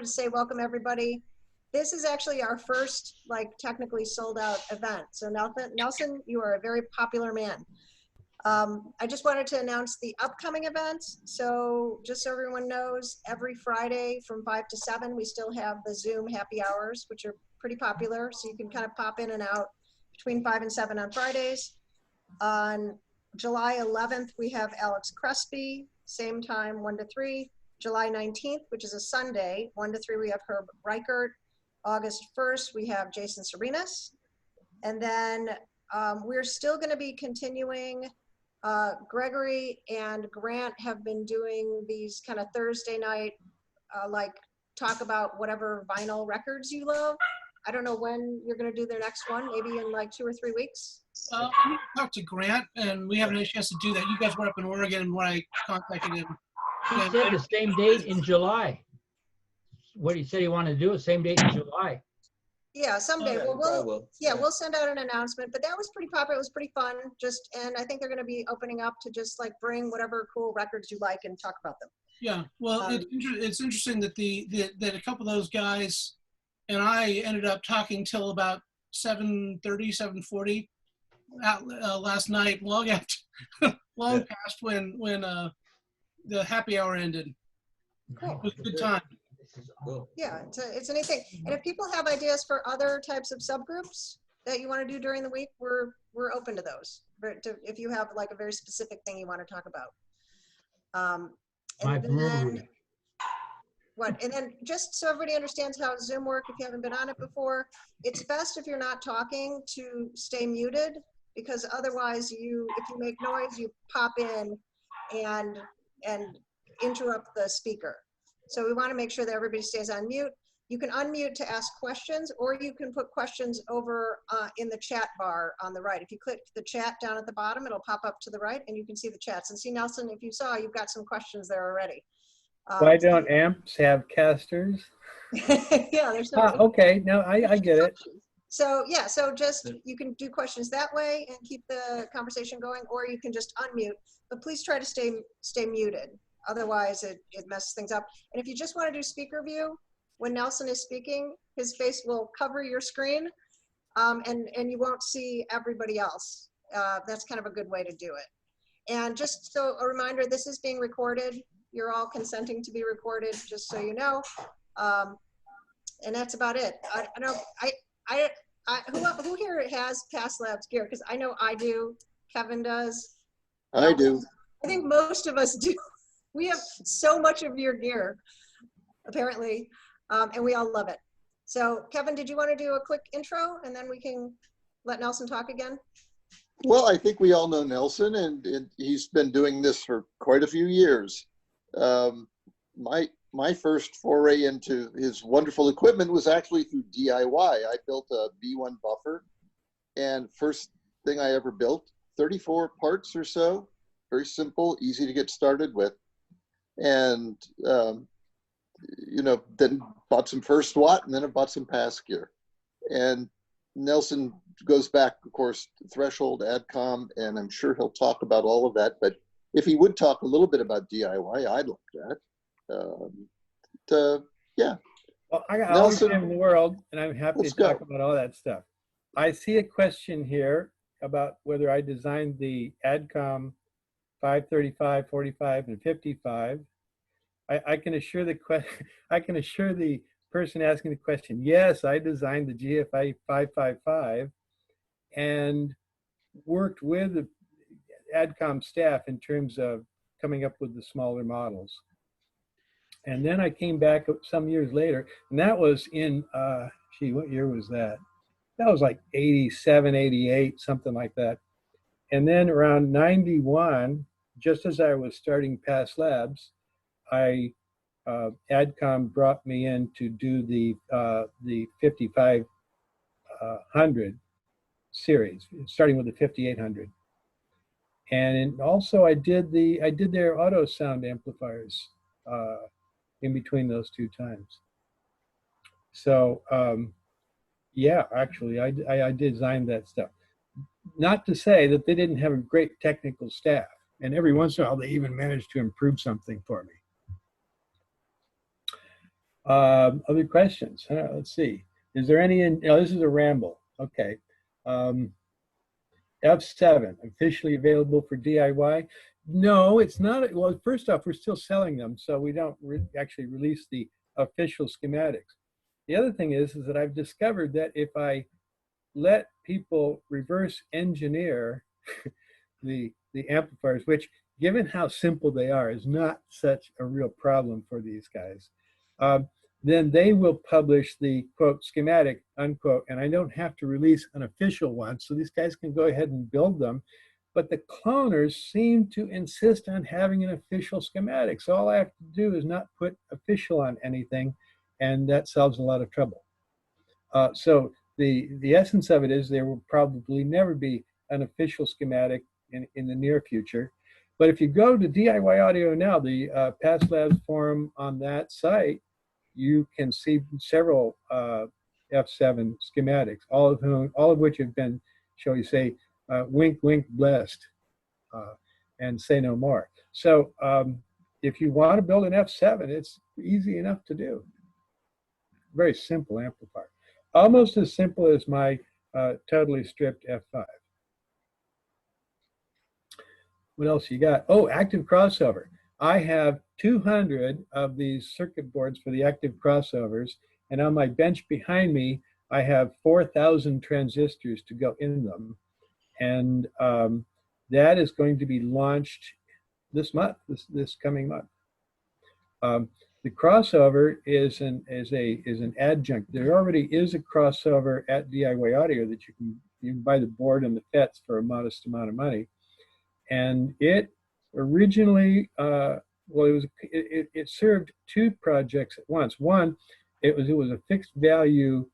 to say welcome everybody. This is actually our first like technically sold out event. So Nelson, you are a very popular man. I just wanted to announce the upcoming events. So just so everyone knows, every Friday from 5 to 7, we still have the Zoom happy hours, which are pretty popular. So you can kind of pop in and out between 5 and 7 on Fridays. On July 11th, we have Alex Crespi, same time, 1 to 3. July 19th, which is a Sunday, 1 to 3, we have Herb Reichert. August 1st, we have Jason Serenas. And then we're still going to be continuing. Gregory and Grant have been doing these kind of Thursday night, like talk about whatever vinyl records you love. I don't know when you're going to do their next one, maybe in like 2 or 3 weeks. I need to talk to Grant, and we haven't had a chance to do that. You guys were up in Oregon when I contacted him. He said the same date in July. What he said he wanted to do is same date in July. Yeah, someday. We'll Send out an announcement. But that was pretty popular. It was pretty fun. And I think they're going to be opening up to just like bring whatever cool records you like and talk about them. Yeah, well, it's interesting that that a couple of those guys and I ended up talking till about 7:30, 7:40 last night, long past when the happy hour ended. Cool. It was a good time. Cool. Yeah, it's a neat thing. And if people have ideas for other types of subgroups that you want to do during the week, we're open to those. If you have like a very specific thing you want to talk about. And then just so everybody understands how Zoom works, if you haven't been on it before, it's best if you're not talking to stay muted, because otherwise if you make noise, you pop in and interrupt the speaker. So we want to make sure that everybody stays on mute. You can unmute to ask questions, or you can put questions over in the chat bar on the right. If you click the chat down at the bottom, it'll pop up to the right and you can see the chats. And see, Nelson, if you saw, you've got some questions there already. Why don't amps have casters? Yeah, there's no. Okay, no, I get it. So yeah, so just you can do questions that way and keep the conversation going, or you can just unmute. But please try to stay muted. Otherwise, it messes things up. And if you just want to do speaker view, when Nelson is speaking, his face will cover your screen, and you won't see everybody else. That's kind of a good way to do it. And just so a reminder, this is being recorded. You're all consenting to be recorded, just so you know. And that's about it. Who here has Past Labs gear? Because I know I do. Kevin does. I do. I think most of us do. We have so much of your gear, apparently, and we all love it. So, Kevin, did you want to do a quick intro, and then we can let Nelson talk again? Well, I think we all know Nelson, and he's been doing this for quite a few years. My first foray into his wonderful equipment was actually through DIY. I built a B1 buffer, and first thing I ever built, 34 parts or so, very simple, easy to get started with. And, then bought some First Watt, and then I bought some pass gear. And Nelson goes back, of course, to Threshold, AdCom, and I'm sure he'll talk about all of that. But if he would talk a little bit about DIY, I'd like that. Yeah. Well, I got all the time in the world, and I'm happy to talk about all that stuff. I see a question here about whether I designed the AdCom 535, 45, and 55. I can assure the person asking the question, yes, I designed the GFI 555 and worked with the AdCom staff in terms of coming up with the smaller models. And then I came back some years later, and that was in, what year was that? That was like 87, 88, something like that. And then around 91, just as I was starting Past Labs, AdCom brought me in to do the 5500 series, starting with the 5800. And also I did their auto sound amplifiers in between those two times. So yeah, actually I designed that stuff. Not to say that they didn't have a great technical staff, and every once in a while they even managed to improve something for me. Other questions? Let's see. Is there any? Oh, this is a ramble. Okay. F7 officially available for DIY? No, it's not. Well, first off, we're still selling them, so we don't actually release the official schematics. The other thing is that I've discovered that if I let people reverse engineer the amplifiers, which, given how simple they are, is not such a real problem for these guys, then they will publish the quote schematic unquote, and I don't have to release an official one, so these guys can go ahead and build them. But the cloners seem to insist on having an official schematic, so all I have to do is not put official on anything, and that solves a lot of trouble. So the essence of it is there will probably never be an official schematic in the near future. But if you go to DIY Audio now, the Past Labs forum on that site, you can see several F7 schematics, all of which have been, shall we say, wink, wink, blessed, and say no more. So if you want to build an F7, it's easy enough to do. Very simple amplifier. Almost as simple as my totally stripped F5. What else you got? Oh, active crossover. I have 200 of these circuit boards for the active crossovers, and on my bench behind me, I have 4,000 transistors to go in them. And that is going to be launched this month, this coming month. The crossover is an adjunct. There already is a crossover at DIY Audio that you can buy the board and the FETs for a modest amount of money. And it originally, it served two projects at once. One, it was a fixed value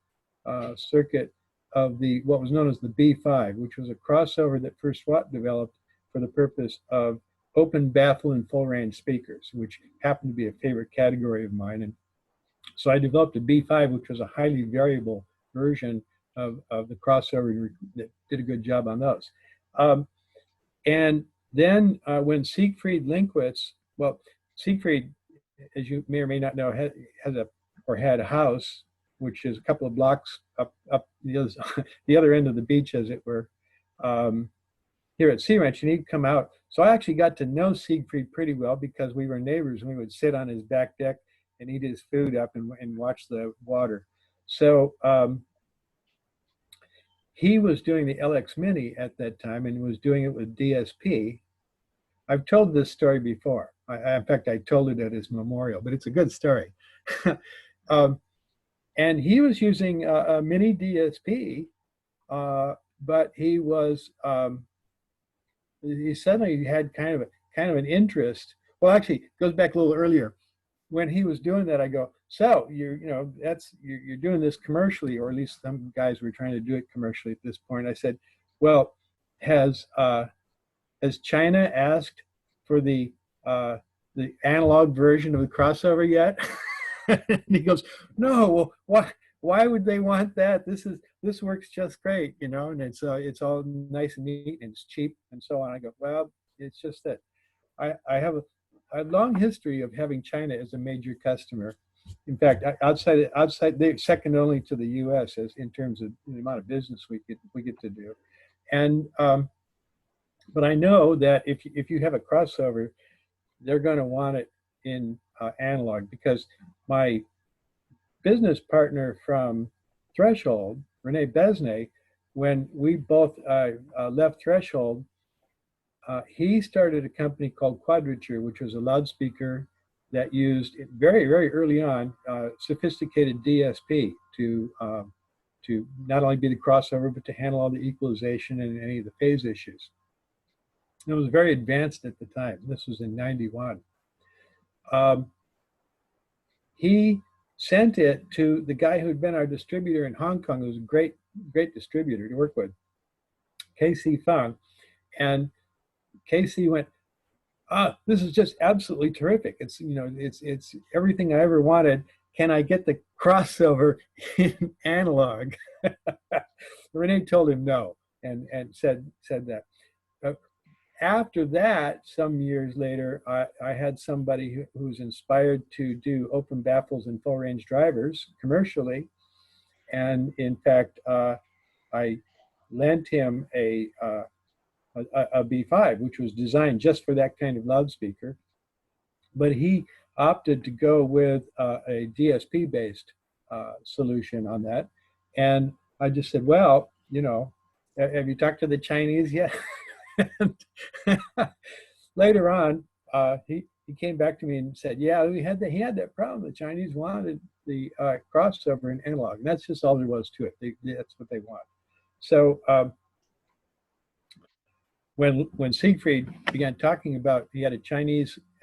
circuit of what was known as the B5, which was a crossover that First Watt developed for the purpose of open baffle and full range speakers, which happened to be a favorite category of mine. And so I developed a B5, which was a highly variable version of the crossover that did a good job on those. And then when Siegfried Linkwitz, well, Siegfried, as you may or may not know, had a house, which is a couple of blocks up the other end of the beach, as it were, here at Sea Ranch, and he'd come out. So I actually got to know Siegfried pretty well because we were neighbors, and we would sit on his back deck and eat his food up and watch the water. So he was doing the LX Mini at that time and was doing it with DSP. I've told this story before. In fact, I told it at his memorial, but it's a good story. And he was using a mini DSP, but he suddenly had kind of an interest. Well, actually, it goes back a little earlier. When he was doing that, I go, so you're doing this commercially, or at least some guys were trying to do it commercially at this point. I said, well, has China asked for the analog version of the crossover yet? And he goes, no. Well, why would they want that? This works just great, and it's all nice and neat and it's cheap and so on. I go, well, it's just that I have a long history of having China as a major customer. In fact, outside, they're second only to the U.S. as in terms of the amount of business we get to do. And but I know that if you have a crossover, they're going to want it in analog, because my business partner from Threshold, Rene Besnay, when we both left Threshold, he started a company called Quadrature, which was a loudspeaker that used very, very early on sophisticated DSP to not only be the crossover, but to handle all the equalization and any of the phase issues. It was very advanced at the time. This was in '91. He sent it to the guy who had been our distributor in Hong Kong, who was a great distributor to work with, KC Fung. And KC went, this is just absolutely terrific. It's it's everything I ever wanted. Can I get the crossover in analog? Rene told him no, and said that. after that, some years later, I had somebody who's inspired to do open baffles and full range drivers commercially. And in fact, I lent him a B5, which was designed just for that kind of loudspeaker. But he opted to go with a DSP-based solution on that. And I just said, well, you know, have you talked to the Chinese yet? Later on, he came back to me and said, yeah, he had that problem. The Chinese wanted the crossover in analog. And that's just all there was to it. That's what they want. So when Siegfried began talking about, he had a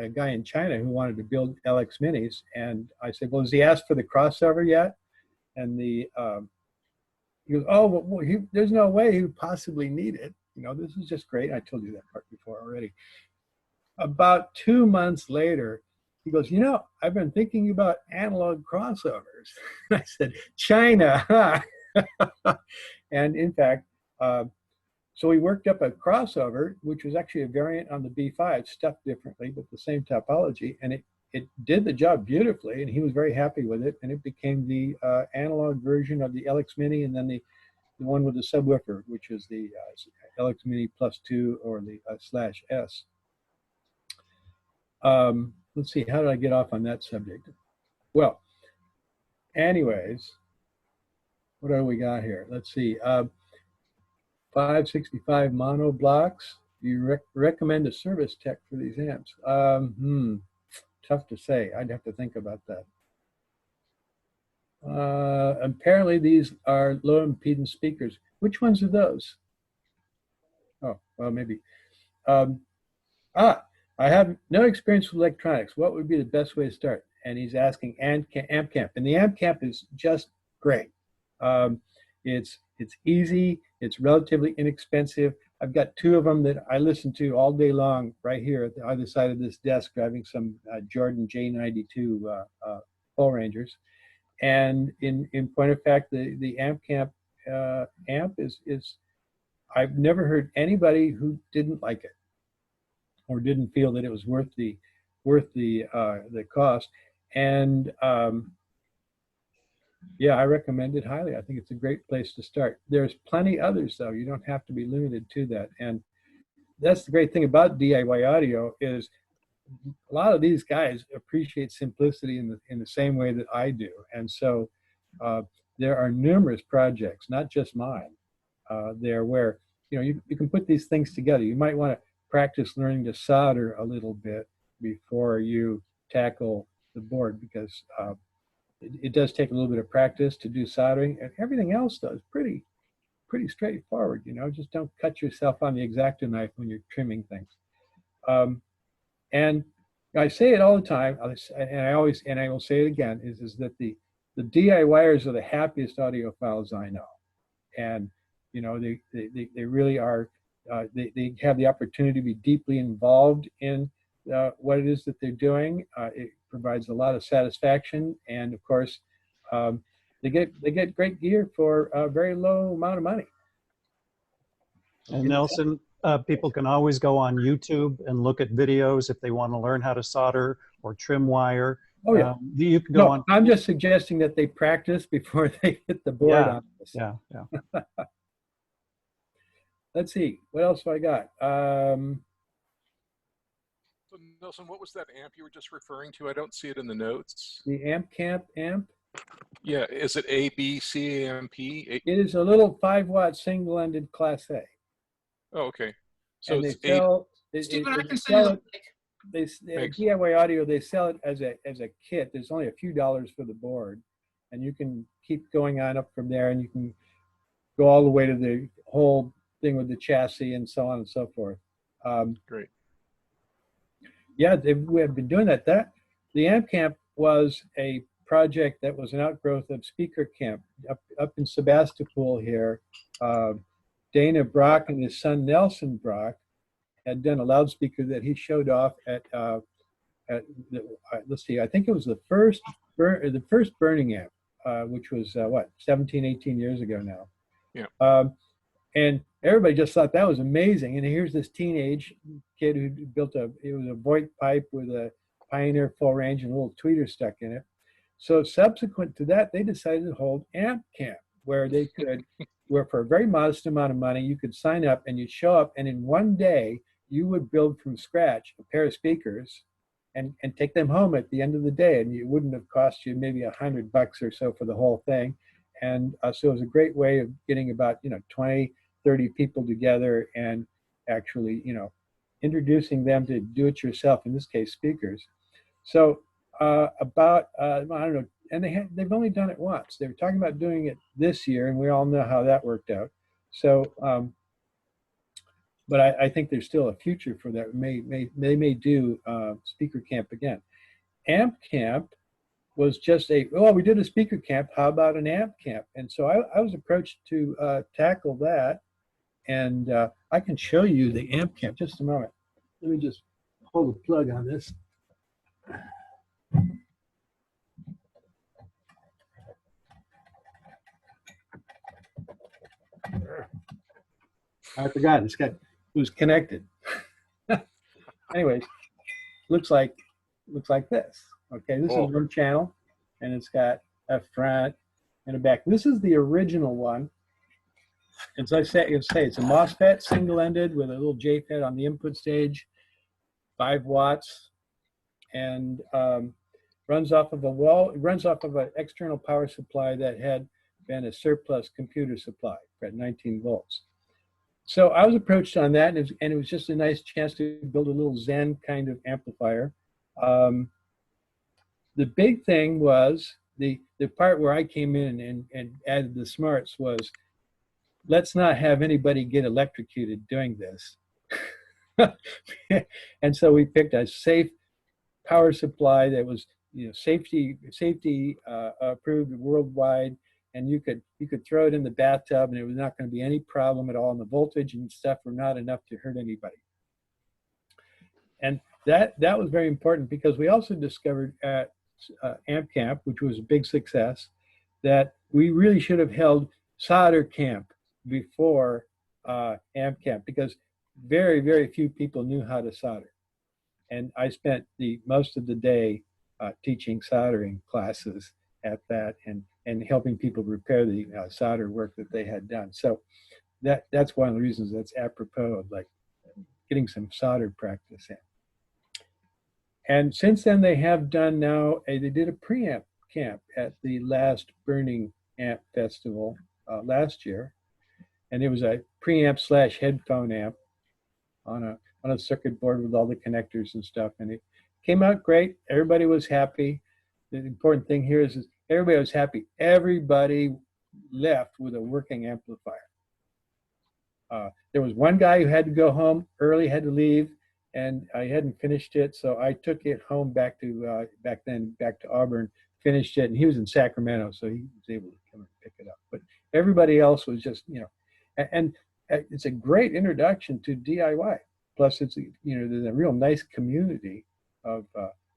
guy in China who wanted to build LX Minis, and I said, well, has he asked for the crossover yet? And he goes, oh, well, there's no way he would possibly need it. You know, this is just great. I told you that part before already. About 2 months later, he goes, you know, I've been thinking about analog crossovers. I said, China, huh? And in fact, so we worked up a crossover, which was actually a variant on the B5, stuffed differently, but the same topology. And it did the job beautifully, and he was very happy with it. And it became the analog version of the LX Mini, and then the one with the subwoofer, which is the LX Mini +2 or the /S. Let's see, how did I get off on that subject? Well, anyways, what do we got here? Let's see. 565 mono blocks. Do you recommend a service tech for these amps? Tough to say. I'd have to think about that. Apparently these are low impedance speakers. Which ones are those? Oh, well, maybe. I have no experience with electronics. What would be the best way to start? And he's asking amp camp. And the amp camp is just great. It's easy. It's relatively inexpensive. I've got 2 of them that I listen to all day long right here at the other side of this desk, driving some Jordan J92 full rangers. And in point of fact, the amp camp amp is I've never heard anybody who didn't like it or didn't feel that it was worth the cost. And yeah, I recommend it highly. I think it's a great place to start. There's plenty others though. You don't have to be limited to that. And that's the great thing about DIY audio is a lot of these guys appreciate simplicity in the same way that I do. And so there are numerous projects, not just mine, there where, you know, you can put these things together. You might want to practice learning to solder a little bit before you tackle the board, because it does take a little bit of practice to do soldering, and everything else though is pretty straightforward. You know, just don't cut yourself on the X-Acto knife when you're trimming things. And I say it all the time, and I will say it again, is that the DIYers are the happiest audiophiles I know. And, you know, they really are, they have the opportunity to be deeply involved in what it is that they're doing. It provides a lot of satisfaction. And of course, they get great gear for a very low amount of money. And Nelson, people can always go on YouTube and look at videos if they want to learn how to solder or trim wire. Oh yeah, you can go on. I'm just suggesting that they practice before they hit the board on this. Yeah. Let's see, what else do I got? So Nelson, what was that amp you were just referring to? I don't see it in the notes. The amp camp amp. Yeah, is it A, B, C, A, M, P? It is a little 5-watt single-ended Class A. Oh, okay. So and it's they sell, Stephen, I can sell send it. DIY Audio, they sell it as a kit. There's only a few dollars for the board, and you can keep going on up from there, and you can go all the way to the whole thing with the chassis and so on and so forth. Great. Yeah, we have been doing that. The Amp Camp was a project that was an outgrowth of Speaker Camp up in Sebastopol here. Dana Brock and his son Nelson Brock had done a loudspeaker that he showed off at let's see, I think it was the first burning amp, which was what, 17, 18 years ago now. Yeah. And everybody just thought that was amazing. And here's this teenage kid who built it was a Voight pipe with a Pioneer full range and a little tweeter stuck in it. So subsequent to that, they decided to hold Amp Camp, where they could, where for a very modest amount of money, you could sign up and you'd show up, and in one day, you would build from scratch a pair of speakers and take them home at the end of the day. And it wouldn't have cost you maybe $100 or so for the whole thing. And so it was a great way of getting about, 20, 30 people together and actually, introducing them to do it yourself, in this case, speakers. So I don't know, and they've only done it once. They were talking about doing it this year, and we all know how that worked out. So, but I think there's still a future for that. They may do speaker camp again. Amp camp was just we did a speaker camp. How about an amp camp? And so I was approached to tackle that, and I can show you the amp camp. Just a moment. Let me just pull the plug on this. I forgot. It was connected. Anyways, looks like this. Okay, this is one channel, and it's got a front and a back. This is the original one. As I say, it's a MOSFET, single-ended, with a little JFET on the input stage, 5 watts, and runs off of an external power supply that had been a surplus computer supply at 19 volts. So I was approached on that, and it was just a nice chance to build a little Zen kind of amplifier. The big thing was the part where I came in and added the smarts was, let's not have anybody get electrocuted doing this. And so we picked a safe power supply that was, safety approved worldwide, and you could throw it in the bathtub and it was not going to be any problem at all, and the voltage and stuff were not enough to hurt anybody. And that was very important, because we also discovered at Amp Camp, which was a big success, that we really should have held solder camp before Amp Camp, because very, very few people knew how to solder. And I spent most of the day teaching soldering classes at that, and helping people repair the solder work that they had done. So that's one of the reasons that's apropos of like getting some solder practice in. And since then, they have done they did a preamp camp at the last Burning Amp Festival last year. And it was a preamp / headphone amp on a circuit board with all the connectors and stuff. And it came out great. Everybody was happy. The important thing here is everybody was happy. Everybody left with a working amplifier. There was one guy who had to go home early, had to leave, and I hadn't finished it, so I took it home back to Auburn, finished it, and he was in Sacramento, so he was able to come and pick it up. But everybody else was just, and it's a great introduction to DIY. Plus, it's there's a real nice community of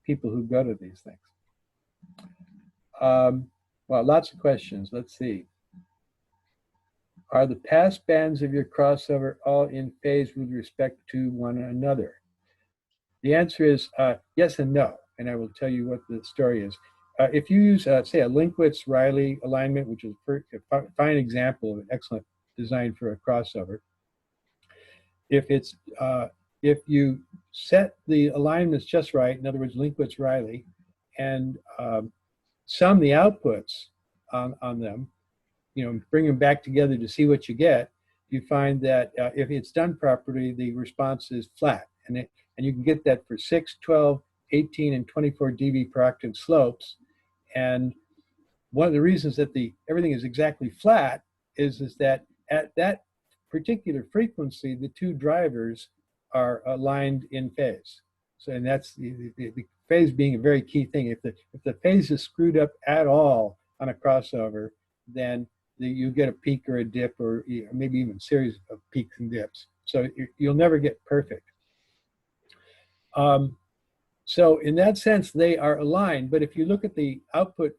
people who go to these things. Well, lots of questions. Let's see. Are the pass bands of your crossover all in phase with respect to one another? The answer is yes and no, and I will tell you what the story is. If you use, say, a Linkwitz-Riley alignment, which is a fine example of an excellent design for a crossover, if you set the alignments just right, in other words, Linkwitz-Riley, and sum the outputs on them, bring them back together to see what you get, you find that if it's done properly, the response is flat. And you can get that for 6, 12, 18, and 24 dB per octave slopes. And one of the reasons that everything is exactly flat is that at that particular frequency, the two drivers are aligned in phase. So, and that's the phase being a very key thing. If the phase is screwed up at all on a crossover, then you get a peak or a dip, or maybe even a series of peaks and dips. So you'll never get perfect. So in that sense, they are aligned. But if you look at the output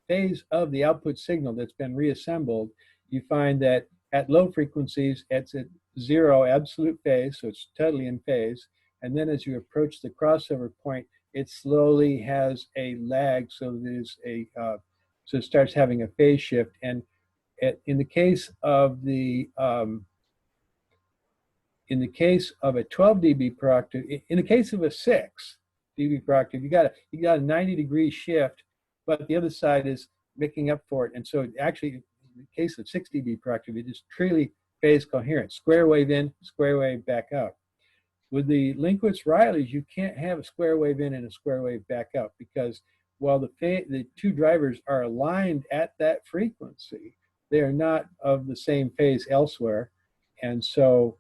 phase of the output signal that's been reassembled, you find that at low frequencies, it's at 0 absolute phase, so it's totally in phase. And then as you approach the crossover point, it slowly has a lag, so there's a so it starts having a phase shift. And in the case of the in the case of a 12 dB per octave, in the case of a 6 dB per octave, you got a 90-degree shift, but the other side is making up for it. And so actually, in the case of 6 dB per octave, it is truly phase coherent, square wave in, square wave back out. With the Linkwitz-Rileys, you can't have a square wave in and a square wave back out, because while the two drivers are aligned at that frequency, they are not of the same phase elsewhere. And so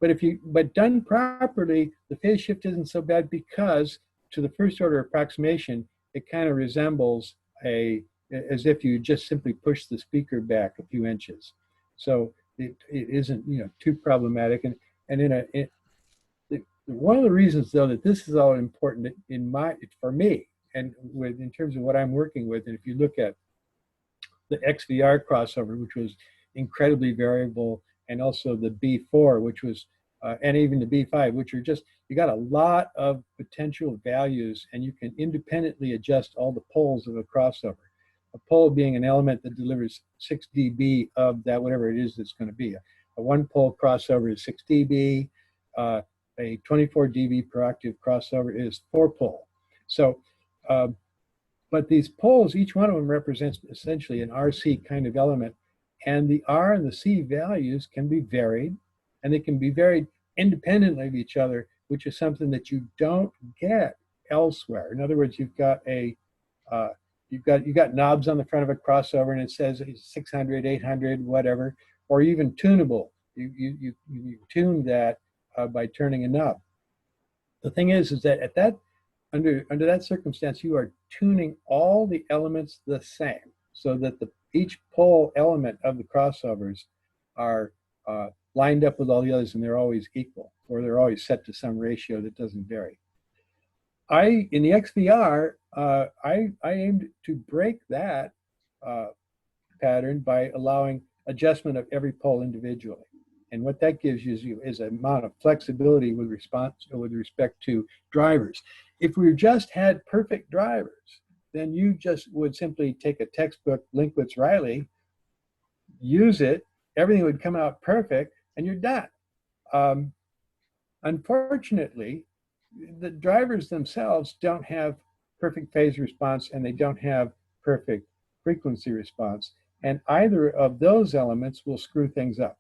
but done properly, the phase shift isn't so bad, because to the first order approximation, it kind of resembles as if you just simply push the speaker back a few inches. So it isn't, too problematic. And one of the reasons, though, that this is all important for me, and in terms of what I'm working with, and if you look at the XVR crossover, which was incredibly variable, and also the B4, which was, and even the B5, which are just, you got a lot of potential values, and you can independently adjust all the poles of a crossover. A pole being an element that delivers 6 dB of that, whatever it is that's going to be. A one-pole crossover is 6 dB. A 24 dB per octave crossover is 4-pole. So, but these poles, each one of them represents essentially an RC kind of element. And the R and the C values can be varied, and they can be varied independently of each other, which is something that you don't get elsewhere. In other words, you've got you've got knobs on the front of a crossover, and it says 600, 800, whatever, or even tunable. You tune that by turning a knob. The thing is that under that circumstance, you are tuning all the elements the same, so that each pole element of the crossovers are lined up with all the others, and they're always equal, or they're always set to some ratio that doesn't vary. In the XVR, I aimed to break that pattern by allowing adjustment of every pole individually. And what that gives you is an amount of flexibility with respect to drivers. If we just had perfect drivers, then you just would simply take a textbook Linkwitz-Riley, use it, everything would come out perfect, and you're done. Unfortunately, the drivers themselves don't have perfect phase response, and they don't have perfect frequency response. And either of those elements will screw things up.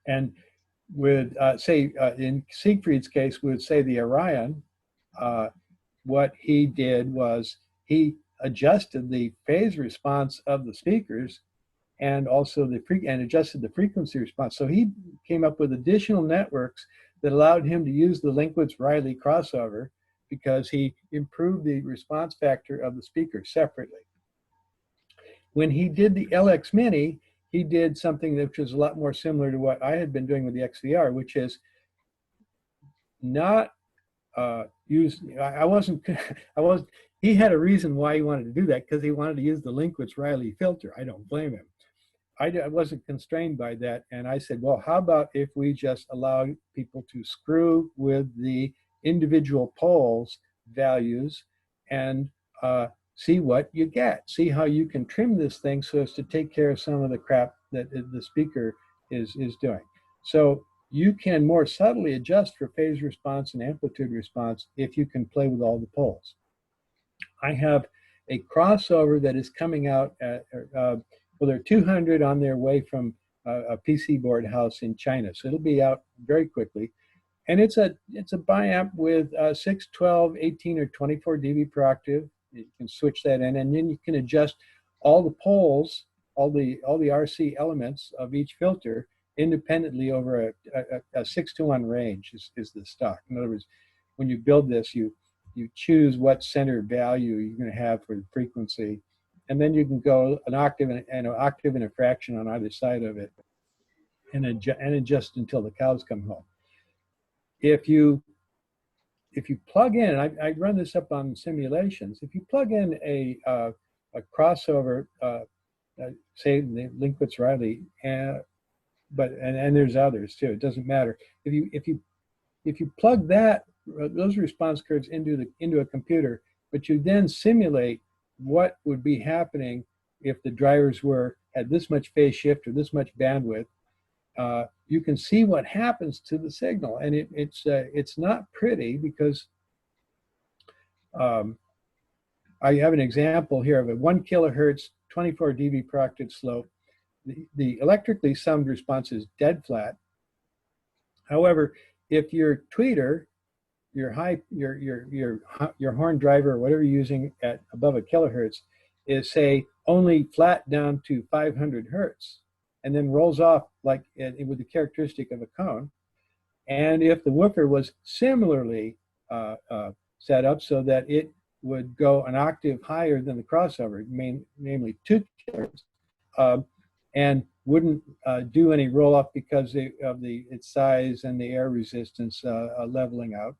And with, in Siegfried's case, we would say the Orion, what he did was he adjusted the phase response of the speakers, and also adjusted the frequency response. So he came up with additional networks that allowed him to use the Linkwitz-Riley crossover, because he improved the response factor of the speaker separately. When he did the LX Mini, he did something that was a lot more similar to what I had been doing with the XVR, which is not he had a reason why he wanted to do that, because he wanted to use the Linkwitz-Riley filter. I don't blame him. I wasn't constrained by that, and I said, well, how about if we just allow people to screw with the individual poles values and see what you get, see how you can trim this thing so as to take care of some of the crap that the speaker is doing. So you can more subtly adjust for phase response and amplitude response if you can play with all the poles. I have a crossover that is coming out at, well, there are 200 on their way from a PC board house in China. So it'll be out very quickly. And it's a biamp with 6, 12, 18, or 24 dB per octave. You can switch that in, and then you can adjust all the poles, all the RC elements of each filter independently over a 6-to-1 range is the stock. In other words, when you build this, you choose what center value you're going to have for the frequency, and then you can go an octave and a fraction on either side of it, and adjust until the cows come home. If you plug in, and I run this up on simulations, if you plug in a crossover, say the Linkwitz-Riley, and there's others too. It doesn't matter if you plug those response curves into a computer, but you then simulate what would be happening if the drivers had this much phase shift or this much bandwidth. You can see what happens to the signal, and it's not pretty because I have an example here of a 1 kilohertz, 24 dB per octave slope. The electrically summed response is dead flat. However, if your tweeter, your horn driver, or whatever you're using at above a kilohertz, is say only flat down to 500 hertz, and then rolls off like with the characteristic of a cone, and if the woofer was similarly set up so that it would go an octave higher than the crossover, namely 2 kilohertz, and wouldn't do any roll off because of its size and the air resistance leveling out.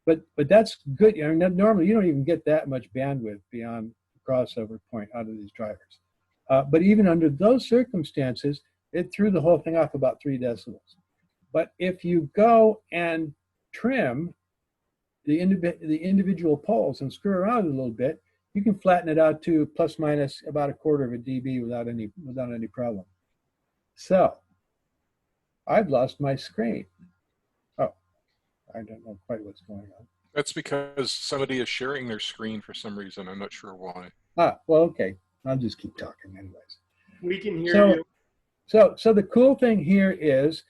But that's good. I mean, normally you don't even get that much bandwidth beyond the crossover point out of these drivers. But even under those circumstances, it threw the whole thing off about 3 decibels. But if you go and trim the individual poles and screw around a little bit, you can flatten it out to plus minus about 1/4 of a dB without any problem. So I've lost my screen. Oh, I don't know quite what's going on. That's because somebody is sharing their screen for some reason. I'm not sure why. Well, okay. I'll just keep talking anyways. We can hear you. So the cool thing here is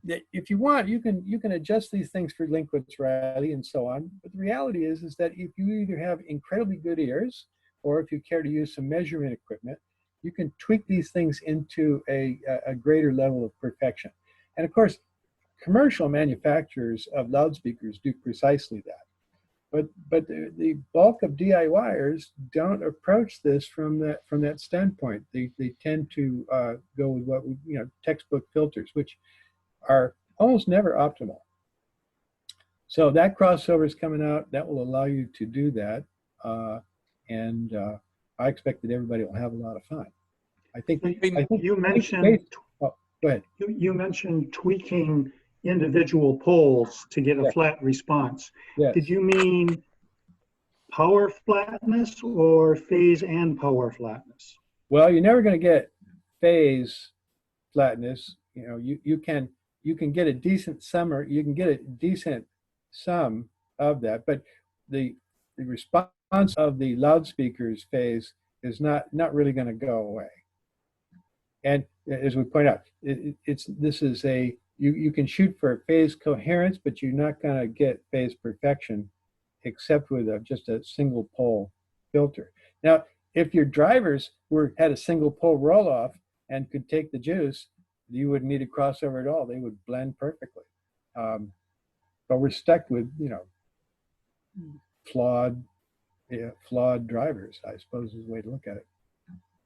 that if you want, you can adjust these things for Linkwitz-Riley and so on. But the reality is that if you either have incredibly good ears, or if you care to use some measurement equipment, you can tweak these things into a greater level of perfection. And of course, commercial manufacturers of loudspeakers do precisely that. But the bulk of DIYers don't approach this from that standpoint. They tend to go with what textbook filters, which are almost never optimal. So that crossover is coming out. That will allow you to do that, and I expect that everybody will have a lot of fun. I think you mentioned. Oh, go ahead. You mentioned tweaking individual poles to get a flat response. Yes. Did you mean power flatness or phase and power flatness? Well, you're never going to get phase flatness. You can get a decent sum, or you can get a decent sum of that, but the response of the loudspeaker's phase is not really going to go away. And as we point out, you can shoot for phase coherence, but you're not going to get phase perfection except with just a single pole filter. Now, if your drivers had a single pole roll off and could take the juice, you wouldn't need a crossover at all. They would blend perfectly. But we're stuck with flawed drivers, I suppose is the way to look at it.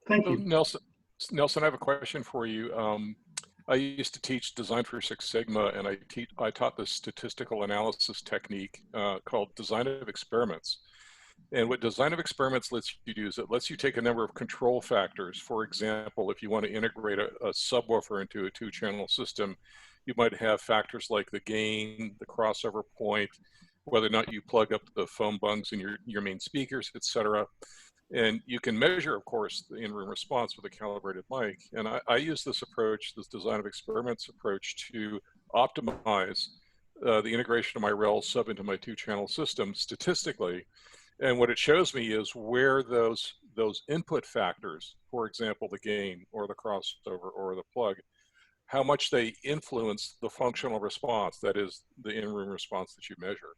Thank you. Nelson, I have a question for you. I used to teach design for Six Sigma, and I taught this statistical analysis technique called design of experiments. And what design of experiments lets you do is it lets you take a number of control factors. For example, if you want to integrate a subwoofer into a 2-channel system, you might have factors like the gain, the crossover point, whether or not you plug up the foam bungs in your main speakers, etc. And you can measure, of course, the in-room response with a calibrated mic. And I use this approach, this design of experiments approach, to optimize the integration of my REL sub into my 2-channel system statistically. And what it shows me is where those input factors, for example, the gain or the crossover or the plug, how much they influence the functional response, that is the in-room response that you measure.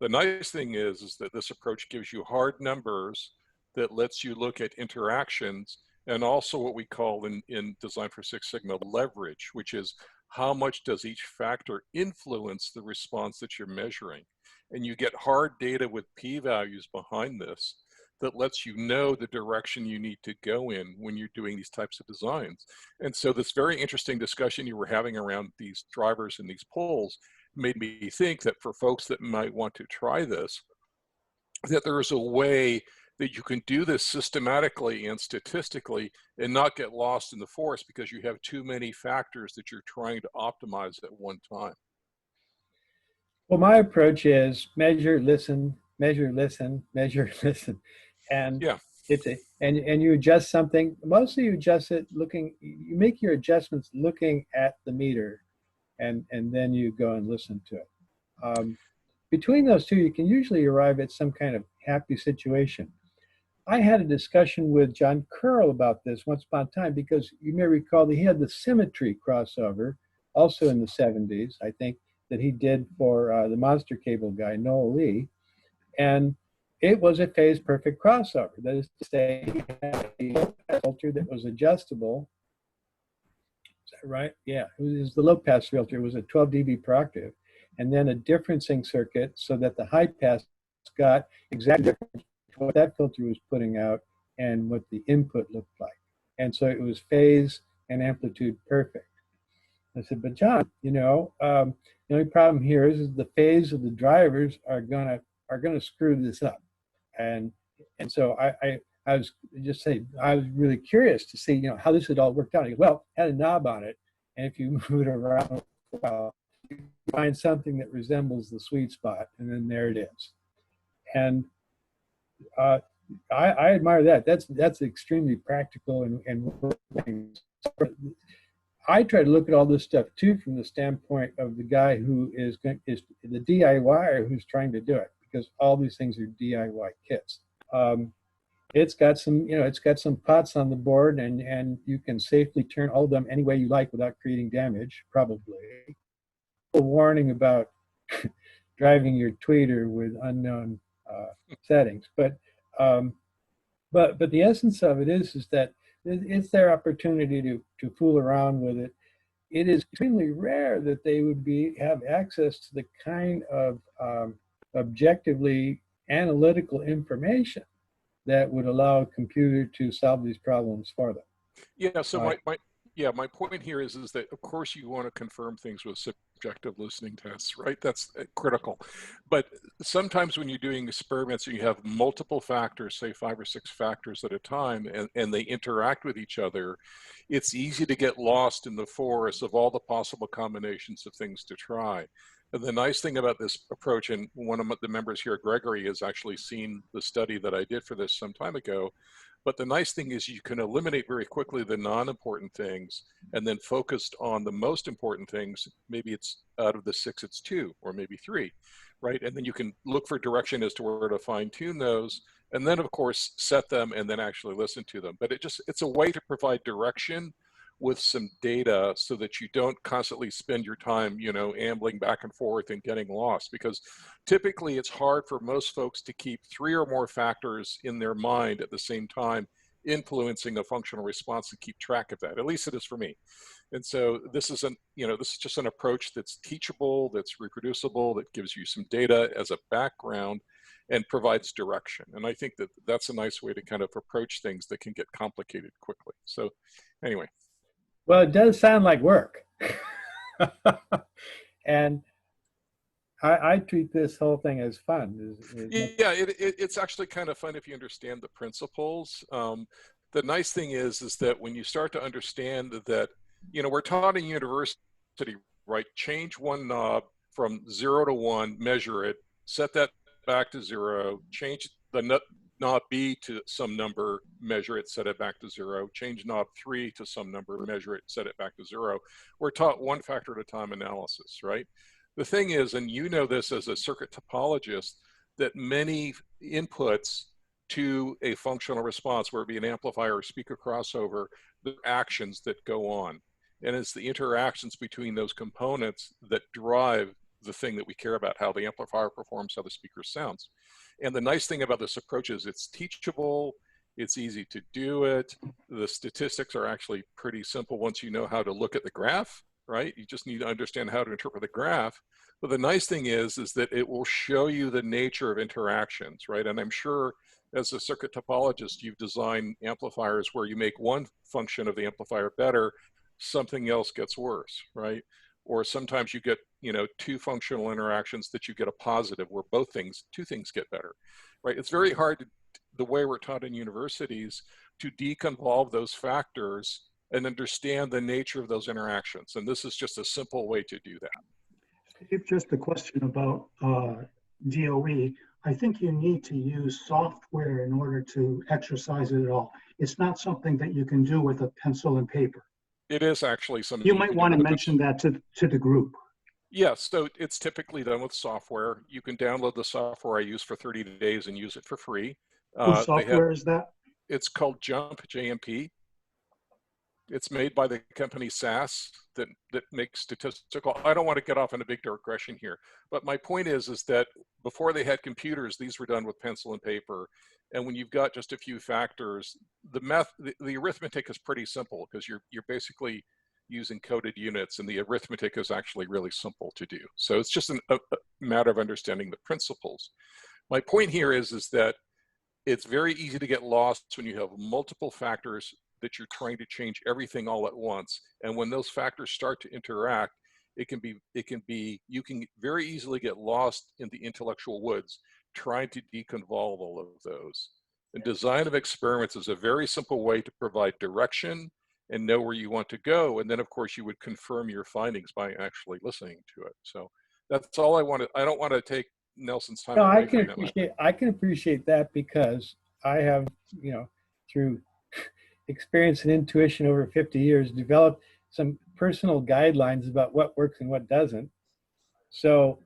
The nice thing is that this approach gives you hard numbers that lets you look at interactions, and also what we call in Design for Six Sigma leverage, which is how much does each factor influence the response that you're measuring. And you get hard data with p-values behind this that lets you know the direction you need to go in when you're doing these types of designs. And so this very interesting discussion you were having around these drivers and these poles made me think that for folks that might want to try this, that there is a way that you can do this systematically and statistically and not get lost in the forest because you have too many factors that you're trying to optimize at one time? Well, my approach is measure, listen, measure, listen, measure, listen. And yeah, and you adjust something. Mostly you adjust it looking, you make your adjustments looking at the meter, and then you go and listen to it. Between those two, you can usually arrive at some kind of happy situation. I had a discussion with John Curl about this once upon a time, because you may recall that he had the symmetry crossover also in the 70s, I think, that he did for the Monster Cable guy, Noel Lee. And it was a phase perfect crossover. That is to say, he had a filter that was adjustable. Is that right? Yeah, it was the low pass filter. It was a 12 dB per octave. And then a differencing circuit so that the high pass got exactly what that filter was putting out and what the input looked like. And so it was phase and amplitude perfect. I said, but John, you know, the only problem here is the phase of the drivers are gonna screw this up. And so I was just saying, I was really curious to see, you know, how this had all worked out. He goes, well, it had a knob on it, and if you move it around, well, you find something that resembles the sweet spot, and then there it is. And I admire that. That's extremely practical and working. I try to look at all this stuff too from the standpoint of the guy who is the DIYer who's trying to do it, because all these things are DIY kits. It's got some pots on the board, and you can safely turn all of them any way you like without creating damage, probably. A warning about driving your tweeter with unknown settings, but the essence of it is that it's their opportunity to fool around with it. It is extremely rare that they would have access to the kind of objectively analytical information that would allow a computer to solve these problems for them. Yeah, so my point here is that, of course, you want to confirm things with subjective listening tests, right? That's critical. But sometimes when you're doing experiments and you have multiple factors, say 5 or 6 factors at a time, and they interact with each other, it's easy to get lost in the forest of all the possible combinations of things to try. And the nice thing about this approach, and one of the members here, Gregory, has actually seen the study that I did for this some time ago, but the nice thing is you can eliminate very quickly the non-important things and then focused on the most important things. Maybe it's out of the 6, it's 2 or maybe 3, right? And then you can look for direction as to where to fine tune those. And then of course, set them and then actually listen to them. But it's a way to provide direction with some data so that you don't constantly spend your time, you know, ambling back and forth and getting lost, because typically it's hard for most folks to keep 3 or more factors in their mind at the same time influencing a functional response and keep track of that. At least it is for me. And so this is just an approach that's teachable, that's reproducible, that gives you some data as a background and provides direction. And I think that that's a nice way to kind of approach things that can get complicated quickly. So anyway. Well, it does sound like work. And I treat this whole thing as fun. Yeah, it's actually kind of fun if you understand the principles. The nice thing is that when you start to understand that, you know, we're taught in university, right? Change one knob from 0 to 1, measure it, set that back to 0, change the knob B to some number, measure it, set it back to 0, change knob 3 to some number, measure it, set it back to 0. We're taught one factor at a time analysis, right? The thing is, and you know this as a circuit topologist, that many inputs to a functional response, whether it be an amplifier or speaker crossover, the actions that go on. And it's the interactions between those components that drive the thing that we care about, how the amplifier performs, how the speaker sounds. And the nice thing about this approach is it's teachable, it's easy to do it. The statistics are actually pretty simple once you know how to look at the graph, right? You just need to understand how to interpret the graph. But the nice thing is that it will show you the nature of interactions, right? And I'm sure as a circuit topologist, you've designed amplifiers where you make one function of the amplifier better, something else gets worse, right? Or sometimes you get, you know, 2 functional interactions that you get a positive where two things get better, right? It's very hard the way we're taught in universities to deconvolve those factors and understand the nature of those interactions. And this is just a simple way to do that. Steve, just a question about DOE. I think you need to use software in order to exercise it at all. It's not something that you can do with a pencil and paper. It is actually something you might want to mention that to the group. Yes, so it's typically done with software. You can download the software I use for 30 days and use it for free. Whose software is that? It's called JMP, JMP. It's made by the company SFAS that makes statistical. I don't want to get off in a big digression here, but my point is that before they had computers, these were done with pencil and paper. And when you've got just a few factors, the arithmetic is pretty simple because you're basically using coded units, and the arithmetic is actually really simple to do. So it's just a matter of understanding the principles. My point here is that it's very easy to get lost when you have multiple factors that you're trying to change everything all at once. And when those factors start to interact, you can very easily get lost in the intellectual woods trying to deconvolve all of those. And design of experiments is a very simple way to provide direction and know where you want to go. And then of course you would confirm your findings by actually listening to it. So that's all I wanted. I don't want to take Nelson's time. No, I can appreciate that because I have, through experience and intuition over 50 years, developed some personal guidelines about what works and what doesn't. So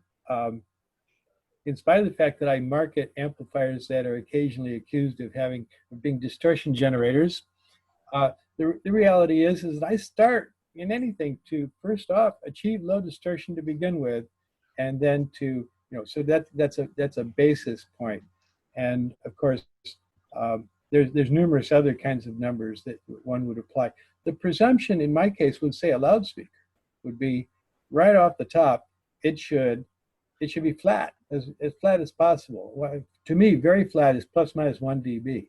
in spite of the fact that I market amplifiers that are occasionally accused of being distortion generators, the reality is that I start in anything to first off achieve low distortion to begin with, and then to so that's a basis point. And of course, there's numerous other kinds of numbers that one would apply. The presumption in my case would say a loudspeaker would be right off the top. It should be flat, as flat as possible. Well, to me, very flat is plus minus 1 dB,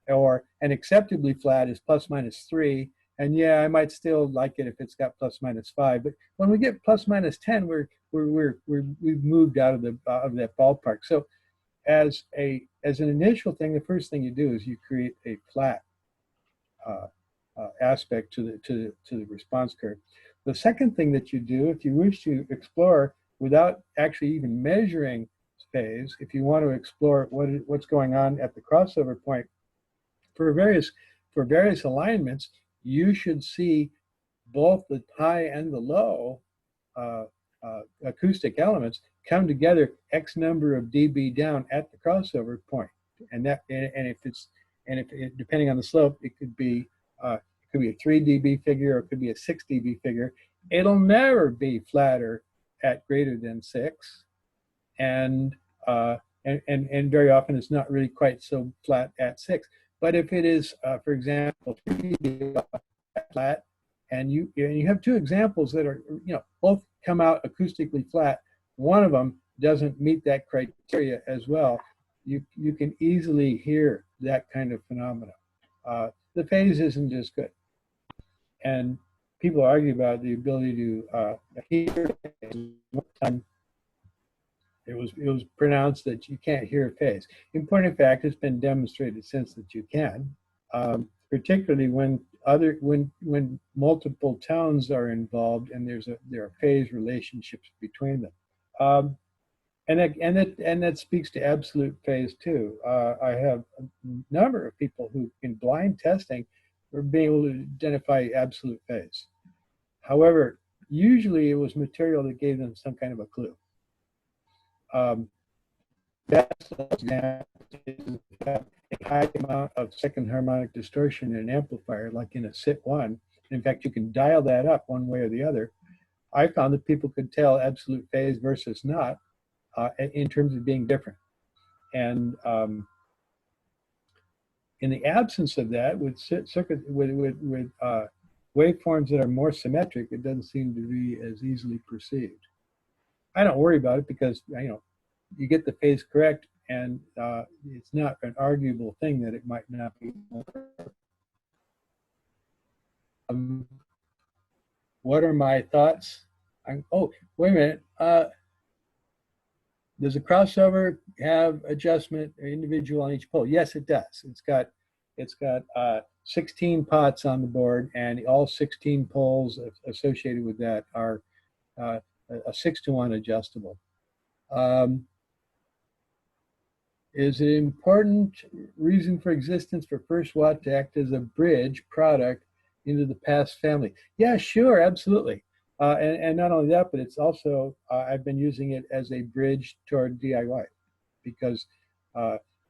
or an acceptably flat is plus minus 3. And yeah, I might still like it if it's got plus minus 5. But when we get plus minus 10, we've moved out of that ballpark. So as an initial thing, the first thing you do is you create a flat aspect to the response curve. The second thing that you do, if you wish to explore without actually even measuring phase, if you want to explore what's going on at the crossover point for various alignments, you should see both the high and the low acoustic elements come together X number of dB down at the crossover point, and if depending on the slope, it could be a 3 dB figure or it could be a 6 dB figure. It'll never be flatter at greater than 6, and very often it's not really quite so flat at 6. But if it is, for example, 3 dB flat, and you have two examples that are both come out acoustically flat, one of them doesn't meet that criteria as well, you can easily hear that kind of phenomena. The phase isn't as good, and people argue about the ability to hear. One time it was pronounced that you can't hear a phase. In point of fact, it's been demonstrated since that you can, particularly when multiple tones are involved and there are phase relationships between them. And that speaks to absolute phase too. I have a number of people who, in blind testing, were being able to identify absolute phase. However, usually it was material that gave them some kind of a clue. That's a high amount of second harmonic distortion in an amplifier, like in a SIT1. In fact, you can dial that up one way or the other. I found that people could tell absolute phase versus not in terms of being different. And in the absence of that, with waveforms that are more symmetric, it doesn't seem to be as easily perceived. I don't worry about it because you get the phase correct, and it's not an arguable thing that it might not be. What are my thoughts? Oh, wait a minute. Does a crossover have adjustment individual on each pole? Yes, it does. It's got 16 pots on the board, and all 16 poles associated with that are a 6-to-1 adjustable. Is it an important reason for existence for First Watt to act as a bridge product into the PAS family? Yeah, sure, absolutely. And not only that, but it's also, I've been using it as a bridge toward DIY because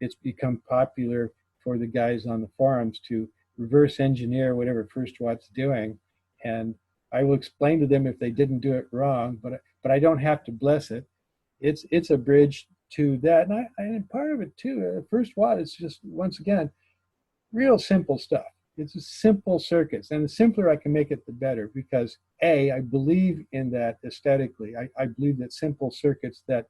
it's become popular for the guys on the forums to reverse engineer whatever First Watt's doing. And I will explain to them if they didn't do it wrong, but I don't have to bless it. It's a bridge to that. And part of it too, First Watt is just, once again, real simple stuff. It's a simple circuits, and the simpler I can make it, the better, because I believe in that aesthetically. I believe that simple circuits that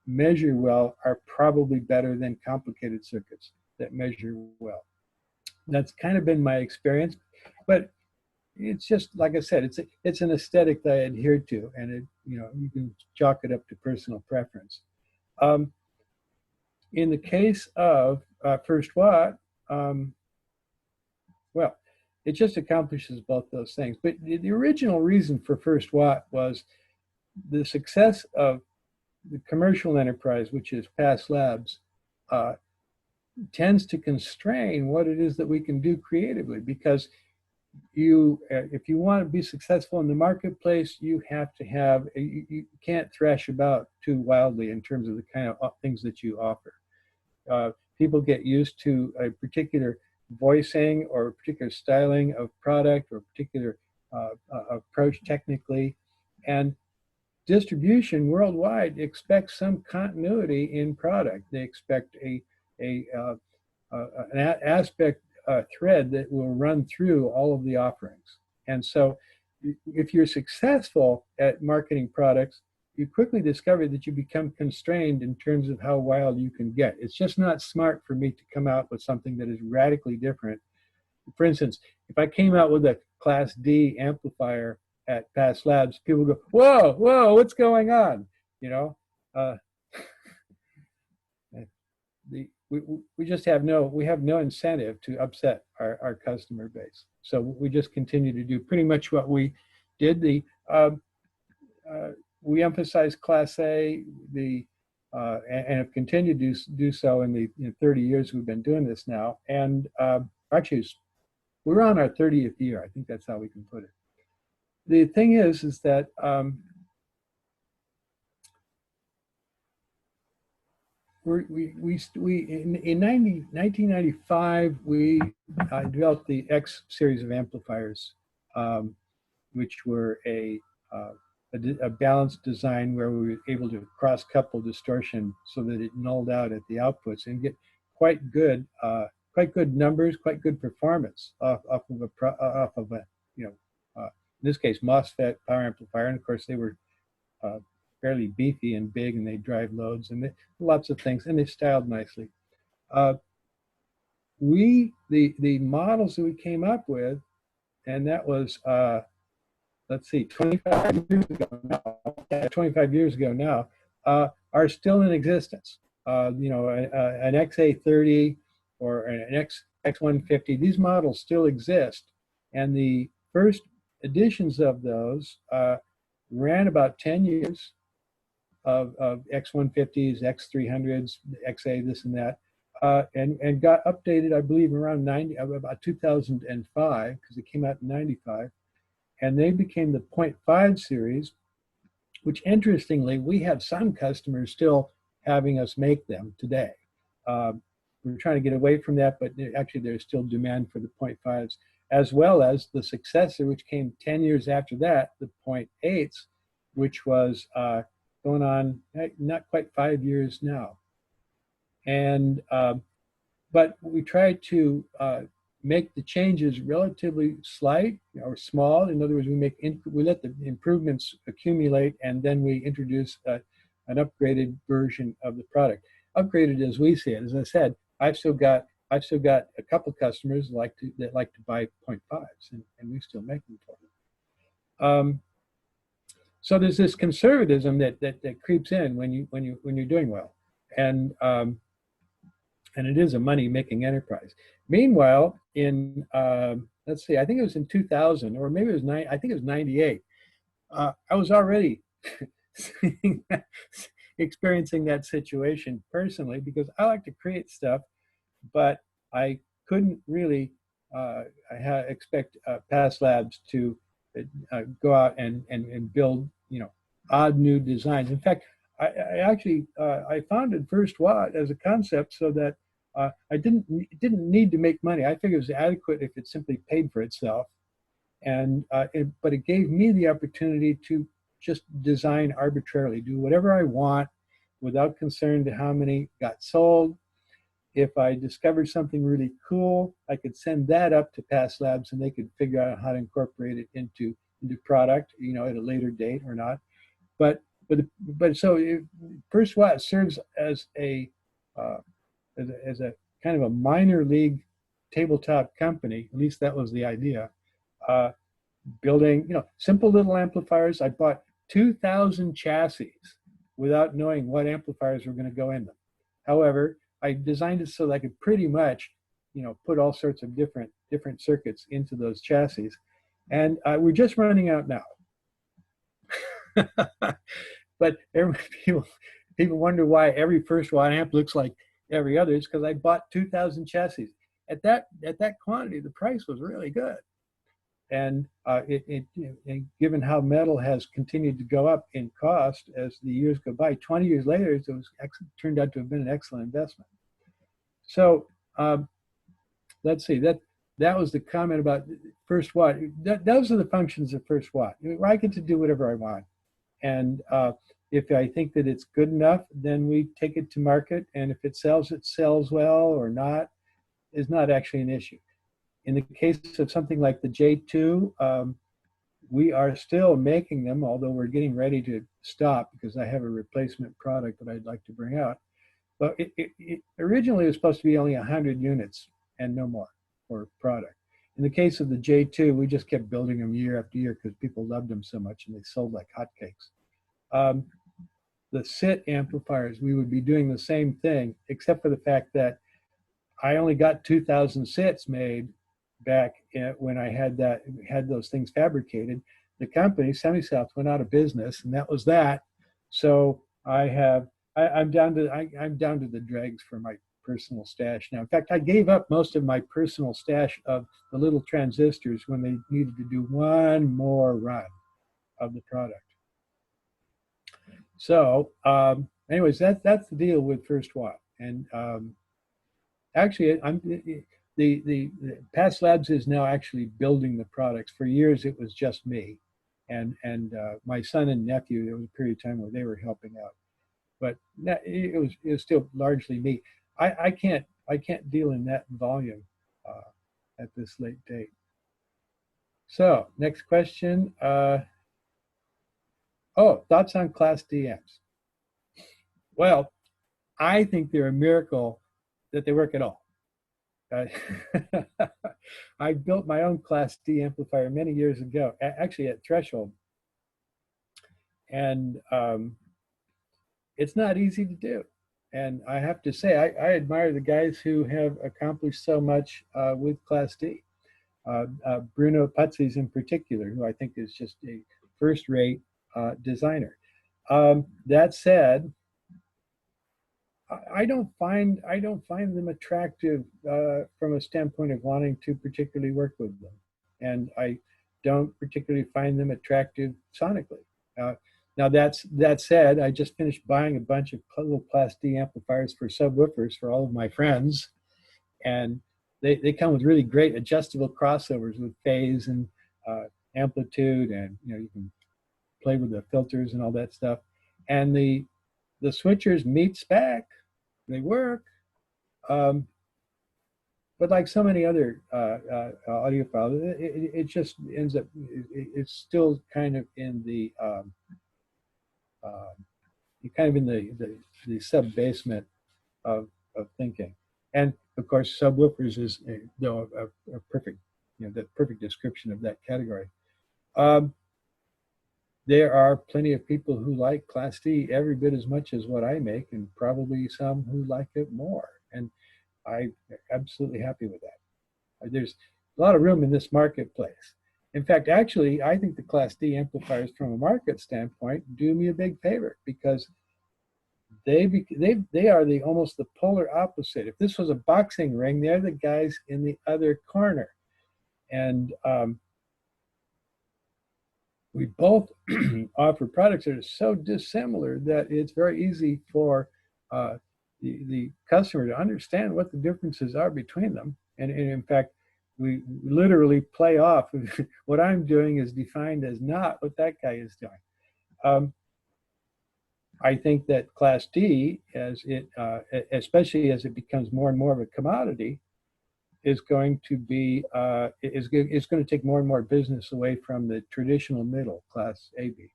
measure well are probably better than complicated circuits that measure well. That's kind of been my experience, but it's just, like I said, it's an aesthetic that I adhere to, and you can chalk it up to personal preference. In the case of First Watt, well, it just accomplishes both those things. But the original reason for First Watt was the success of the commercial enterprise, which is PAS Labs, tends to constrain what it is that we can do creatively, because if you want to be successful in the marketplace, you have to have, you can't thrash about too wildly in terms of the kind of things that you offer. People get used to a particular voicing or a particular styling of product or a particular approach technically, and distribution worldwide expects some continuity in product. They expect an aspect thread that will run through all of the offerings. And so if you're successful at marketing products, you quickly discover that you become constrained in terms of how wild you can get. It's just not smart for me to come out with something that is radically different. For instance, if I came out with a Class D amplifier at PAS Labs, people go, whoa, whoa, what's going on? We just have no incentive to upset our customer base. So we just continue to do pretty much what we did. We emphasize Class A, and have continued to do so in the 30 years we've been doing this now. And actually, we're on our 30th year. I think that's how we can put it. The thing is that in 1995, we developed the X series of amplifiers, which were a balanced design where we were able to cross-couple distortion so that it nulled out at the outputs and get quite good numbers, quite good performance off of a in this case MOSFET power amplifier. And of course they were fairly beefy and big, and they drive loads and lots of things, and they styled nicely. The models that we came up with, and that was let's see, 25 years ago now, are still in existence. An XA30 or an X150, these models still exist. And the first editions of those ran about 10 years of X150s, X300s, XA, this and that, and got updated, I believe, around about 2005, because it came out in 95. And they became the 0.5 series, which interestingly, we have some customers still having us make them today. We're trying to get away from that, but actually there's still demand for the 0.5s, as well as the successor, which came 10 years after that, the 0.8s, which was going on not quite 5 years now. And, but we tried to make the changes relatively slight or small. In other words, we let the improvements accumulate, and then we introduce an upgraded version of the product. Upgraded as we see it. As I said, I've still got a couple customers that like to buy 0.5s, and we still make them for them. So there's this conservatism that creeps in when you're doing well, and it is a money-making enterprise. Meanwhile, in let's see, I think it was in 2000, or maybe it was I think it was 98. I was already experiencing that situation personally because I like to create stuff, but I couldn't really expect past labs to go out and build, odd new designs. In fact, I actually I founded First Watt as a concept so that I didn't need to make money. I figured it was adequate if it simply paid for itself, and but it gave me the opportunity to just design arbitrarily, do whatever I want, without concern to how many got sold. If I discovered something really cool, I could send that up to Past Labs, and they could figure out how to incorporate it into product, at a later date or not. But so First Watt serves as a kind of a minor league tabletop company. At least that was the idea. Building, simple little amplifiers. I bought 2,000 chassis without knowing what amplifiers were going to go in them. However, I designed it so that I could pretty much, put all sorts of different circuits into those chassis, and we're just running out now. But people wonder why every First Watt amp looks like every other. It's because I bought 2,000 chassis. At that quantity, the price was really good. And given how metal has continued to go up in cost as the years go by, 20 years later, it turned out to have been an excellent investment. So let's see, that was the comment about First Watt. Those are the functions of First Watt. I get to do whatever I want. And if I think that it's good enough, then we take it to market. And if it sells well or not, is not actually an issue. In the case of something like the J2, we are still making them, although we're getting ready to stop because I have a replacement product that I'd like to bring out. But it originally was supposed to be only 100 units and no more for product. In the case of the J2, we just kept building them year after year because people loved them so much and they sold like hotcakes. The SIT amplifiers, we would be doing the same thing, except for the fact that I only got 2,000 SITs made back when I had those things fabricated. The company, SemiSouth, went out of business, and that was that. So I'm down to the dregs for my personal stash now. In fact, I gave up most of my personal stash of the little transistors when they needed to do one more run of the product. So, anyways, that's the deal with First Watt. And actually, the Past Labs is now actually building the products. For years, it was just me, and my son and nephew. There was a period of time where they were helping out, but it was still largely me. I can't deal in that volume at this late date. So next question. Thoughts on Class D amps? Well, I think they're a miracle that they work at all. I built my own Class D amplifier many years ago, actually at Threshold. And it's not easy to do. And I have to say, I admire the guys who have accomplished so much with Class D. Bruno Putzis in particular, who I think is just a first-rate designer. That said, I don't find them attractive from a standpoint of wanting to particularly work with them, and I don't particularly find them attractive sonically. Now that said, I just finished buying a bunch of little Class D amplifiers for subwoofers for all of my friends, and they come with really great adjustable crossovers with phase and amplitude, and you can play with the filters and all that stuff, and the switchers meet spec. They work, but like so many other audiophiles, it just ends up, it's still kind of in the the sub-basement of thinking. And of course, subwoofers is a perfect, the perfect description of that category. there are plenty of people who like Class D every bit as much as what I make, and probably some who like it more. And I'm absolutely happy with that. There's a lot of room in this marketplace. In fact, actually, I think the Class D amplifiers from a market standpoint do me a big favor, because they are almost the polar opposite. If this was a boxing ring, they're the guys in the other corner. And we both offer products that are so dissimilar that it's very easy for the customer to understand what the differences are between them. And in fact, we literally play off. What I'm doing is defined as not what that guy is doing. I think that Class D, as it, especially as it becomes more and more of a commodity, is going to be is going to take more and more business away from the traditional middle Class AB.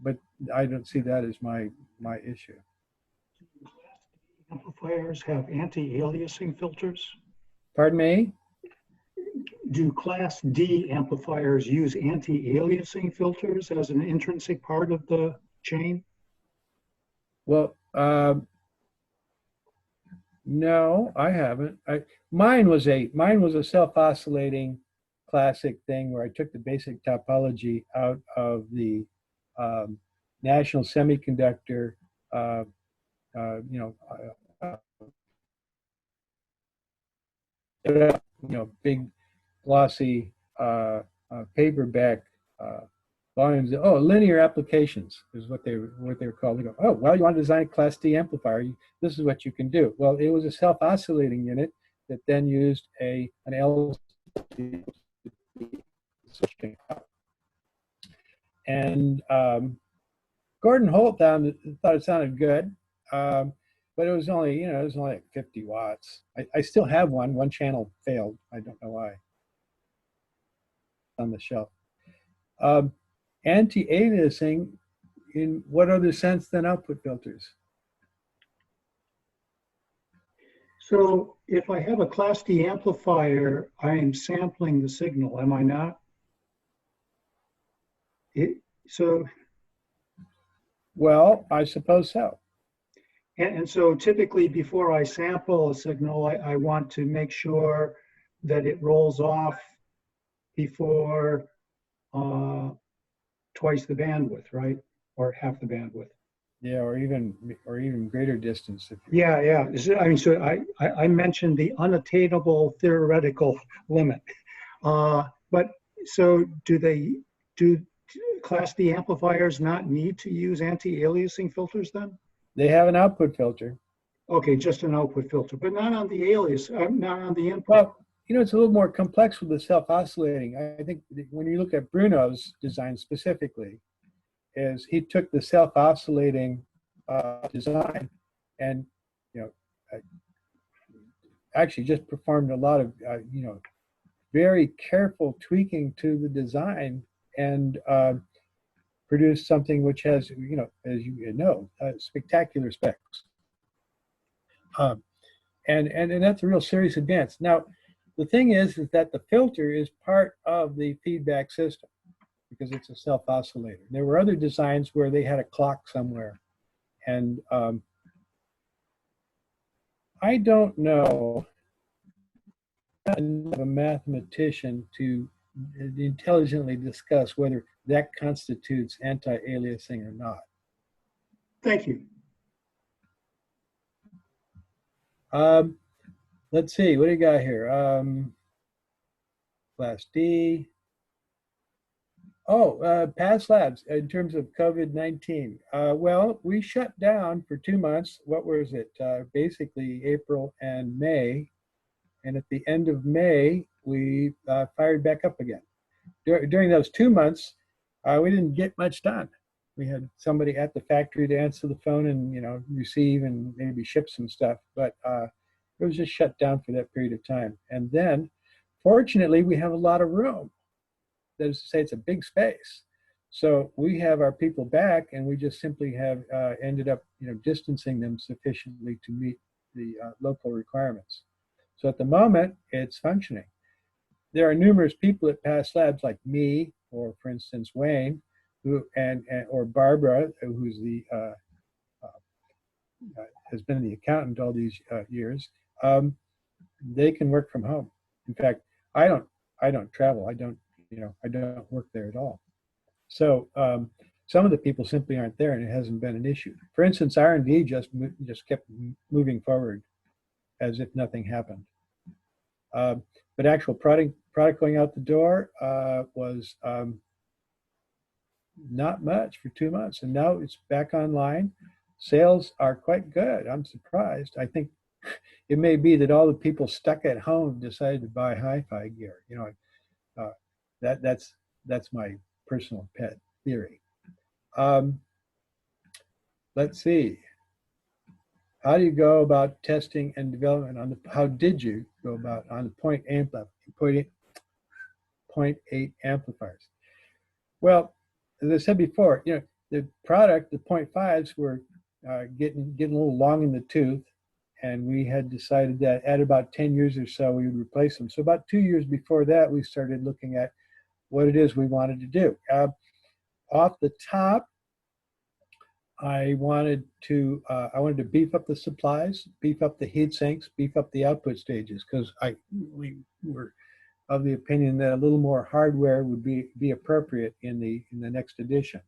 But I don't see that as my issue. Amplifiers have anti-aliasing filters? Pardon me? Do Class D amplifiers use anti-aliasing filters as an intrinsic part of the chain? Well, no, I haven't. Mine was a self-oscillating classic thing where I took the basic topology out of the national semiconductor, big glossy paperback volumes. Oh, linear applications is what they were called. They go, oh, well, you want to design a Class D amplifier? This is what you can do. Well, it was a self-oscillating unit that then used an LCD. And Gordon Holt thought it sounded good, but it was only like 50 watts. I still have one. One channel failed. I don't know why. On the shelf. Anti-aliasing, in what other sense than output filters? So if I have a Class D amplifier, I am sampling the signal, am I not? Well, I suppose so. And so typically before I sample a signal, I want to make sure that it rolls off before twice the bandwidth, right? Or half the bandwidth. Yeah, or even greater distance. Yeah. I mean, so I mentioned the unattainable theoretical limit. But so do Class D amplifiers not need to use anti-aliasing filters then? They have an output filter. Okay, just an output filter, but not on the alias, not on the input. Well, it's a little more complex with the self-oscillating. I think when you look at Bruno's design specifically, is he took the self-oscillating design and actually just performed a lot of very careful tweaking to the design and produced something which has as you know spectacular specs. And that's a real serious advance. Now, the thing is that the filter is part of the feedback system because it's a self-oscillator. There were other designs where they had a clock somewhere. And I don't know a mathematician to intelligently discuss whether that constitutes anti-aliasing or not. Thank you. Let's see, what do you got here? Class D. Past labs in terms of COVID-19. Well, we shut down for 2 months. What was it? Basically April and May. And at the end of May, we fired back up again. During those 2 months, we didn't get much done. We had somebody at the factory to answer the phone and receive and maybe ship some stuff, but it was just shut down for that period of time. And then, fortunately, we have a lot of room. That is to say, it's a big space. So we have our people back, and we just simply have ended up, distancing them sufficiently to meet the local requirements. So at the moment, it's functioning. There are numerous people at Past Labs, like me, or for instance, Wayne, or Barbara, who's the has been the accountant all these years, they can work from home. In fact, I don't travel. I don't work there at all. So some of the people simply aren't there, and it hasn't been an issue. For instance, R&D just kept moving forward as if nothing happened. But actual product going out the door was not much for 2 months, and now it's back online. Sales are quite good. I'm surprised. I think it may be that all the people stuck at home decided to buy hi-fi gear. That's my personal pet theory. Let's see. How do you go about testing and development on the? How did you go about on the 0.8 amplifiers? Well, as I said before, the product, the 0.5s were getting a little long in the tooth, and we had decided that at about 10 years or so we would replace them. So about 2 years before that, we started looking at what it is we wanted to do. Off the top, I wanted to beef up the supplies, beef up the heat sinks, beef up the output stages, because we were of the opinion that a little more hardware would be appropriate in the next edition.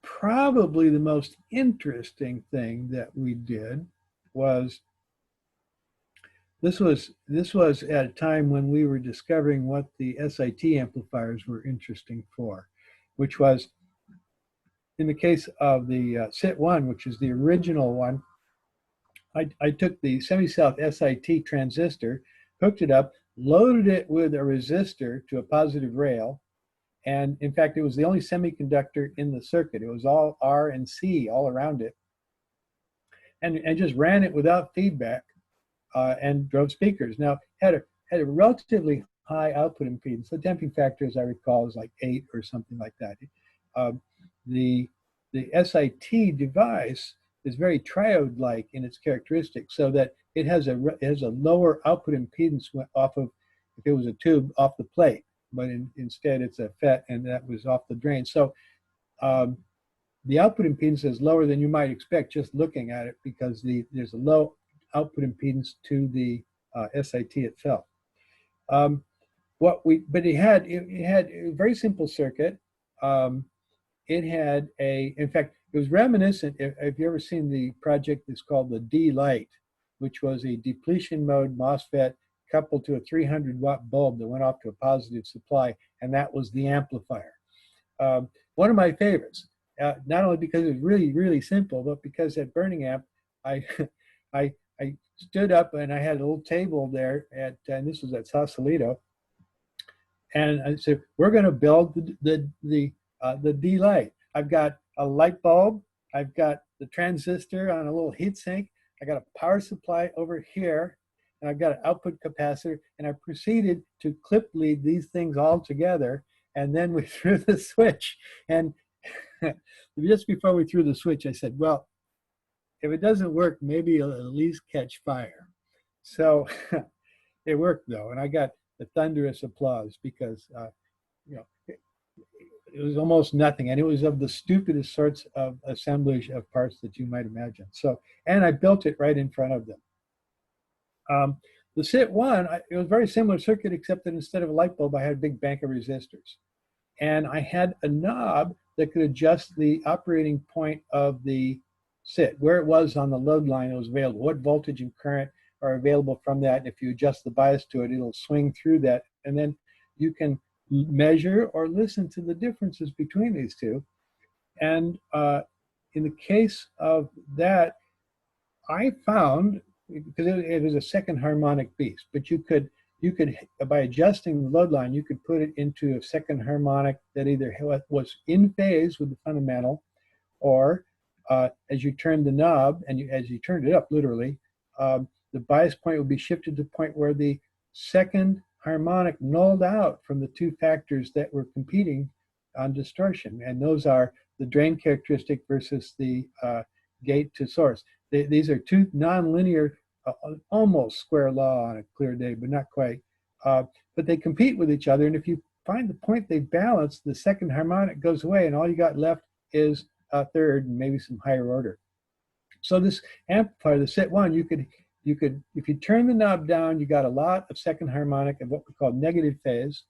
Probably the most interesting thing that we did was this was at a time when we were discovering what the SIT amplifiers were interesting for, which was in the case of the SIT1, which is the original one. I took the semi-south SIT transistor, hooked it up, loaded it with a resistor to a positive rail, and in fact, it was the only semiconductor in the circuit. It was all R and C all around it, and just ran it without feedback, and drove speakers. Now, had a relatively high output impedance. The damping factor, as I recall, is like 8 or something like that. The SIT device is very triode-like in its characteristics, so that it has a lower output impedance off of, if it was a tube, off the plate, but instead it's a FET, and that was off the drain. So the output impedance is lower than you might expect just looking at it, because there's a low output impedance to the SIT itself. But it had a very simple circuit. It had in fact, it was reminiscent, if you ever seen the project that's called the D-Light, which was a depletion mode MOSFET coupled to a 300-watt bulb that went off to a positive supply, and that was the amplifier. One of my favorites, not only because it was really, really simple, but because at Burning Amp, I stood up and I had a little table there and this was at Sausalito, and I said, we're going to build the D-Light. I've got a light bulb, I've got the transistor on a little heat sink, I got a power supply over here, and I've got an output capacitor, and I proceeded to clip lead these things all together, and then we threw the switch. And just before we threw the switch, I said, well, if it doesn't work, maybe it'll at least catch fire. So it worked, though, and I got the thunderous applause because it was almost nothing, and it was of the stupidest sorts of assemblage of parts that you might imagine. So, and I built it right in front of them. The SIT1, it was a very similar circuit, except that instead of a light bulb, I had a big bank of resistors. And I had a knob that could adjust the operating point of the SIT, where it was on the load line it was available, what voltage and current are available from that. And if you adjust the bias to it, it'll swing through that. And then you can measure or listen to the differences between these two. And in the case of that, I found, because it is a second harmonic beast, but you could, by adjusting the load line, you could put it into a second harmonic that either was in phase with the fundamental, or as you turned the knob, and as you turned it up, literally, the bias point would be shifted to the point where the second harmonic nulled out from the two factors that were competing on distortion. And those are the drain characteristic versus the gate to source. These are two nonlinear, almost square law on a clear day, but not quite. But they compete with each other. And if you find the point they balanced, the second harmonic goes away, and all you got left is a third and maybe some higher order. So this amplifier, the set one, you could, if you turn the knob down, you got a lot of second harmonic of what we call negative phase.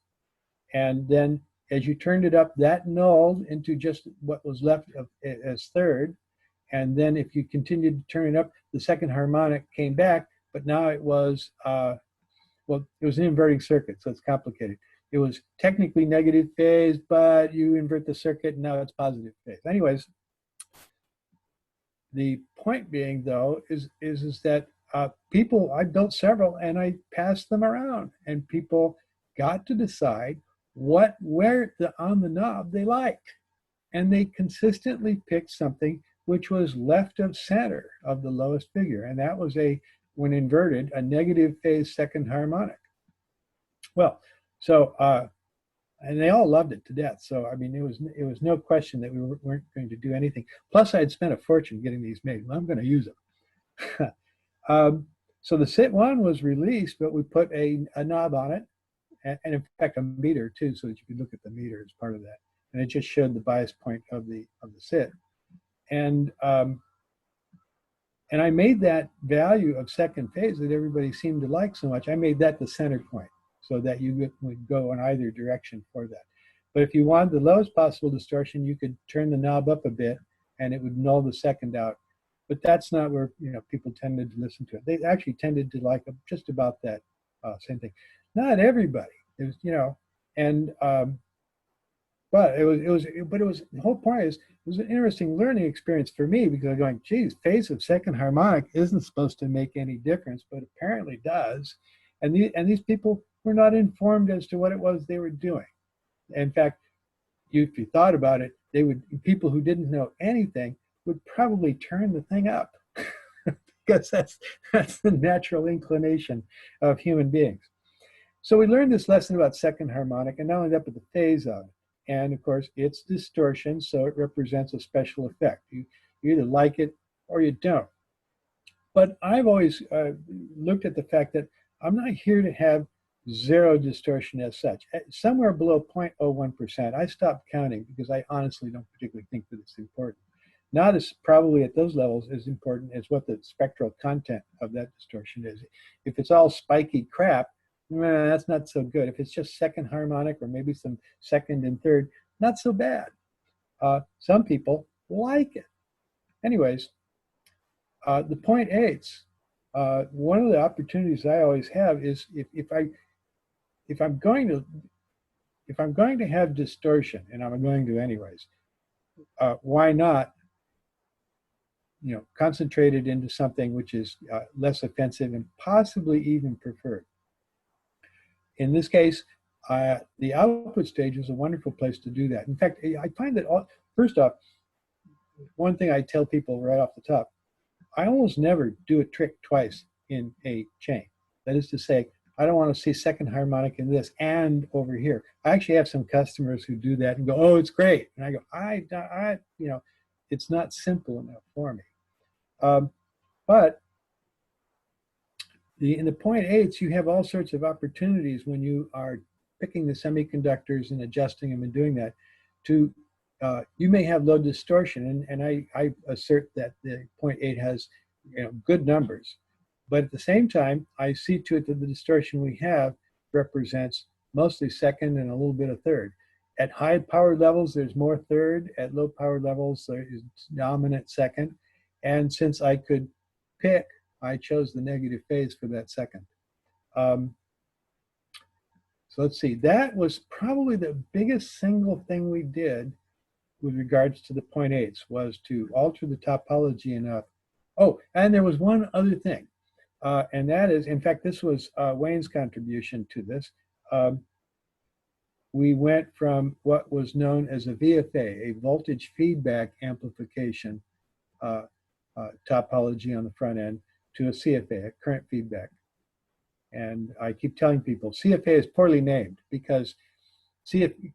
And then as you turned it up, that nulled into just what was left of, as third. And then if you continued to turn it up, the second harmonic came back, but now it was, well, it was an inverting circuit, so it's complicated. It was technically negative phase, but you invert the circuit, and now it's positive phase. Anyways, the point being, though, is that people, I built several, and I passed them around, and people got to decide where on the knob they liked. And they consistently picked something which was left of center of the lowest figure. And that was when inverted, a negative phase second harmonic. Well, so, and they all loved it to death. So, I mean, it was no question that we weren't going to do anything. Plus, I had spent a fortune getting these made. Well, I'm going to use them. So the SIT one was released, but we put a knob on it, and in fact, a meter too, so that you could look at the meter as part of that. And it just showed the bias point of the SIT. And I made that value of second phase that everybody seemed to like so much, I made that the center point, so that you would go in either direction for that. But if you wanted the lowest possible distortion, you could turn the knob up a bit, and it would null the second out. But that's not where people tended to listen to it. They actually tended to like just about that same thing. Not everybody, it was, and but it was the whole point is, it was an interesting learning experience for me, because I'm going, geez, phase of second harmonic isn't supposed to make any difference, but apparently does. And these people were not informed as to what it was they were doing. In fact, if you thought about it, people who didn't know anything would probably turn the thing up, because that's the natural inclination of human beings. So we learned this lesson about second harmonic, and not only that, but the phase of it. And of course, it's distortion, so it represents a special effect. You either like it or you don't. But I've always looked at the fact that I'm not here to have zero distortion as such. Somewhere below 0.01%, I stopped counting, because I honestly don't particularly think that it's important. Not as probably at those levels as important as what the spectral content of that distortion is. If it's all spiky crap, that's not so good. If it's just second harmonic, or maybe some second and third, not so bad. Some people like it. Anyways, the 0.8s, one of the opportunities I always have is if I'm going to have distortion, and I'm going to anyways, why not concentrate it into something which is less offensive and possibly even preferred. In this case, the output stage is a wonderful place to do that. In fact, I find that, first off, one thing I tell people right off the top, I almost never do a trick twice in a chain. That is to say, I don't want to see second harmonic in this and over here. I actually have some customers who do that and go, oh, it's great. And I go, it's not simple enough for me. But in the 0.8s, you have all sorts of opportunities when you are picking the semiconductors and adjusting them and doing that. You may have low distortion, and I assert that the 0.8 has good numbers. But at the same time, I see to it that the distortion we have represents mostly second and a little bit of third. At high power levels, there's more third. At low power levels, there is dominant second. And since I could pick, I chose the negative phase for that second. So let's see, that was probably the biggest single thing we did with regards to the 0.8s, was to alter the topology enough. Oh, and there was one other thing, and that is, in fact, this was Wayne's contribution to this. We went from what was known as a VFA, a voltage feedback amplification topology on the front end, to a CFA, a current feedback. And I keep telling people, CFA is poorly named, because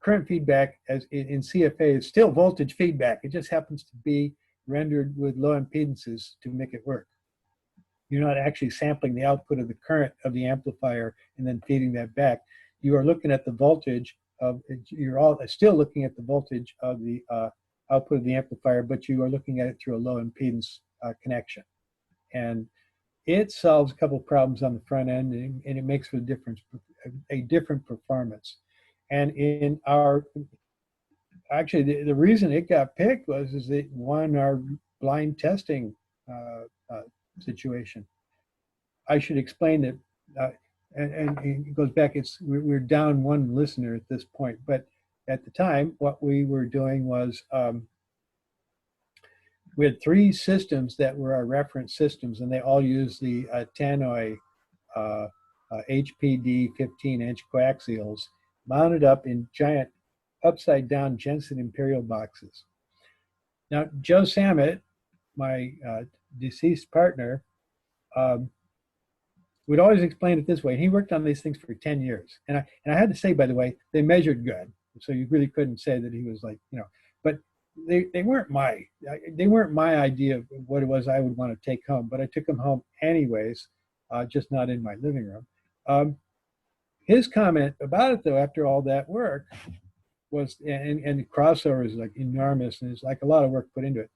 current feedback in CFA is still voltage feedback. It just happens to be rendered with low impedances to make it work. You're not actually sampling the output of the current of the amplifier and then feeding that back. You are looking at the voltage you're all still looking at the voltage of the output of the amplifier, but you are looking at it through a low impedance connection. And it solves a couple of problems on the front end, and it makes a different performance. And in our, actually, the reason it got picked is it won our blind testing situation. I should explain that, and it goes back, we're down one listener at this point, but at the time, what we were doing was we had 3 systems that were our reference systems, and they all used the Tannoy HPD 15-inch coaxials mounted up in giant upside-down Jensen Imperial boxes. Now, Joe Samet, my deceased partner, would always explain it this way. He worked on these things for 10 years. And I had to say, by the way, they measured good. So you really couldn't say that he was like, but they weren't my idea of what it was I would want to take home, but I took them home anyways, just not in my living room. His comment about it, though, after all that work was, and the crossover is like enormous, and it's like a lot of work put into it,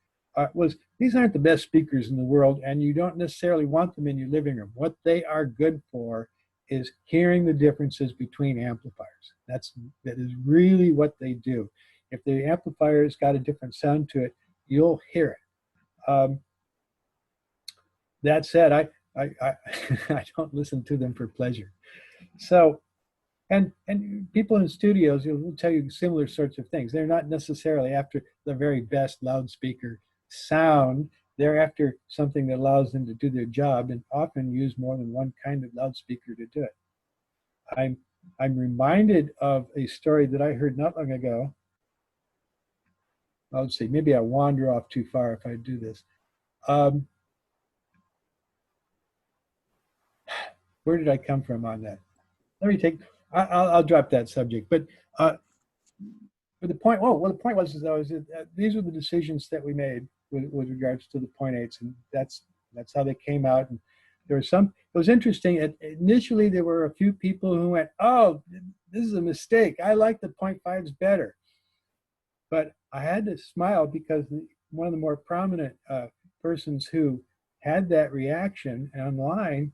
was these aren't the best speakers in the world, and you don't necessarily want them in your living room. What they are good for is hearing the differences between amplifiers. That is really what they do. If the amplifier's got a different sound to it, you'll hear it. That said, I don't listen to them for pleasure. So, and people in studios will tell you similar sorts of things. They're not necessarily after the very best loudspeaker sound. They're after something that allows them to do their job, and often use more than one kind of loudspeaker to do it. I'm reminded of a story that I heard not long ago. Let's see, maybe I wander off too far if I do this. Where did I come from on that? Let me take, I'll drop that subject. But the point, the point was that these were the decisions that we made with regards to the 0.8s, and that's how they came out. And there were some, it was interesting. Initially, there were a few people who went, "Oh, this is a mistake. I like the 0.5s better." But I had to smile because one of the more prominent persons who had that reaction online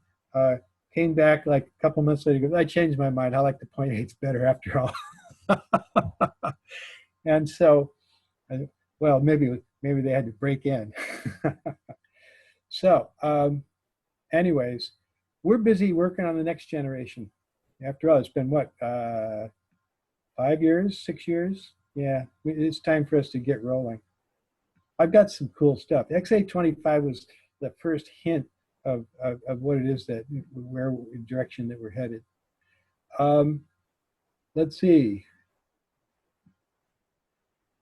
came back like a couple months later and goes, "I changed my mind. I like the 0.8s better after all." And so, well, maybe they had to break in. So, anyways, we're busy working on the next generation. After all, it's been what, 5 years, 6 years? Yeah, it's time for us to get rolling. I've got some cool stuff. XA25 was the first hint of what it is that where direction that we're headed. Let's see.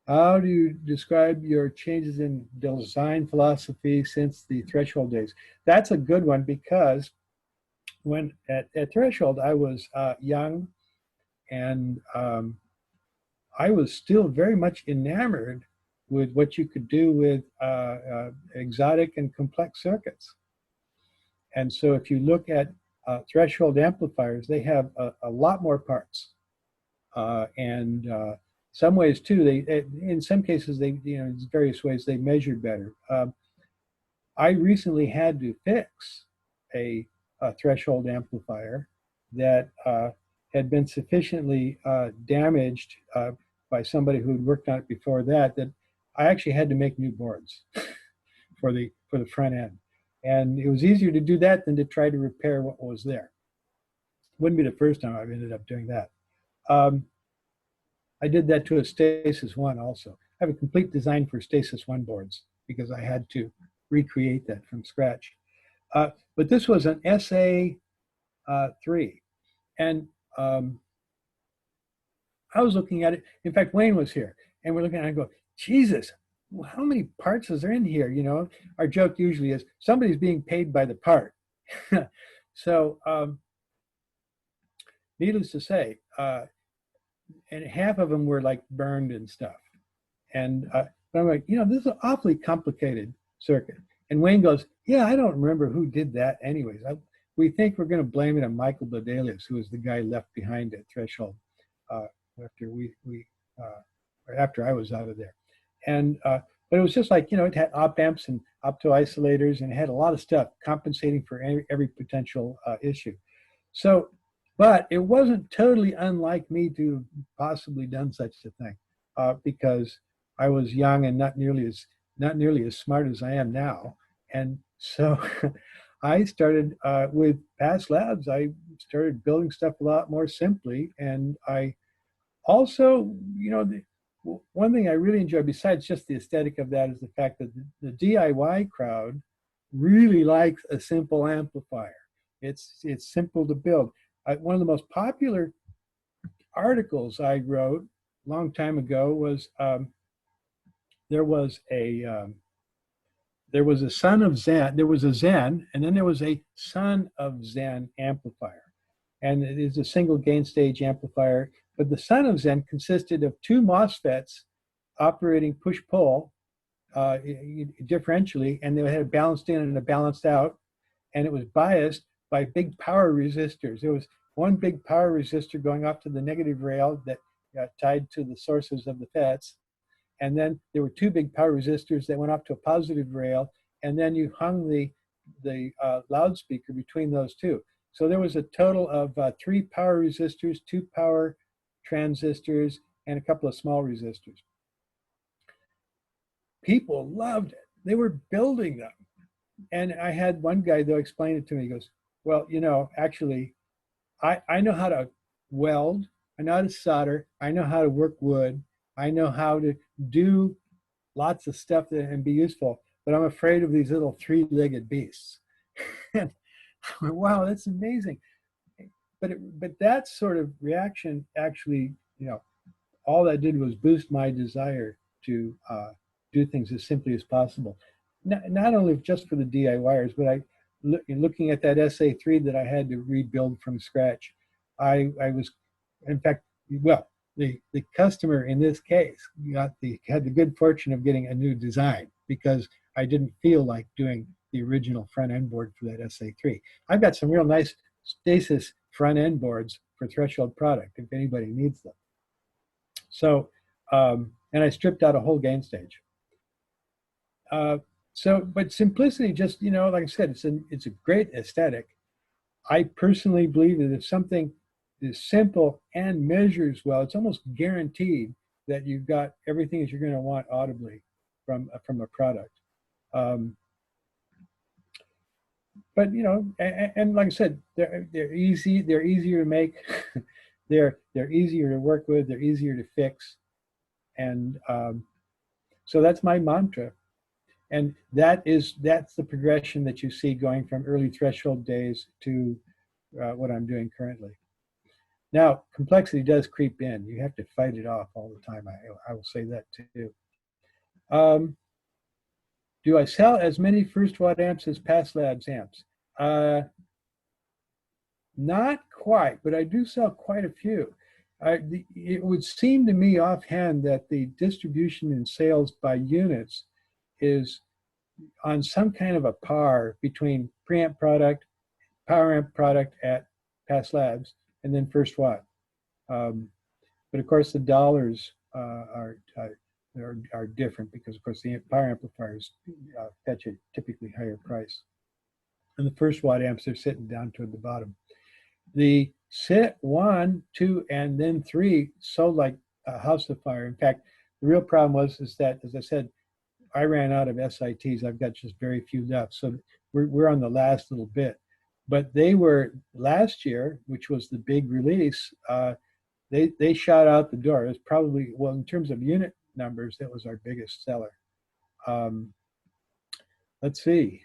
How do you describe your changes in design philosophy since the Threshold days? That's a good one, because when at Threshold I was young, and I was still very much enamored with what you could do with exotic and complex circuits. And so if you look at Threshold amplifiers, they have a lot more parts. And some ways too, in some cases, in various ways, they measure better. I recently had to fix a Threshold amplifier that had been sufficiently damaged by somebody who had worked on it before that I actually had to make new boards for the front end. And it was easier to do that than to try to repair what was there. Wouldn't be the first time I've ended up doing that. I did that to a Stasis 1 also. I have a complete design for Stasis 1 boards because I had to recreate that from scratch. But this was an SA3. And I was looking at it. In fact, Wayne was here, and we're looking at it and go, Jesus, how many parts is there in here? Our joke usually is somebody's being paid by the part. So needless to say, and half of them were like burned and stuff. And but I'm like, this is an awfully complicated circuit. And Wayne goes, yeah, I don't remember who did that anyways. We think we're going to blame it on Michael Bedelius, who was the guy left behind at Threshold. after I was out of there. And but it was just like, it had op amps and opto isolators, and it had a lot of stuff compensating for every potential issue. So, but it wasn't totally unlike me to possibly done such a thing, because I was young and not nearly as smart as I am now. And so I started with Past Labs. I started building stuff a lot more simply, and I also, one thing I really enjoy, besides just the aesthetic of that, is the fact that the DIY crowd really likes a simple amplifier. It's simple to build. One of the most popular articles I wrote a long time ago was there was a son of Zen. There was a Zen, and then there was a son of Zen amplifier, and it is a single gain stage amplifier. But the son of Zen consisted of two MOSFETs operating push-pull differentially, and they had a balanced in and a balanced out, and it was biased by big power resistors. There was one big power resistor going off to the negative rail that tied to the sources of the FETs, and then there were two big power resistors that went off to a positive rail, and then you hung the loudspeaker between those two. So there was a total of 3 power resistors, 2 power transistors, and a couple of small resistors. People loved it. They were building them. And I had one guy, though, explain it to me. He goes, well, actually, I know how to weld, I know how to solder, I know how to work wood, I know how to do lots of stuff and be useful, but I'm afraid of these little 3-legged beasts. And I went, wow, that's amazing. But that sort of reaction actually, all that did was boost my desire to do things as simply as possible. Not only just for the DIYers, but looking at that SA3 that I had to rebuild from scratch, I was, in fact, well, the customer in this case had the good fortune of getting a new design, because I didn't feel like doing the original front end board for that SA3. I've got some real nice Stasis front end boards for Threshold product if anybody needs them. So, and I stripped out a whole gain stage. But simplicity, just, like I said, it's a great aesthetic. I personally believe that if something is simple and measures well, it's almost guaranteed that you've got everything that you're going to want audibly from a product. But and like I said, they're easy. They're easier to make. they're easier to work with. They're easier to fix, and so that's my mantra. And that's the progression that you see going from early Threshold days to what I'm doing currently. Now, complexity does creep in. You have to fight it off all the time. I will say that too. Do I sell as many first watt amps as Past Labs amps? Not quite, but I do sell quite a few. It would seem to me offhand that the distribution in sales by units is on some kind of a par between preamp product, power amp product at Past Labs, and then first watt. But of course, the dollars are different, because of course the power amplifiers fetch a typically higher price, and the first watt amps are sitting down toward the bottom. The set 1, 2, and then 3 sold like a house of fire. In fact, the real problem is that, as I said, I ran out of SITs. I've got just very few left, so we're on the last little bit. But they were last year, which was the big release. They shot out the door. It was probably, well, in terms of unit numbers, that was our biggest seller. Let's see.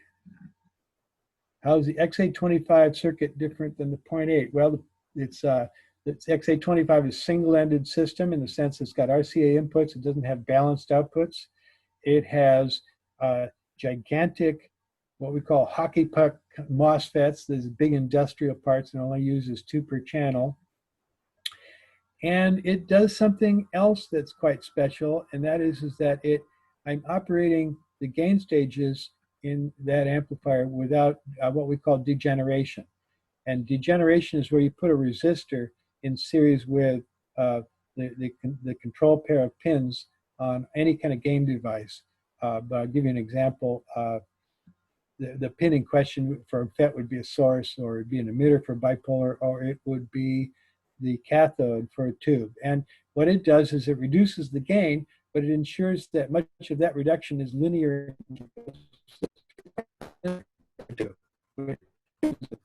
How's the XA25 circuit different than the 0.8? Well, it's XA25 is single-ended system in the sense it's got RCA inputs. It doesn't have balanced outputs. It has gigantic, what we call hockey puck MOSFETs. There's big industrial parts and only uses 2 per channel. And it does something else that's quite special, and that is that I'm operating the gain stages in that amplifier without what we call degeneration. And degeneration is where you put a resistor in series with the control pair of pins on any kind of game device. But I'll give you an example. The pin in question for a FET would be a source, or it'd be an emitter for bipolar, or it would be the cathode for a tube. And what it does is it reduces the gain, but it ensures that much of that reduction is linear.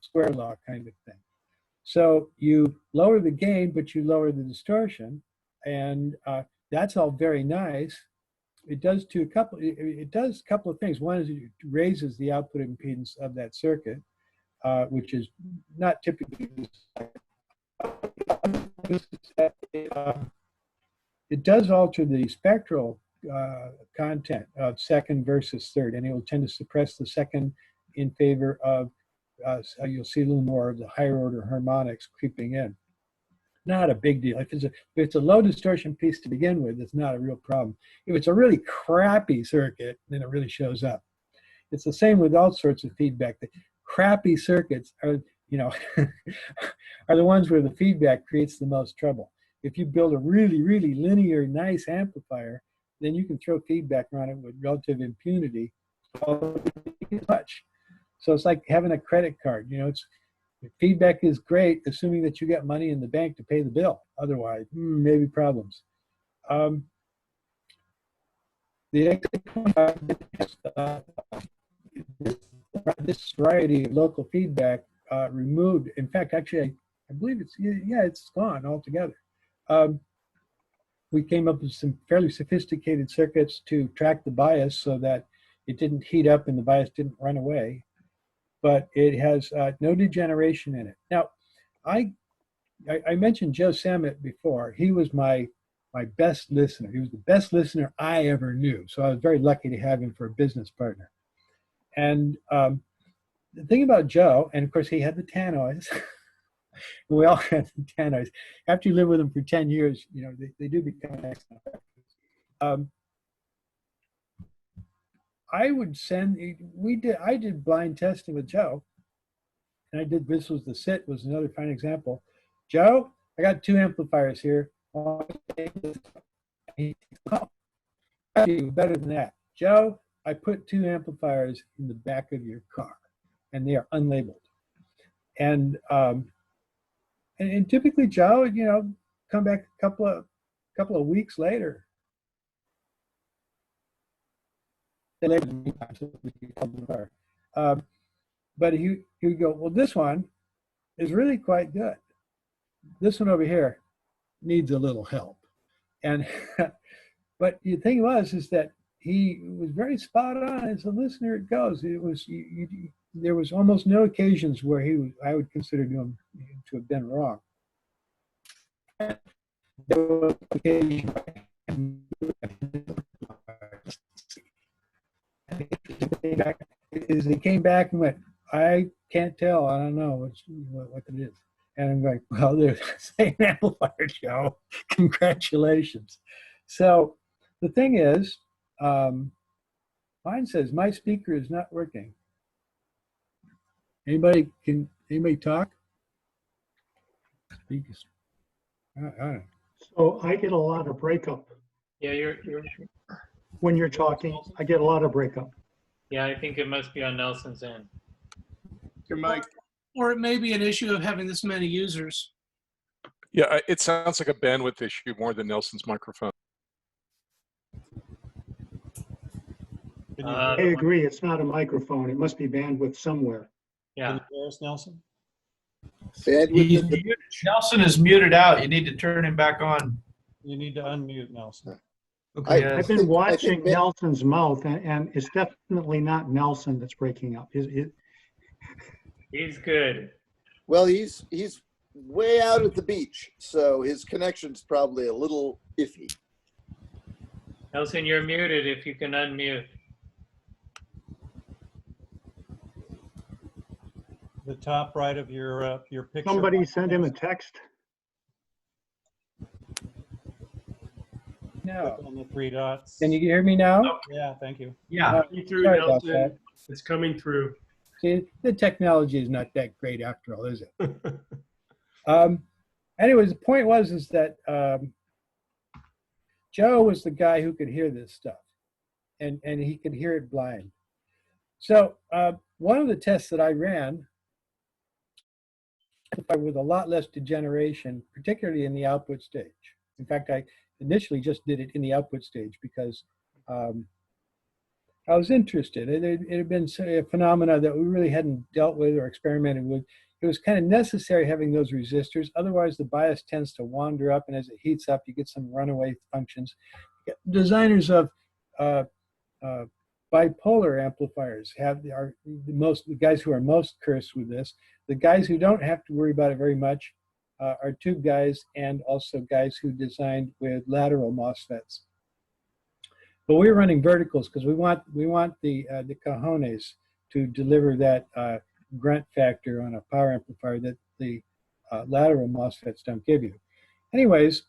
Square law kind of thing. So you lower the gain, but you lower the distortion, and that's all very nice. It does it does a couple of things. One is it raises the output impedance of that circuit, which is not typically. It does alter the spectral content of second versus third, and it will tend to suppress the second in favor of, you'll see a little more of the higher order harmonics creeping in. Not a big deal. If it's a low distortion piece to begin with, it's not a real problem. If it's a really crappy circuit, then it really shows up. It's the same with all sorts of feedback. The crappy circuits are, are the ones where the feedback creates the most trouble. If you build a really, really linear, nice amplifier, then you can throw feedback on it with relative impunity. Much. So it's like having a credit card. Feedback is great, assuming that you got money in the bank to pay the bill. Otherwise, maybe problems. This variety of local feedback removed. In fact, actually, I believe it's gone altogether. We came up with some fairly sophisticated circuits to track the bias so that it didn't heat up and the bias didn't run away. But it has no degeneration in it. Now, I mentioned Joe Sammet before. He was my best listener. He was the best listener I ever knew. So I was very lucky to have him for a business partner. And the thing about Joe, and of course he had the tannoys. We all had the tannoys. After you live with them for 10 years, they do become excellent. I would send, I did blind testing with Joe, and this was the SIT, was another fine example. Joe, I got 2 amplifiers here. I do better than that. Joe, I put 2 amplifiers in the back of your car, and they are unlabeled. And typically Joe would, come back a couple of weeks later. But he would go, well, this one is really quite good. This one over here needs a little help. And but the thing is that he was very spot on as a listener. It goes. It was there was almost no occasions where I would consider him to have been wrong. There was occasion he came back and went, I can't tell. I don't know what it is. And I'm like, well, they're the same amplifier, Joe. Congratulations. So the thing is, mine says my speaker is not working. Anybody talk? So I get a lot of breakup. Yeah, you're When you're talking, I get a lot of breakup. Yeah, I think it must be on Nelson's end. Your mic. Or it may be an issue of having this many users. Yeah, it sounds like a bandwidth issue more than Nelson's microphone. I agree. It's not a microphone. It must be bandwidth somewhere. Yeah. Can you hear us, Nelson? Nelson is muted out. You need to turn him back on. You need to unmute Nelson. Okay. I've been watching Nelson's mouth, and it's definitely not Nelson that's breaking up. He's good. Well, he's way out at the beach, so his connection's probably a little iffy. Nelson, you're muted if you can unmute. The top right of your picture. Somebody send him a text. No. Click on the 3 dots. Can you hear me now? Yeah, thank you. Yeah. Sorry about that. It's coming through. See, the technology is not that great after all, is it? Anyways, the point was that Joe was the guy who could hear this stuff, and he could hear it blind. So one of the tests that I ran with a lot less degeneration, particularly in the output stage. In fact, I initially just did it in the output stage because I was interested. It had been a phenomena that we really hadn't dealt with or experimented with. It was kind of necessary having those resistors. Otherwise, the bias tends to wander up, and as it heats up, you get some runaway functions. Designers of bipolar amplifiers are the guys who are most cursed with this. The guys who don't have to worry about it very much are tube guys, and also guys who designed with lateral MOSFETs. But we're running verticals because we want the cojones to deliver that grunt factor on a power amplifier that the lateral MOSFETs don't give you. Anyways,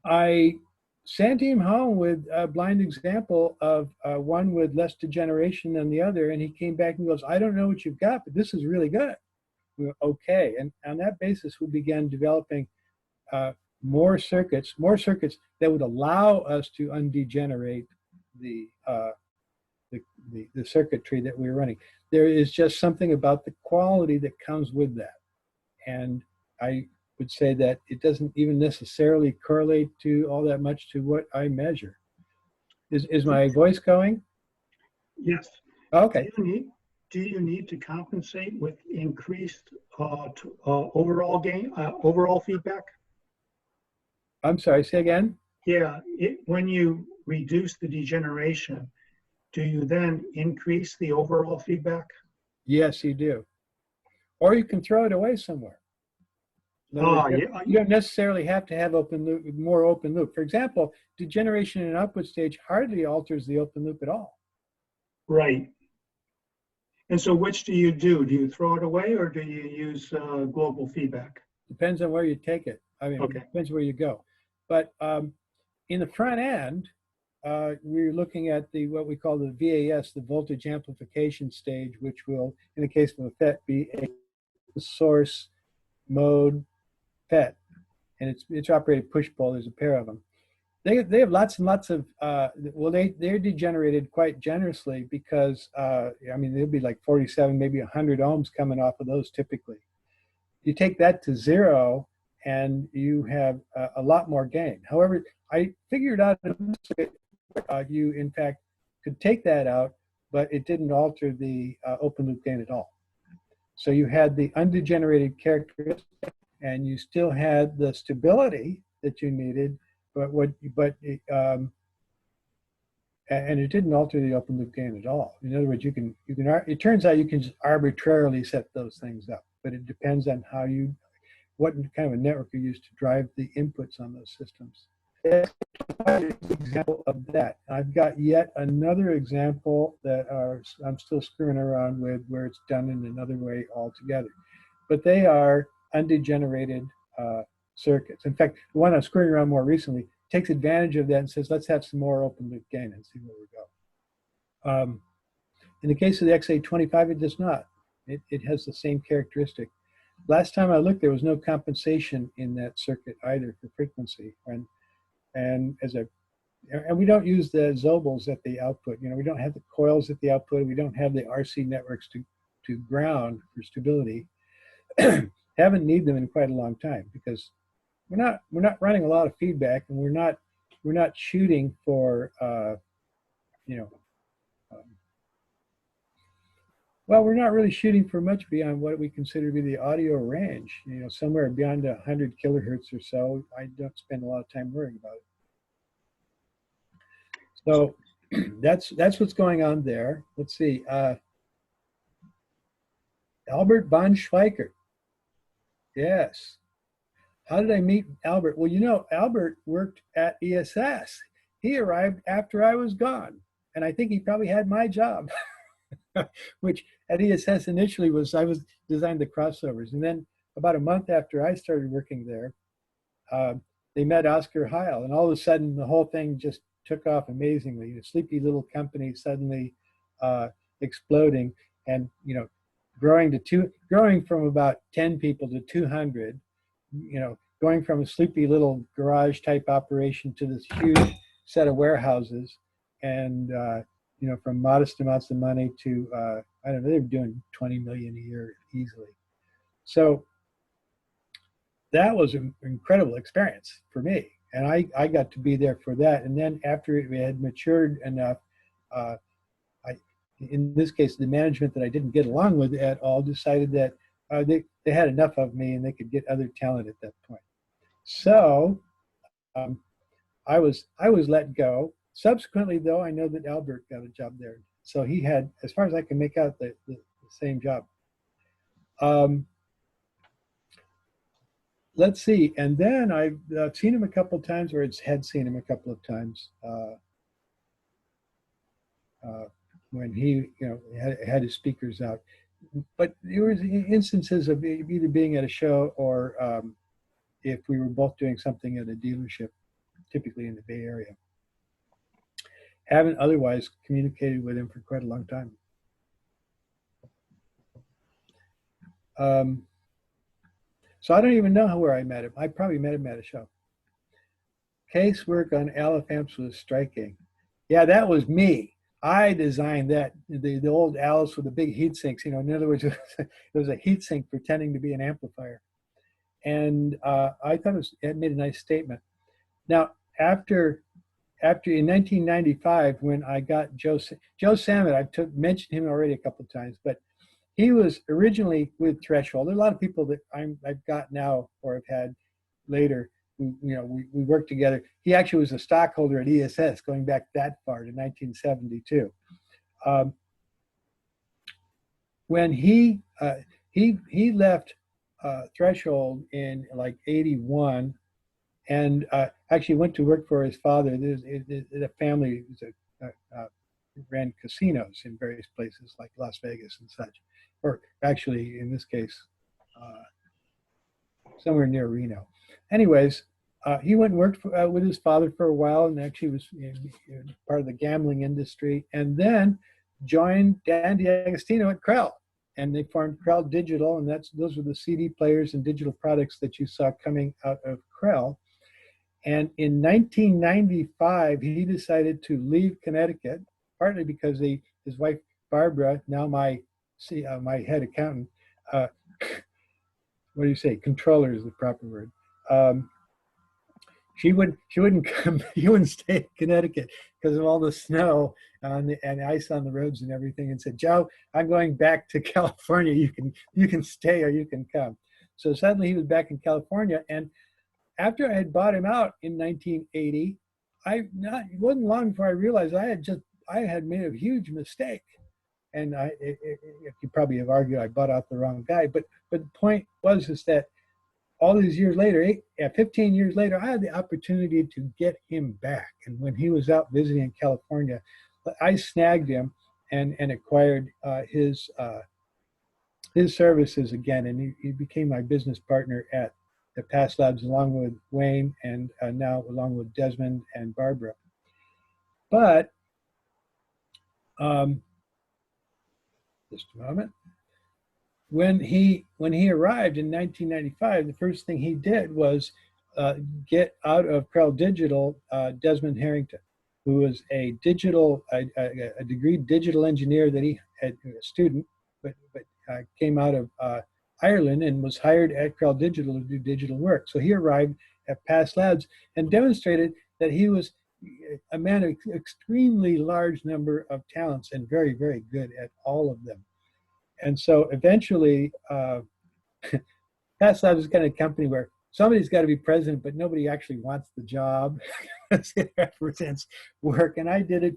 I sent him home with a blind example of one with less degeneration than the other, and he came back and goes, "I don't know what you've got, but this is really good." We went, okay, and on that basis, we began developing more circuits that would allow us to undegenerate the circuitry that we were running. There is just something about the quality that comes with that. And I would say that it doesn't even necessarily correlate to all that much to what I measure. Is my voice going? Yes. Okay. Do you need to compensate with increased overall gain, overall feedback? I'm sorry, say again? Yeah, when you reduce the degeneration, do you then increase the overall feedback? Yes, you do. Or you can throw it away somewhere. Yeah. You don't necessarily have to have more open loop. For example, degeneration in an output stage hardly alters the open loop at all. Right. And so which do you do? Do you throw it away or do you use global feedback? Depends on where you take it. I mean, okay. It depends where you go. But in the front end, we're looking at what we call the VAS, the voltage amplification stage, which will, in the case of a FET, be a source mode FET. And it's operated push-pull. There's a pair of them. They have lots and lots of, they're degenerated quite generously because, I mean, there'll be like 47, maybe 100 ohms coming off of those typically. You take that to 0, and you have a lot more gain. However, I figured out you, in fact, could take that out, but it didn't alter the open loop gain at all. So you had the undegenerated characteristic, and you still had the stability that you needed, and it didn't alter the open loop gain at all. In other words, it turns out you can just arbitrarily set those things up, but it depends on what kind of a network you use to drive the inputs on those systems. That's an example of that. I've got yet another example that I'm still screwing around with where it's done in another way altogether. But they are undegenerated circuits. In fact, the one I'm screwing around more recently takes advantage of that and says, let's have some more open loop gain and see where we go. In the case of the XA25, it does not. It has the same characteristic. Last time I looked, there was no compensation in that circuit either for frequency. And we don't use the Zobels at the output. You know, we don't have the coils at the output. We don't have the RC networks to ground for stability. Haven't needed them in quite a long time because we're not running a lot of feedback, and we're not shooting for well, we're not really shooting for much beyond what we consider to be the audio range. You know, somewhere beyond 100 kilohertz or so. I don't spend a lot of time worrying about it. So that's what's going on there. Let's see. Albert von Schweikert. Yes. How did I meet Albert? Well, you know, Albert worked at ESS. He arrived after I was gone, and I think he probably had my job. Which at ESS initially I was designed the crossovers. And then about a month after I started working there, they met Oscar Heil, and all of a sudden the whole thing just took off amazingly. A sleepy little company suddenly exploding, and you know, growing from about 10 people to 200, you know, going from a sleepy little garage type operation to this huge set of warehouses, and you know, from modest amounts of money to I don't know, they were doing 20 million a year easily. So that was an incredible experience for me, and I got to be there for that. And then after it had matured enough, in this case, the management that I didn't get along with at all decided that they had enough of me and they could get other talent at that point. So I was let go. Subsequently, though, I know that Albert got a job there. So he had, as far as I can make out, the same job. Let's see. And then I've seen him a couple of times, or had seen him a couple of times when he, you know, had his speakers out. But there was instances of either being at a show or if we were both doing something at a dealership, typically in the Bay Area. Haven't otherwise communicated with him for quite a long time. So I don't even know where I met him. I probably met him at a show. Casework on Aleph amps was striking. Yeah, that was me. I designed that, the old Alice with the big heat sinks. You know, in other words, it was a heat sink pretending to be an amplifier. And I thought it made a nice statement. Now, after in 1995, when I got Joe Sammet, I've mentioned him already a couple of times, but he was originally with Threshold. There are a lot of people that I've got now or have had later. You know, we worked together. He actually was a stockholder at ESS going back that far to 1972. When he left Threshold in like 81, and actually went to work for his father. The family ran casinos in various places like Las Vegas and such, or actually in this case, somewhere near Reno. Anyways, he went and worked with his father for a while, and actually was part of the gambling industry, and then joined Dan DiAgostino at Krell, and they formed Krell Digital, and those were the CD players and digital products that you saw coming out of Krell. And in 1995, he decided to leave Connecticut, partly because his wife Barbara, now my head accountant, what do you say? Controller is the proper word. She wouldn't come. He wouldn't stay in Connecticut because of all the snow and ice on the roads and everything. And said, "Joe, I'm going back to California. You can stay or you can come." So suddenly he was back in California. And after I had bought him out in 1980, it wasn't long before I realized I had made a huge mistake. And you probably have argued I bought out the wrong guy. But the point was that all these years later, 15 years later, I had the opportunity to get him back. And when he was out visiting in California, I snagged him and acquired his services again. And he became my business partner at Past Labs, along with Wayne, and now along with Desmond and Barbara. But just a moment. When he arrived in 1995, the first thing he did was get out of Krell Digital Desmond Harrington, who was a degree digital engineer that he had a student, but came out of Ireland and was hired at Krell Digital to do digital work. So he arrived at Past Labs and demonstrated that he was a man of extremely large number of talents and very, very good at all of them. And so eventually, Past Labs is kind of a company where somebody's got to be president, but nobody actually wants the job. It represents work. And I did it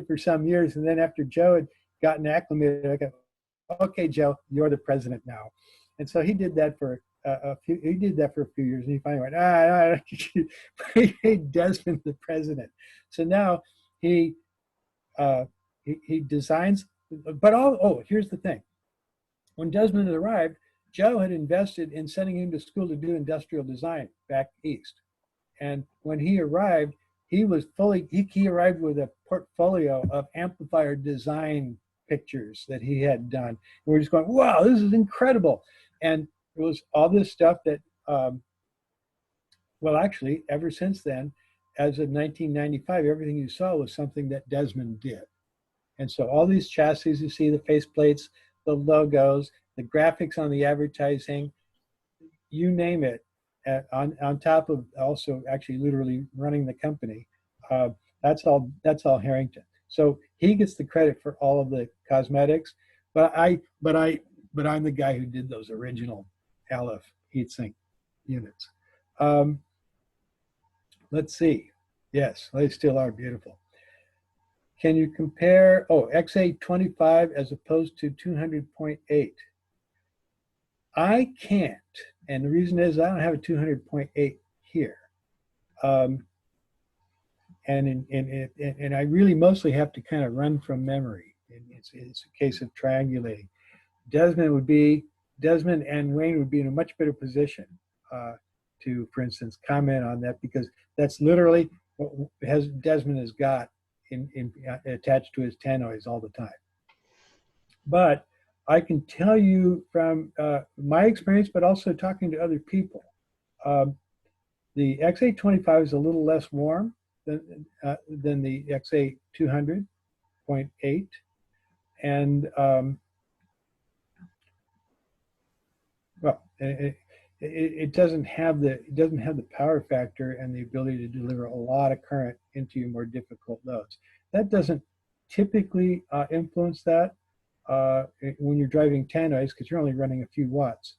for some years. And then after Joe had gotten acclimated, I go, "Okay, Joe, you're the president now." And so he did that for a few years, and he finally went, he made Desmond the president. So now he designs, but here's the thing. When Desmond had arrived, Joe had invested in sending him to school to do industrial design back east. And when he arrived, he arrived with a portfolio of amplifier design pictures that he had done. And we're just going, "Wow, this is incredible." And it was all this stuff that well, actually, ever since then, as of 1995, everything you saw was something that Desmond did. And so all these chassis you see, the faceplates, the logos, the graphics on the advertising, you name it, on top of also actually literally running the company, that's all Harrington. So he gets the credit for all of the cosmetics, but I'm the guy who did those original Aleph heatsink units. Let's see. Yes, they still are beautiful. Can you compare, XA25 as opposed to 200.8? I can't, and the reason is I don't have a 200.8 here. And I really mostly have to kind of run from memory. It's a case of triangulating. Desmond and Wayne would be in a much better position to, for instance, comment on that, because that's literally what Desmond has got attached to his tannoys all the time. But I can tell you from my experience, but also talking to other people, the XA25 is a little less warm than the XA200.8, and well, it doesn't have the power factor and the ability to deliver a lot of current into your more difficult loads. That doesn't typically influence that when you're driving tannoys, because you're only running a few watts,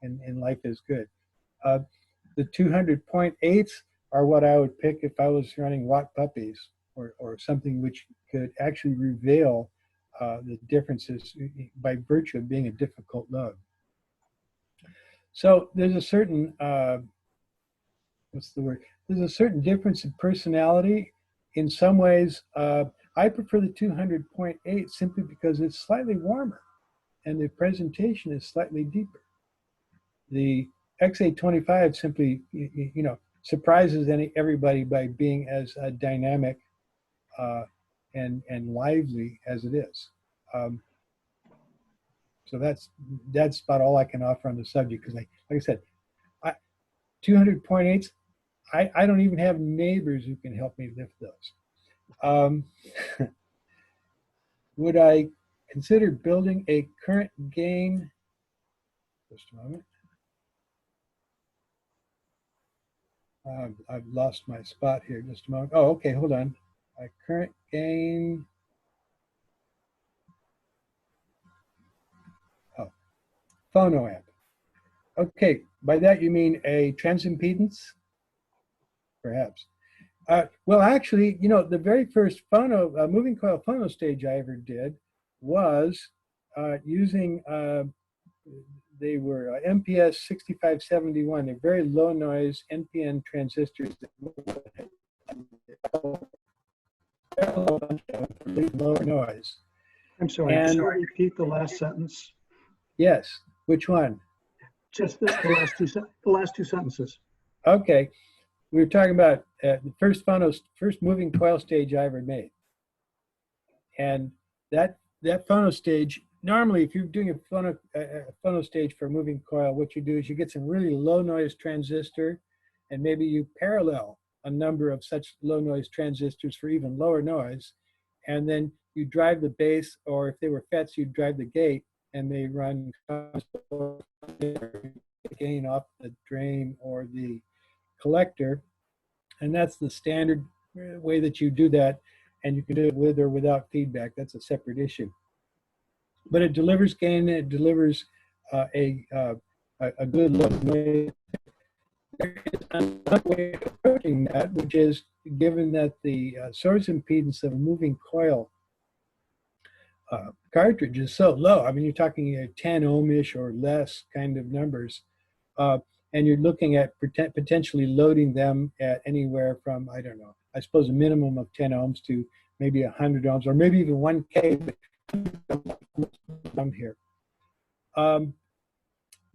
and life is good. The 200.8s are what I would pick if I was running watt puppies or something which could actually reveal the differences by virtue of being a difficult load. So there's a certain, There's a certain difference in personality. In some ways, I prefer the 200.8 simply because it's slightly warmer and the presentation is slightly deeper. The XA25 simply, surprises everybody by being as dynamic and lively as it is. So that's about all I can offer on the subject, because like I said, 200.8s, I don't even have neighbors who can help me lift those. Would I consider building a current gain? Just a moment. I've lost my spot here. Just a moment. Oh, okay, hold on. A current gain. Oh, phono amp. Okay, by that you mean a transimpedance? Perhaps. Well, actually, the very first moving coil phono stage I ever did was using, they were MPS 6571. They're very low noise NPN transistors that low noise. I'm sorry, can you repeat the last sentence? Yes, which one? Just the last two sentences. Okay. We were talking about the first moving coil stage I ever made. And that phono stage, normally if you're doing a phono stage for a moving coil, what you do is you get some really low noise transistor, and maybe you parallel a number of such low noise transistors for even lower noise. And then you drive the base, or if they were FETs, you'd drive the gate, and they run gain off the drain or the collector. And that's the standard way that you do that. And you can do it with or without feedback. That's a separate issue. But it delivers gain, and it delivers a good load. There is another way of approaching that, which is given that the source impedance of a moving coil cartridge is so low. I mean, you're talking 10 ohm-ish or less kind of numbers. And you're looking at potentially loading them at anywhere from, I don't know, I suppose a minimum of 10 ohms to maybe 100 ohms, or maybe even 1K here.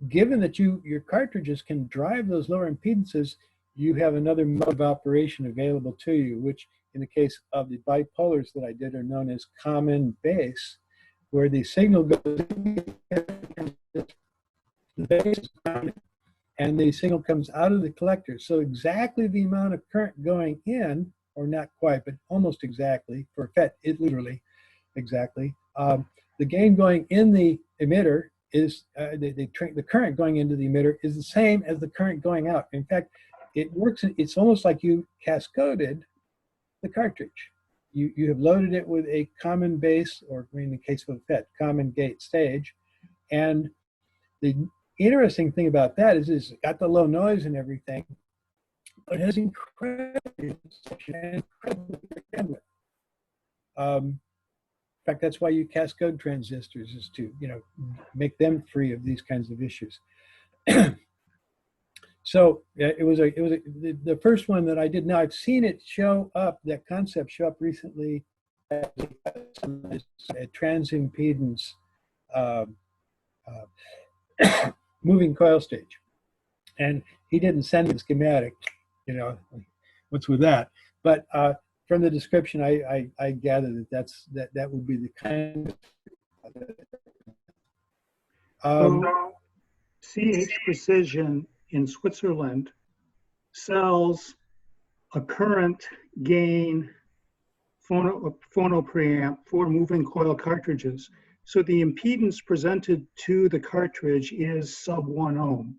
Given that your cartridges can drive those lower impedances, you have another mode of operation available to you, which in the case of the bipolars that I did are known as common base, where the signal goes the base is grounded, and the signal comes out of the collector. So exactly the amount of current going in, or not quite, but almost exactly, for FET, it literally exactly. The gain going in the emitter is, the current going into the emitter is the same as the current going out. In fact, it works, it's almost like you cascoded the cartridge. You have loaded it with a common base, or in the case of a FET, common gate stage. And the interesting thing about that is it's got the low noise and everything, but it has incredible bandwidth. In fact, that's why you cascode transistors, is to, you know, make them free of these kinds of issues. So it was the first one that I did. Now I've seen it show up, that concept show up recently as a transimpedance moving coil stage. And he didn't send me the schematic, you know, what's with that? But from the description, I gather that would be the kind of. CH Precision in Switzerland sells a current gain phono preamp for moving coil cartridges. So the impedance presented to the cartridge is sub 1 ohm,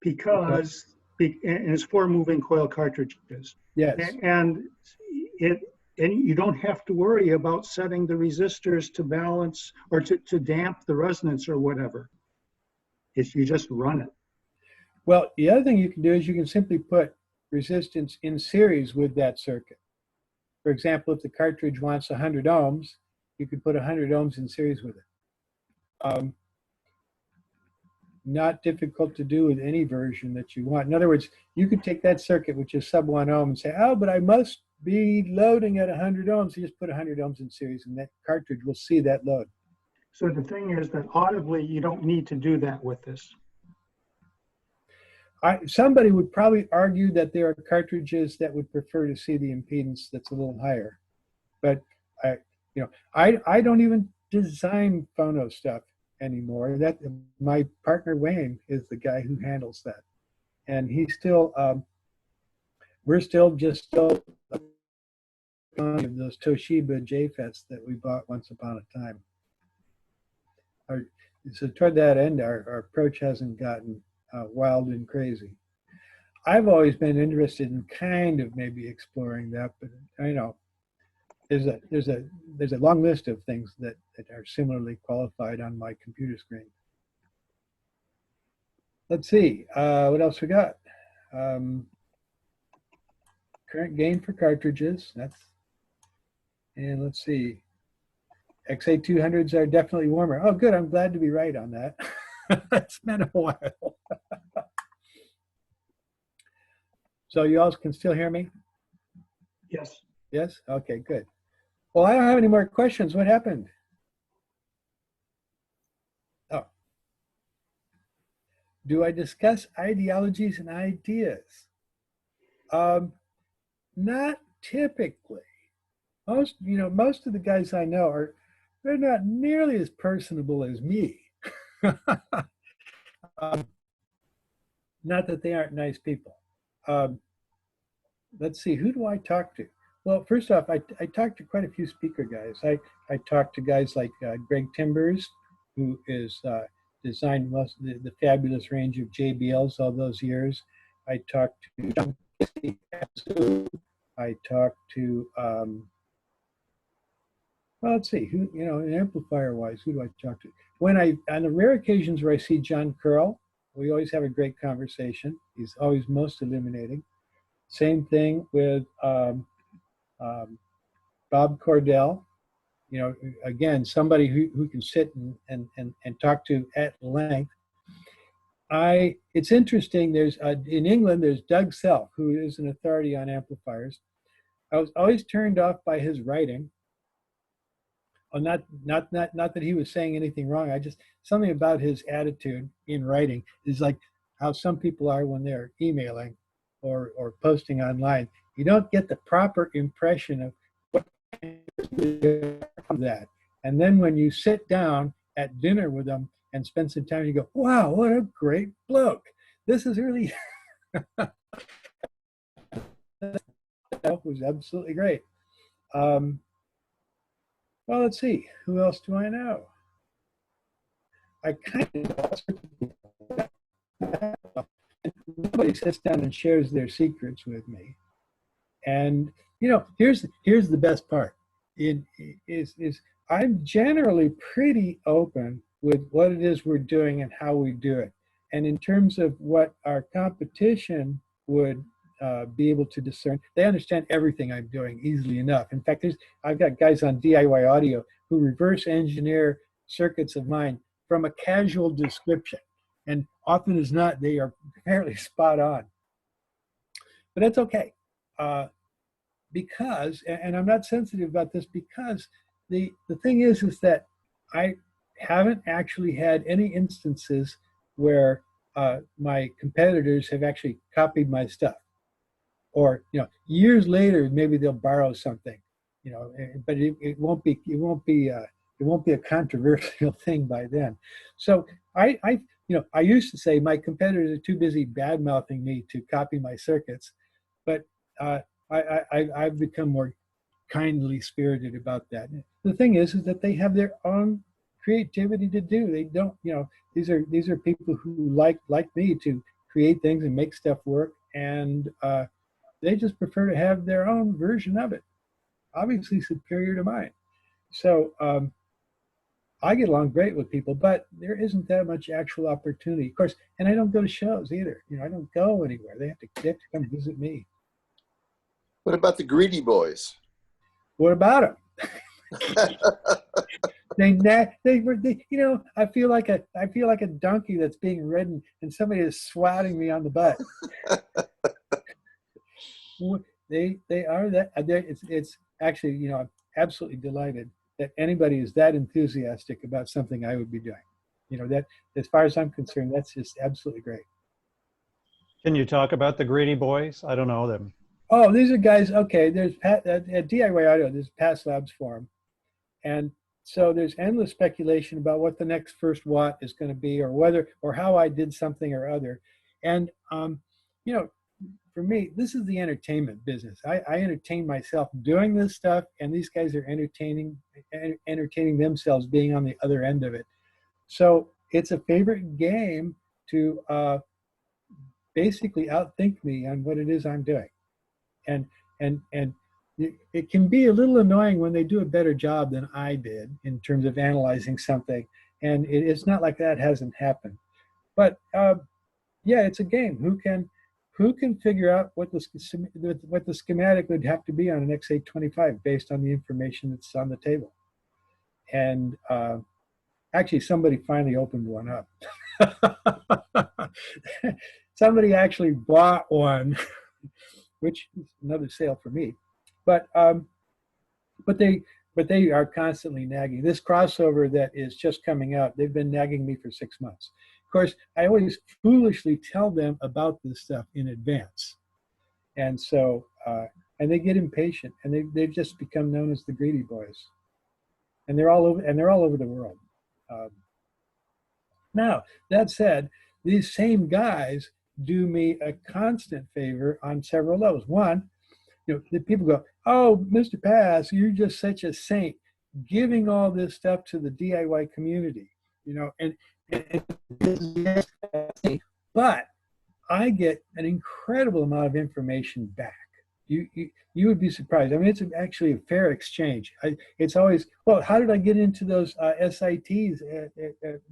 because and it's for moving coil cartridges. Yes. And you don't have to worry about setting the resistors to balance or to damp the resonance or whatever. You just run it. Well, the other thing you can do is you can simply put resistance in series with that circuit. For example, if the cartridge wants 100 ohms, you could put 100 ohms in series with it. Not difficult to do with any version that you want. In other words, you could take that circuit, which is sub 1 ohm, and say, oh, but I must be loading at 100 ohms. You just put 100 ohms in series, and that cartridge will see that load. So the thing is that audibly, you don't need to do that with this. Somebody would probably argue that there are cartridges that would prefer to see the impedance that's a little higher. But I don't even design phono stuff anymore. That my partner Wayne is the guy who handles that, and he's still we're still on those Toshiba JFETs that we bought once upon a time. So toward that end, our approach hasn't gotten wild and crazy. I've always been interested in kind of maybe exploring that, but I know there's a long list of things that are similarly qualified on my computer screen. Let's see, what else we got? Current gain for cartridges. And let's see. XA200s are definitely warmer. Oh, good. I'm glad to be right on that. It's been a while. So you all can still hear me? Yes. Yes? Okay, good. Well, I don't have any more questions. What happened? Oh. Do I discuss ideologies and ideas? Not typically. Most of the guys I know they're not nearly as personable as me. Not that they aren't nice people. Let's see, who do I talk to? Well, first off, I talked to quite a few speaker guys. I talked to guys like Greg Timbers, who is designed the fabulous range of JBLs all those years. I talked to John. I talked to well, let's see, who, amplifier wise, who do I talk to? On the rare occasions where I see John Curl, we always have a great conversation. He's always most illuminating. Same thing with Bob Cordell. Again, somebody who can sit and talk to at length. It's interesting, there's in England, there's Doug Self, who is an authority on amplifiers. I was always turned off by his writing. Oh, not that he was saying anything wrong. Something about his attitude in writing is like how some people are when they're emailing or posting online. You don't get the proper impression of what that. And then when you sit down at dinner with them, and spend some time, you go, wow, what a great bloke. This is really, that was absolutely great. Well, let's see, who else do I know? I kind of, nobody sits down and shares their secrets with me. And, you know, here's the best part. Is I'm generally pretty open with what it is we're doing and how we do it. And in terms of what our competition would be able to discern, they understand everything I'm doing easily enough. In fact, I've got guys on DIY audio who reverse engineer circuits of mine from a casual description. And often as not, they are apparently spot on. But that's okay. Because, and I'm not sensitive about this, because the thing is that I haven't actually had any instances where my competitors have actually copied my stuff. Or, you know, years later, maybe they'll borrow something, you know, but it won't be a controversial thing by then. So I used to say my competitors are too busy bad-mouthing me to copy my circuits, but I've become more kindly spirited about that. The thing is that they have their own creativity to do. They don't, you know, these are people who like me to create things and make stuff work, and they just prefer to have their own version of it, obviously superior to mine. So I get along great with people, but there isn't that much actual opportunity, of course. And I don't go to shows either. You know, I don't go anywhere. They have to come visit me. What about the greedy boys? What about them? They, you know, I feel like a donkey that's being ridden and somebody is swatting me on the butt. They are that. It's actually, you know, I'm absolutely delighted that anybody is that enthusiastic about something I would be doing. You know, that, as far as I'm concerned, that's just absolutely great. Can you talk about the greedy boys? I don't know them. Oh, these are guys. Okay, there's at DIY Audio. There's Past Labs forum, and so there's endless speculation about what the next first watt is going to be, or whether, or how I did something or other. And you know, for me, this is the entertainment business. I entertain myself doing this stuff, and these guys are entertaining themselves being on the other end of it. So it's a favorite game to basically outthink me on what it is I'm doing. And it can be a little annoying when they do a better job than I did in terms of analyzing something. And it's not like that hasn't happened. But yeah, it's a game. Who can figure out what the schematic would have to be on an X825 based on the information that's on the table? And actually, somebody finally opened one up. Somebody actually bought one, which is another sale for me. But they are constantly nagging. This crossover that is just coming out, they've been nagging me for 6 months. Of course, I always foolishly tell them about this stuff in advance. And so, and they get impatient, and they've just become known as the greedy boys. And they're all over the world. Now, that said, these same guys do me a constant favor on several levels. One, you know, the people go, "Oh, Mr. Pass, you're just such a saint, giving all this stuff to the DIY community," you know, and but I get an incredible amount of information back. You would be surprised. I mean, it's actually a fair exchange. It's always, well, how did I get into those SITs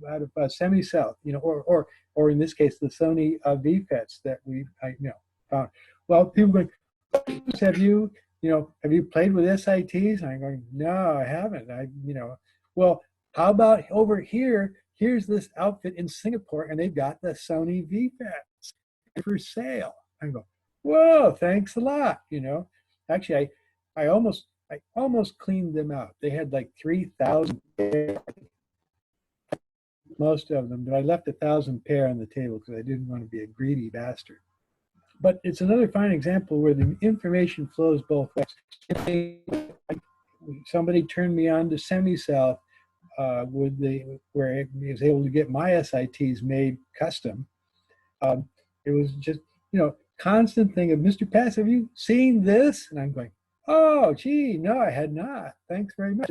out of Semi-South, you know, or in this case, the Sony VFETs that I found. Well, people go, have you played with SITs? And I'm going, no, I haven't. Well, how about over here? Here's this outfit in Singapore, and they've got the Sony VFETs for sale. I go, whoa, thanks a lot. You know, actually, I almost cleaned them out. They had like 3,000 pairs, most of them, but I left 1,000 pair on the table because I didn't want to be a greedy bastard. But it's another fine example where the information flows both ways. Somebody turned me on to Semi-South. where I was able to get my SITs made custom. It was just, constant thing of, Mr. Pass, have you seen this? And I'm going, oh, gee, no, I had not. Thanks very much.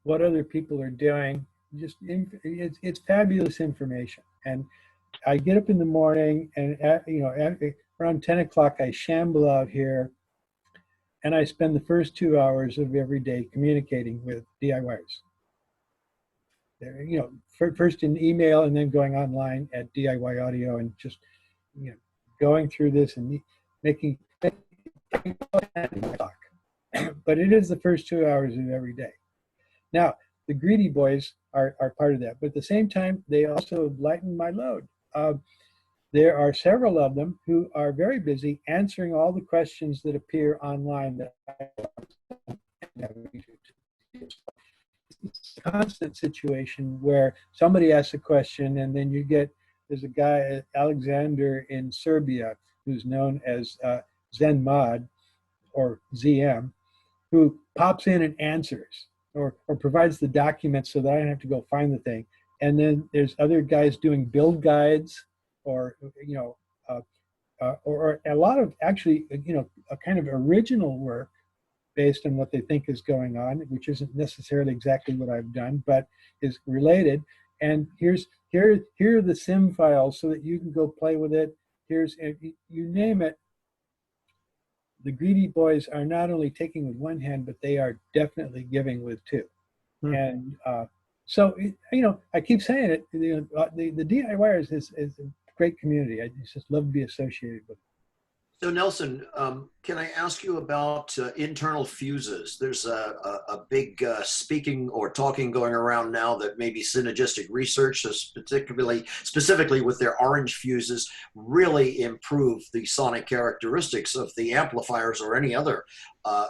What other people are doing, it's fabulous information. And I get up in the morning and around 10 o'clock, I shamble out here and I spend the first 2 hours of every day communicating with DIYers. First in email and then going online at DIY Audio and just, going through this and making but it is the first 2 hours of every day. Now, the greedy boys are part of that, but at the same time, they also lighten my load. There are several of them who are very busy answering all the questions that appear online. It's a constant situation where somebody asks a question and then there's a guy, Alexander in Serbia, who's known as Zen Mod or ZM, who pops in and answers or provides the documents so that I don't have to go find the thing. And then there's other guys doing build guides or a lot of actually, a kind of original work based on what they think is going on, which isn't necessarily exactly what I've done, but is related. And here are the sim files so that you can go play with it. Here's, you name it. The greedy boys are not only taking with one hand, but they are definitely giving with two. And so, I keep saying it, the DIYers is a great community. I just love to be associated with it. So Nelson, can I ask you about internal fuses? There's a big speaking or talking going around now that maybe synergistic research, specifically with their orange fuses, really improve the sonic characteristics of the amplifiers or any other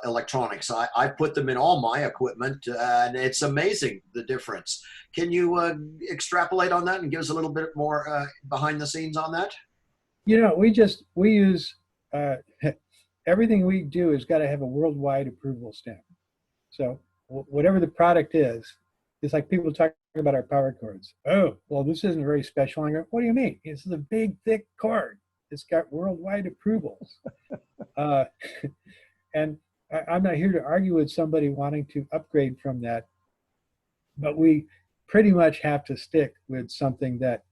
electronics. I put them in all my equipment, and it's amazing the difference. Can you extrapolate on that and give us a little bit more behind the scenes on that? We use everything we do has got to have a worldwide approval stamp. So whatever the product is, it's like people talking about our power cords. Oh, well, this isn't very special. I go, what do you mean? This is a big, thick cord. It's got worldwide approvals. And I'm not here to argue with somebody wanting to upgrade from that, but we pretty much have to stick with something that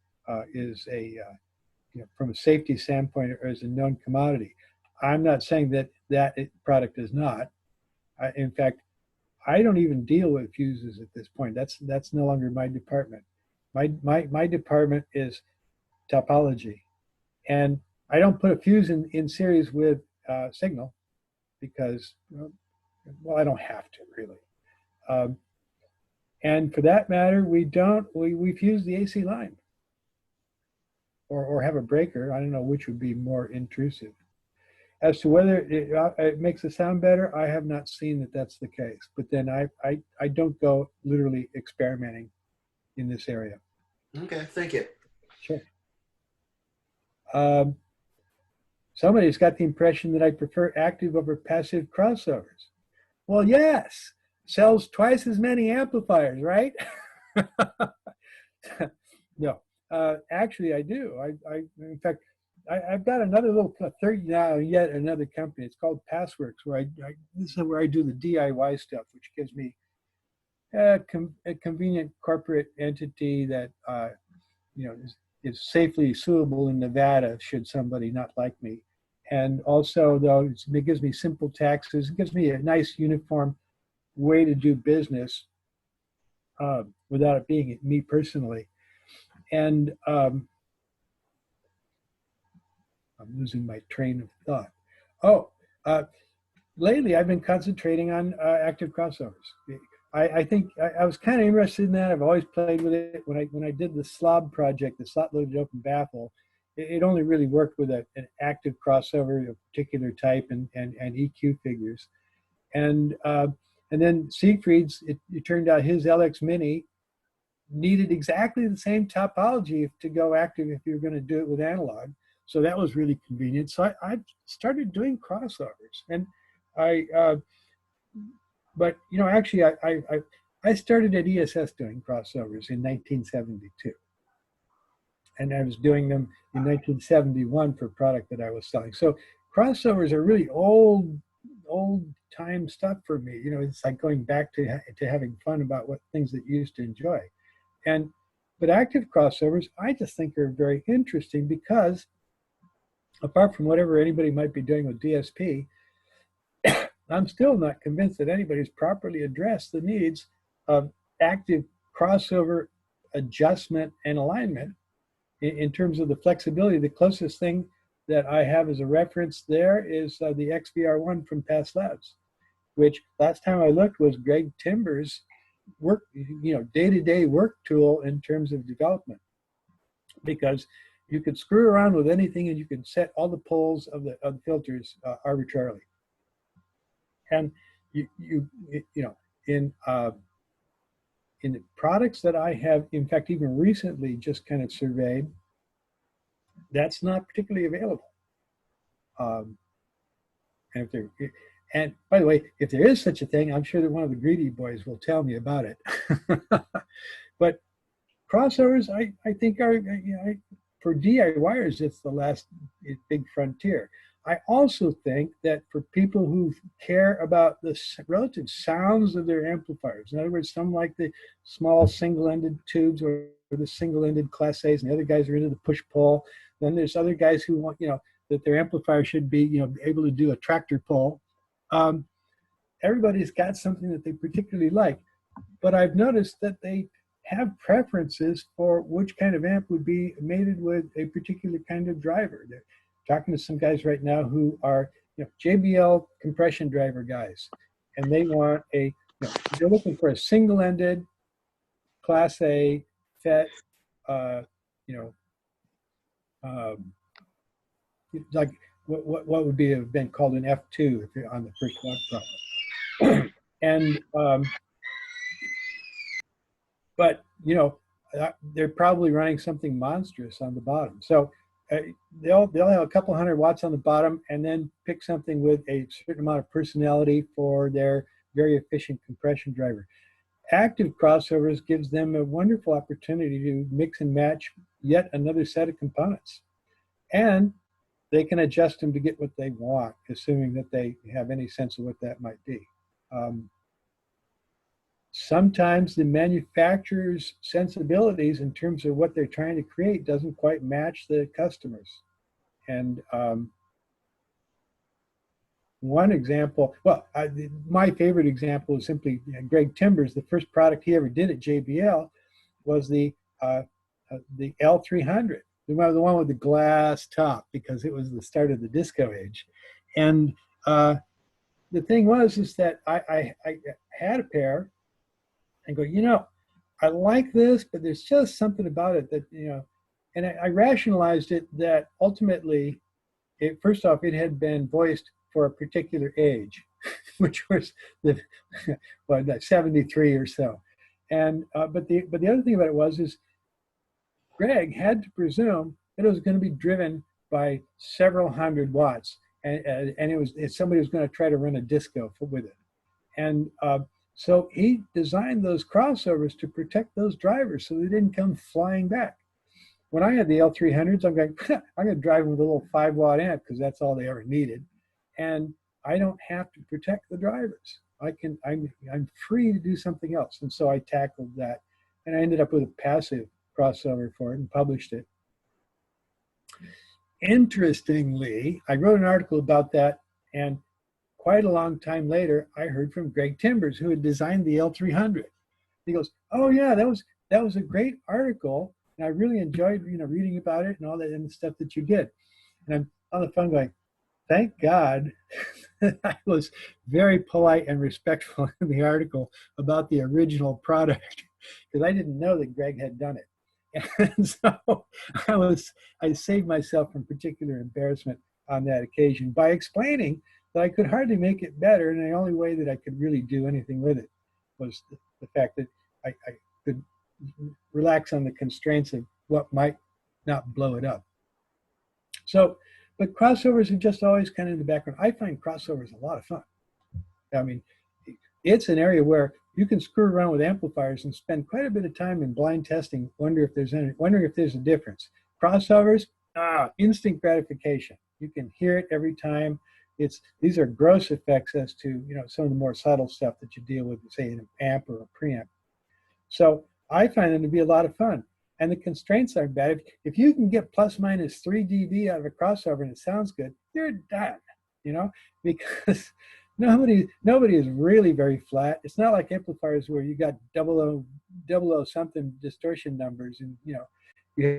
is from a safety standpoint, or as a known commodity. I'm not saying that product is not. In fact, I don't even deal with fuses at this point. That's no longer my department. My department is topology, and I don't put a fuse in series with signal because, well, I don't have to really. And for that matter, we fuse the AC line. Or have a breaker. I don't know which would be more intrusive. As to whether it makes the sound better, I have not seen that that's the case. But then I don't go literally experimenting in this area. Okay, thank you. Sure. Somebody's got the impression that I prefer active over passive crossovers. Well, yes, sells twice as many amplifiers, right? No. Actually, I do. In fact, I've got another little yet another company. It's called Passworks, where this is where I do the DIY stuff, which gives me a convenient corporate entity that is safely suable in Nevada should somebody not like me, and also though it gives me simple taxes. It gives me a nice uniform way to do business without it being me personally. And I'm losing my train of thought. Lately I've been concentrating on active crossovers. I think I was kind of interested in that. I've always played with it. When I did the SLOB project, the slot loaded open baffle, it only really worked with an active crossover of particular type and EQ figures. And then Siegfried's, it turned out his LX Mini needed exactly the same topology to go active if you're going to do it with analog. So that was really convenient. So I started doing crossovers. And But you know, actually, I started at ESS doing crossovers in 1972, and I was doing them in 1971 for a product that I was selling. So crossovers are really old time stuff for me. You know, it's like going back to having fun about what things that you used to enjoy. But active crossovers, I just think are very interesting because apart from whatever anybody might be doing with DSP, I'm still not convinced that anybody's properly addressed the needs of active crossover adjustment and alignment in terms of the flexibility. The closest thing that I have as a reference there is the XVR1 from Past Labs, which last time I looked was Greg Timber's work, you know, day-to-day work tool in terms of development, because you could screw around with anything and you could set all the poles of the filters arbitrarily. And you know, in the products that I have, in fact, even recently just kind of surveyed, that's not particularly available. And by the way, if there is such a thing, I'm sure that one of the greedy boys will tell me about it. But crossovers, I think are, you know, for DIYers, it's the last big frontier. I also think that for people who care about the relative sounds of their amplifiers, in other words, some like the small single-ended tubes or the single-ended Class A's, and the other guys are into the push-pull. Then there's other guys who want, you know, that their amplifier should be, you know, able to do a tractor pull. Everybody's got something that they particularly like, but I've noticed that they have preferences for which kind of amp would be mated with a particular kind of driver. They're talking to some guys right now who are, you know, JBL compression driver guys, and they want a, you know, they're looking for a single-ended Class A FET, you know, like what would be have been called an F2 if you're on the first one problem. And but you know, they're probably running something monstrous on the bottom. So they'll have a couple hundred watts on the bottom and then pick something with a certain amount of personality for their very efficient compression driver. Active crossovers gives them a wonderful opportunity to mix and match yet another set of components. And they can adjust them to get what they want, assuming that they have any sense of what that might be. Sometimes the manufacturer's sensibilities in terms of what they're trying to create doesn't quite match the customers. And one example, well, my favorite example is simply Greg Timbers. The first product he ever did at JBL was the L300, the one with the glass top, because it was the start of the disco age. And the thing was is that I had a pair and go, you know, I like this, but there's just something about it that, you know, and I rationalized it that ultimately, first off, it had been voiced for a particular age, which was the 73 or so. And but the other thing about it is Greg had to presume that it was going to be driven by several hundred watts, and somebody was going to try to run a disco with it, and so he designed those crossovers to protect those drivers so they didn't come flying back. When I had the L300s, I'm going to drive them with a little 5-watt amp because that's all they ever needed, and I don't have to protect the drivers. I'm free to do something else, and so I tackled that, and I ended up with a passive crossover for it and published it. Interestingly, I wrote an article about that, and quite a long time later, I heard from Greg Timbers, who had designed the L300. He goes, "Oh yeah, that was a great article, and I really enjoyed, you know, reading about it and all that and the stuff that you did." And I'm on the phone going, "Thank God I was very polite and respectful in the article about the original product, because I didn't know that Greg had done it." And so I saved myself from particular embarrassment on that occasion by explaining that I could hardly make it better, and the only way that I could really do anything with it was the fact that I could relax on the constraints of what might not blow it up. So, but crossovers are just always kind of in the background. I find crossovers a lot of fun. I mean, it's an area where you can screw around with amplifiers and spend quite a bit of time in blind testing, wondering if there's a difference. Crossovers, instant gratification. You can hear it every time. These are gross effects as to some of the more subtle stuff that you deal with, say, in an amp or a preamp. So I find them to be a lot of fun. And the constraints aren't bad. If you can get plus minus 3 dB out of a crossover and it sounds good, you're done, because nobody is really very flat. It's not like amplifiers where you got double O something distortion numbers, and you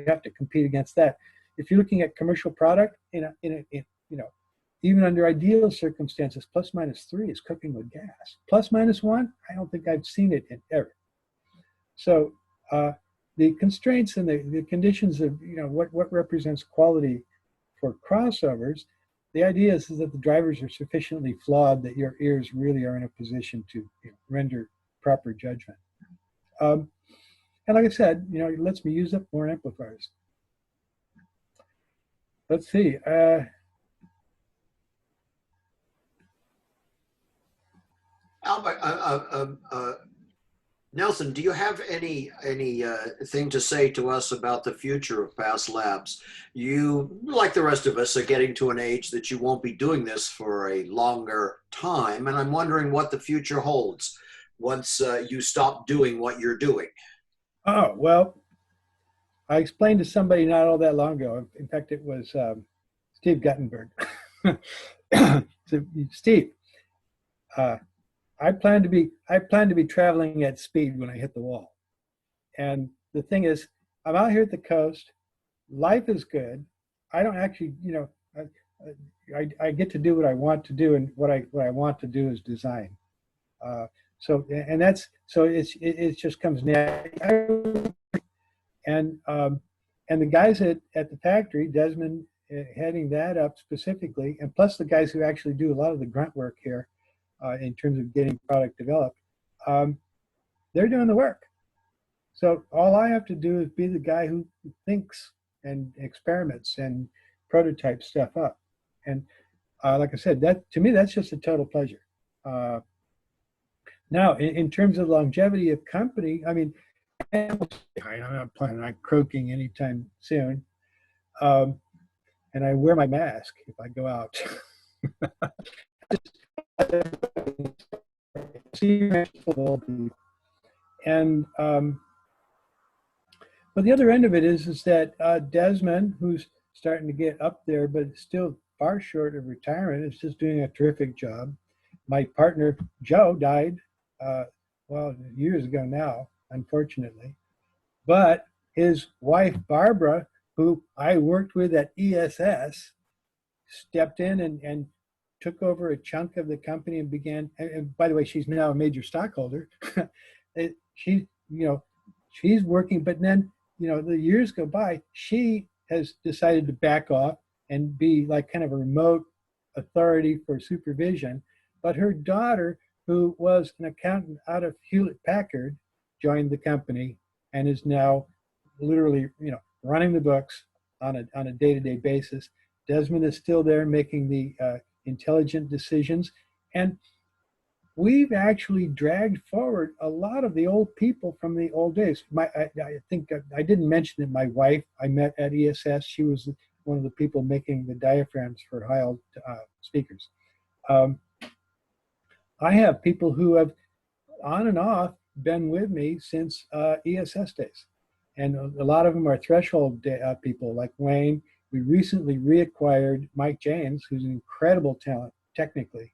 have to compete against that. If you're looking at commercial product, even under ideal circumstances, plus minus 3 is cooking with gas. Plus minus 1, I don't think I've seen it ever. So the constraints and the conditions of what represents quality for crossovers, the idea is that the drivers are sufficiently flawed that your ears really are in a position to render proper judgment. And like I said, it lets me use up more amplifiers. Let's see. Albert, Nelson, do you have any thing to say to us about the future of PASS Labs? You, like the rest of us, are getting to an age that you won't be doing this for a longer time, and I'm wondering what the future holds once you stop doing what you're doing. Oh, well, I explained to somebody not all that long ago. In fact, it was Steve Guttenberg. So, Steve, I plan to be traveling at speed when I hit the wall. And the thing is, I'm out here at the coast. Life is good. I don't actually, I get to do what I want to do, and what I want to do is design. It just comes naturally. And the guys at the factory, Desmond heading that up specifically, and plus the guys who actually do a lot of the grunt work here, in terms of getting product developed, they're doing the work. So all I have to do is be the guy who thinks and experiments and prototypes stuff up. And like I said, that to me, that's just a total pleasure. Now, in terms of longevity of company, I mean, I'm not planning on croaking anytime soon. And I wear my mask if I go out. And but the other end of it is that Desmond, who's starting to get up there, but still far short of retirement, is just doing a terrific job. My partner Joe died, well, years ago now, unfortunately, but his wife Barbara, who I worked with at ESS, stepped in and took over a chunk of the company and began, and by the way, she's now a major stockholder. She's working, but then, the years go by, she has decided to back off and be like kind of a remote authority for supervision. But her daughter, who was an accountant out of Hewlett Packard, joined the company and is now literally, running the books on a day-to-day basis. Desmond is still there making the intelligent decisions. And we've actually dragged forward a lot of the old people from the old days. I think I didn't mention that my wife I met at ESS. She was one of the people making the diaphragms for Heil speakers. I have people who have on and off been with me since ESS days. And a lot of them are threshold people like Wayne. We recently reacquired Mike James, who's an incredible talent technically.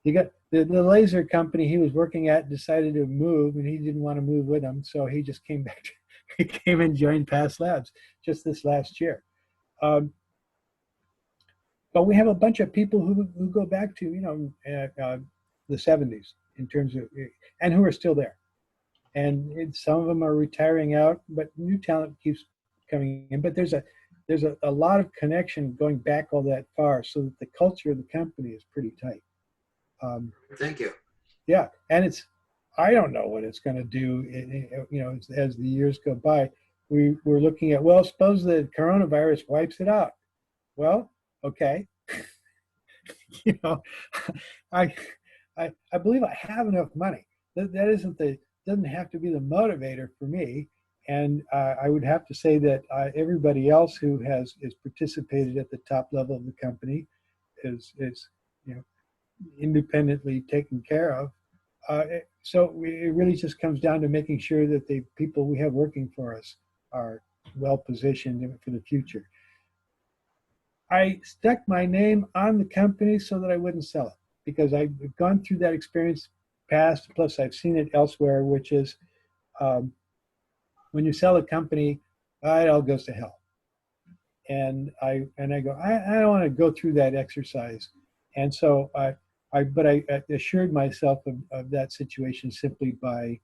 He got the laser company he was working at decided to move, and he didn't want to move with them, so he just came back. He came and joined PASS Labs just this last year. But we have a bunch of people who go back to the 70s in terms of, and who are still there. And some of them are retiring out, but new talent keeps coming in. But there's a lot of connection going back all that far, so that the culture of the company is pretty tight. Thank you. Yeah, and I don't know what it's going to do. As the years go by, we're looking at, well, suppose the coronavirus wipes it out. Well, okay. you know, I, I believe I have enough money. That isn't doesn't have to be the motivator for me. And I would have to say that everybody else who is participated at the top level of the company is you know, independently taken care of. So it really just comes down to making sure that the people we have working for us are well positioned for the future. I stuck my name on the company so that I wouldn't sell it, because I've gone through that experience past, plus I've seen it elsewhere, which is when you sell a company, it all goes to hell. And I go, I don't want to go through that exercise. And so I assured myself of that situation simply by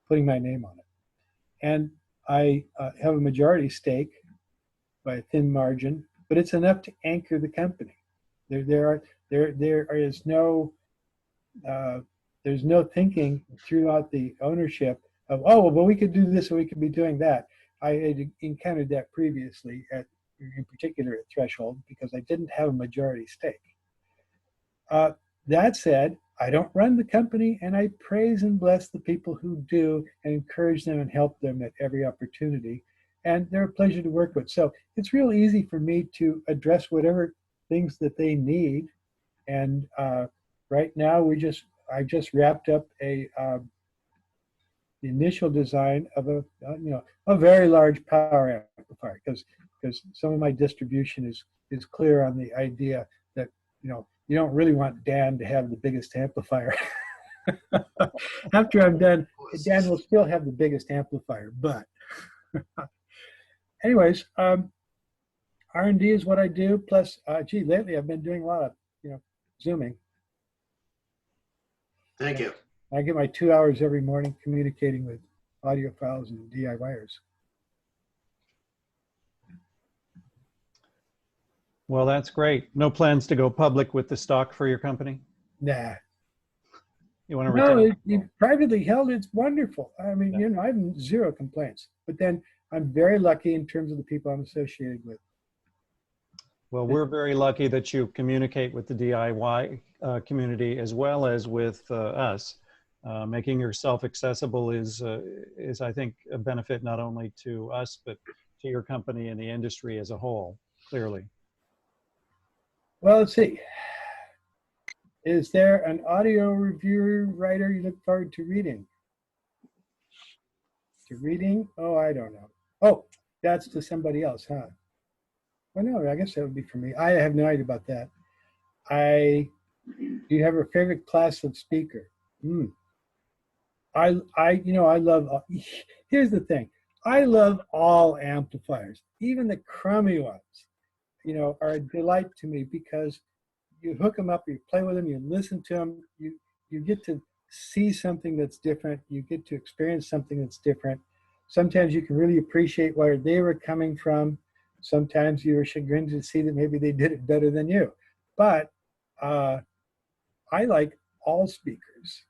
putting my name on it. And I have a majority stake by a thin margin, but it's enough to anchor the company. There is no there's no thinking throughout the ownership of, oh, well, we could do this or we could be doing that. I had encountered that previously, in particular at Threshold, because I didn't have a majority stake. That said, I don't run the company, and I praise and bless the people who do and encourage them and help them at every opportunity. And they're a pleasure to work with. So it's real easy for me to address whatever things that they need. And right now, I just wrapped up the initial design of a very large power amplifier, because some of my distribution is clear on the idea that you don't really want Dan to have the biggest amplifier. After I'm done, Dan will still have the biggest amplifier, but anyways, R&D is what I do. Plus, lately I've been doing a lot of Zooming. Thank you. I get my 2 hours every morning communicating with audiophiles and DIYers. Well, that's great. No plans to go public with the stock for your company? Nah. You want to No, retain? privately held, it's wonderful. I mean, I have zero complaints. But then I'm very lucky in terms of the people I'm associated with. Well, we're very lucky that you communicate with the DIY community as well as with us. Making yourself accessible is, I think, a benefit not only to us, but to your company and the industry as a whole, clearly. Well, let's see. Is there an audio review writer you look forward to reading? Oh, I don't know. Oh, that's to somebody else, huh? Well, no, I guess that would be for me. I have no idea about that. Do you have a favorite class of speaker? I love, here's the thing. I love all amplifiers, even the crummy ones, are a delight to me, because you hook them up, you play with them, you listen to them, you get to see something that's different, you get to experience something that's different. Sometimes you can really appreciate where they were coming from. Sometimes you were chagrined to see that maybe they did it better than you. But I like all speakers.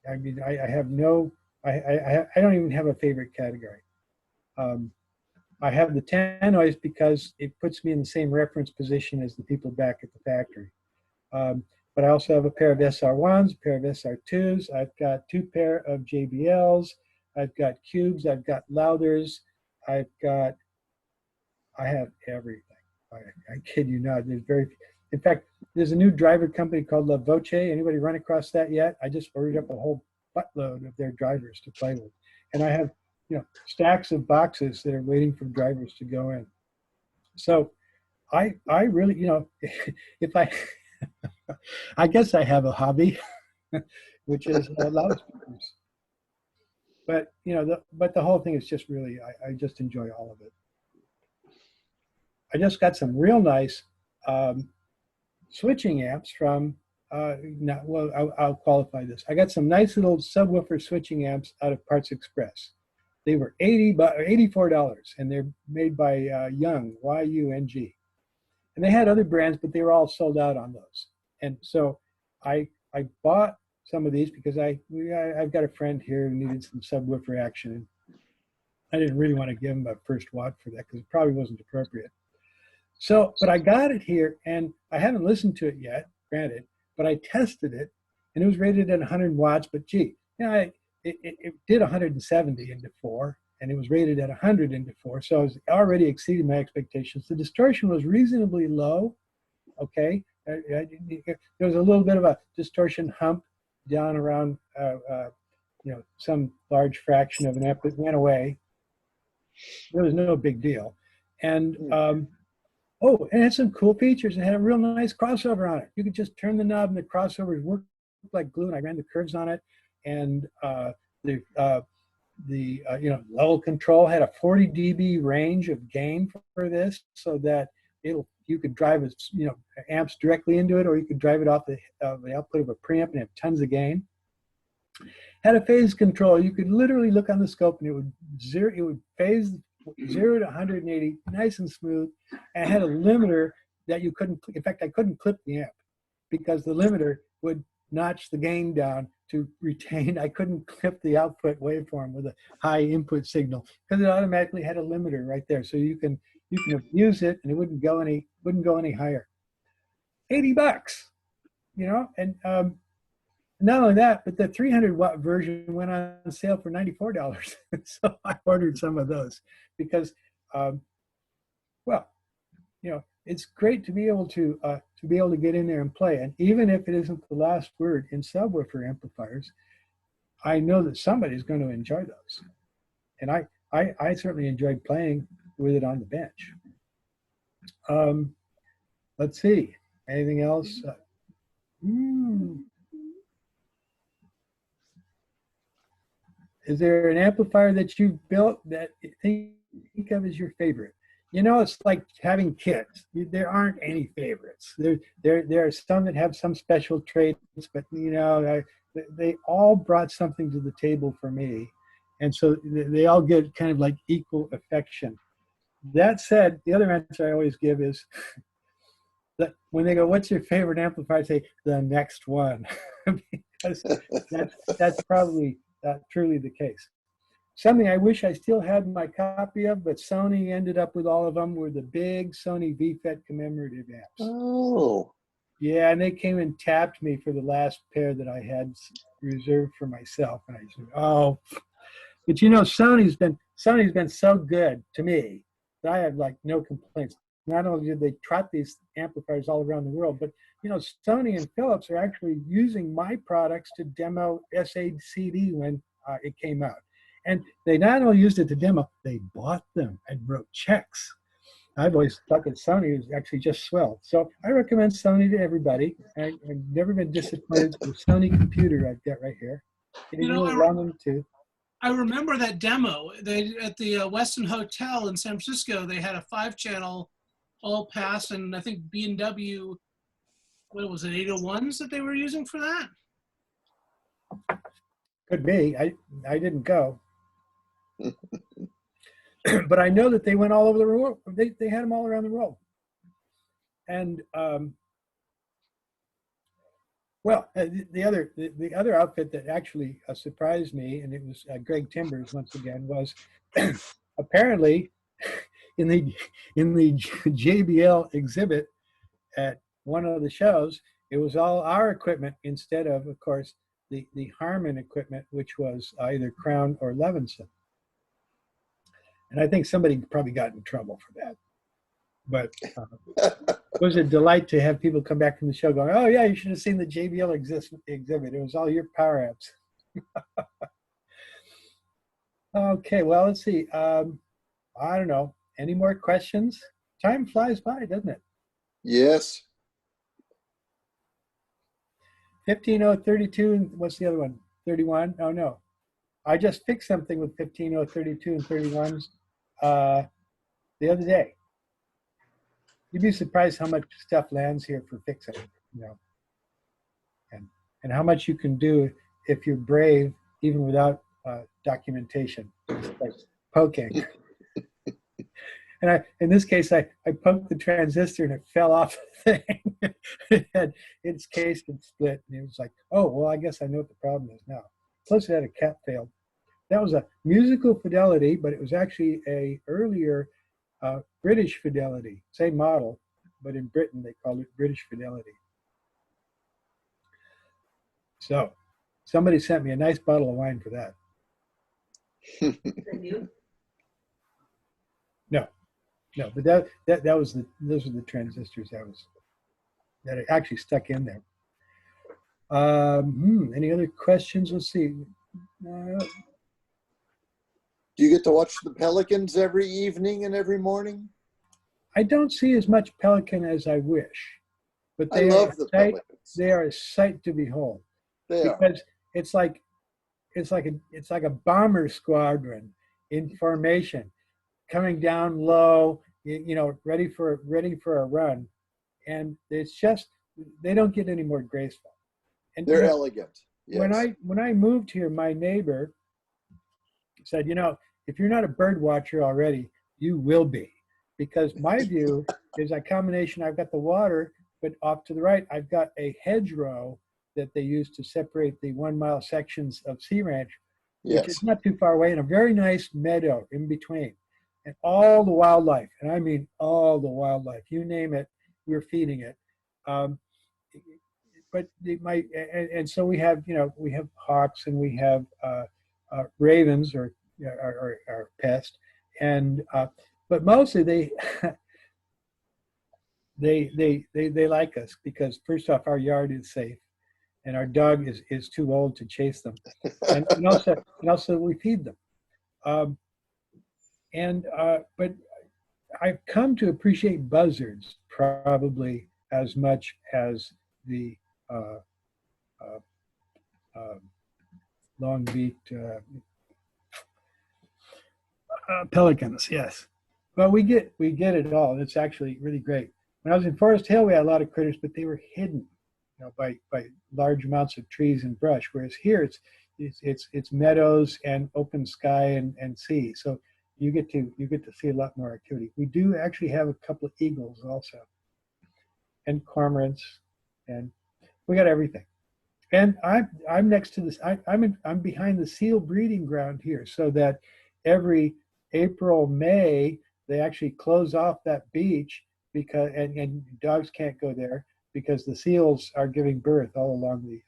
I mean, I don't even have a favorite category. I have the tannoys because it puts me in the same reference position as the people back at the factory. But I also have a pair of SR1s, a pair of SR2s. I've got 2 pair of JBLs. I've got cubes. I've got louders. I have everything. I kid you not. In fact, there's a new driver company called La Voce. Anybody run across that yet? I just ordered up a whole buttload of their drivers to play with. And I have, stacks of boxes that are waiting for drivers to go in. So I really, if I guess I have a hobby, which is loudspeakers. But, the whole thing is just really, I just enjoy all of it. I just got some real nice switching amps from, I'll qualify this. I got some nice little subwoofer switching amps out of Parts Express. They were $84, and they're made by Young, Y-U-N-G. And they had other brands, but they were all sold out on those. And so I bought some of these because I've got a friend here who needed some subwoofer action. I didn't really want to give him a first watt for that because it probably wasn't appropriate. So, but I got it here, and I haven't listened to it yet, granted, but I tested it, and it was rated at 100 watts, but gee, it did 170 into 4, and it was rated at 100 into 4, so I was already exceeding my expectations. The distortion was reasonably low, okay? There was a little bit of a distortion hump down around, some large fraction of an amp. It went away. There was no big deal. And, it had some cool features. It had a real nice crossover on it. You could just turn the knob and the crossovers worked like glue, and I ran the curves on it. And the level control had a 40 dB range of gain for this, so that you could drive amps directly into it, or you could drive it off the output of a preamp and have tons of gain. Had a phase control. You could literally look on the scope and it would phase 0 to 180 nice and smooth, and had a limiter that you couldn't, in fact, I couldn't clip the amp because the limiter would notch the gain down to retain. I couldn't clip the output waveform with a high input signal because it automatically had a limiter right there. So you can abuse it and it wouldn't go any higher. $80, and not only that, but the 300 watt version went on sale for $94. So I ordered some of those because, it's great to be able to get in there and play. And even if it isn't the last word in subwoofer amplifiers, I know that somebody's going to enjoy those. And I certainly enjoyed playing with it on the bench. Let's see, anything else? Is there an amplifier that you built that you think of as your favorite? It's like having kids. There aren't any favorites. There are some that have some special traits, but they all brought something to the table for me, and so they all get kind of like equal affection. That said, the other answer I always give is that when they go, "What's your favorite amplifier?" I say, "The next one," because that's probably truly the case. Something I wish I still had my copy of, but Sony ended up with all of them, were the big Sony VFET commemorative amps. Oh. Yeah, and they came and tapped me for the last pair that I had reserved for myself. And I said, oh. But Sony's been so good to me that I have like no complaints. Not only did they trot these amplifiers all around the world, but Sony and Philips are actually using my products to demo SACD when it came out. And they not only used it to demo, they bought them and wrote checks. I've always thought that Sony was actually just swell. So I recommend Sony to everybody. I've never been disappointed with the Sony computer I've got right here. I remember that demo. They at the Westin Hotel in San Francisco, they had a 5-channel all pass, and I think B&W, what was it, 801s that they were using for that? Could be. I didn't go. But I know that they went all over the world. They had them all around the world. And the other outfit that actually surprised me, and it was Greg Timbers once again, was apparently in the JBL exhibit at one of the shows, it was all our equipment instead of course, the Harman equipment, which was either Crown or Levinson. And I think somebody probably got in trouble for that. But it was a delight to have people come back from the show going, oh yeah, you should have seen the JBL exhibit. It was all your power amps. Okay, well, let's see. I don't know. Any more questions? Time flies by, doesn't it? Yes. 15032, and what's the other one? 31? Oh, no. I just fixed something with 15032 and 31s the other day. You'd be surprised how much stuff lands here for fixing, and how much you can do if you're brave, even without documentation. It's like poking. And in this case, I poked the transistor and it fell off the thing. It had its case and split, and it was like, oh, well, I guess I know what the problem is now. Plus, it had a cap failed. That was a musical fidelity, but it was actually a earlier British Fidelity, same model, but in Britain they call it British Fidelity. So somebody sent me a nice bottle of wine for that. No, but that was those are the transistors that are actually stuck in there. Any other questions? Let's see. Do you get to watch the pelicans every evening and every morning? I don't see as much pelican as I wish, but I love the pelicans. They are a sight to behold. They are. Because it's like a bomber squadron in formation, coming down low, ready for a run, and it's just they don't get any more graceful. And they're elegant. Yes. When I moved here, my neighbor said, if you're not a bird watcher already, you will be, because my view is a combination. I've got the water, but off to the right, I've got a hedgerow that they use to separate the 1 mile sections of Sea Ranch, which is not too far away, and a very nice meadow in between. And all the wildlife, and I mean all the wildlife, you name it, we're feeding it. But so we have hawks, and we have ravens or pests, and but mostly they like us because first off, our yard is safe, and our dog is too old to chase them, and also we feed them. But I've come to appreciate buzzards probably as much as the long-beaked pelicans. Yes, but we get it all. It's actually really great. When I was in Forest Hill, we had a lot of critters, but they were hidden, by large amounts of trees and brush. Whereas here, it's meadows and open sky and sea. So you get to see a lot more activity. We do actually have a couple of eagles also, and cormorants, and we got everything. And I'm next to this. I'm behind the seal breeding ground here, so that every April, May, they actually close off that beach because and dogs can't go there because the seals are giving birth all along the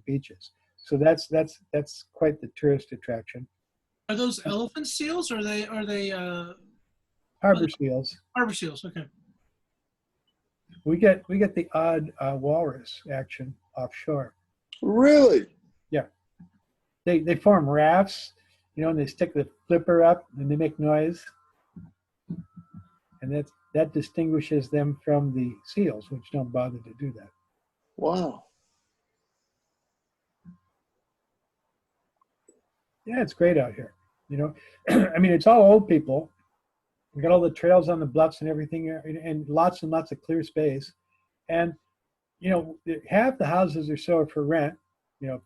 beaches. So that's quite the tourist attraction. Are those elephant seals, or are they harbor seals? Harbor seals, okay. We get the odd walrus action offshore. Really? Yeah. They form rafts, and they stick the flipper up and they make noise, and that distinguishes them from the seals, which don't bother to do that. Wow. Yeah, it's great out here. I mean, it's all old people. We got all the trails on the bluffs and everything, and lots of clear space. And half the houses are sold for rent,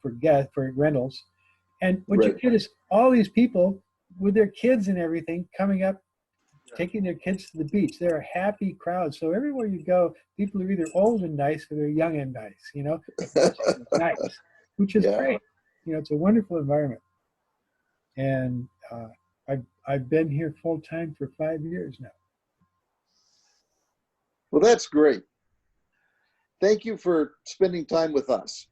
for rentals. And what you get is all these people with their kids and everything coming up, taking their kids to the beach. They're a happy crowd. So everywhere you go, people are either old and nice or they're young and nice. Nice, which is great. It's a wonderful environment. And I've been here full time for 5 years now. Well, that's great. Thank you for spending time with us.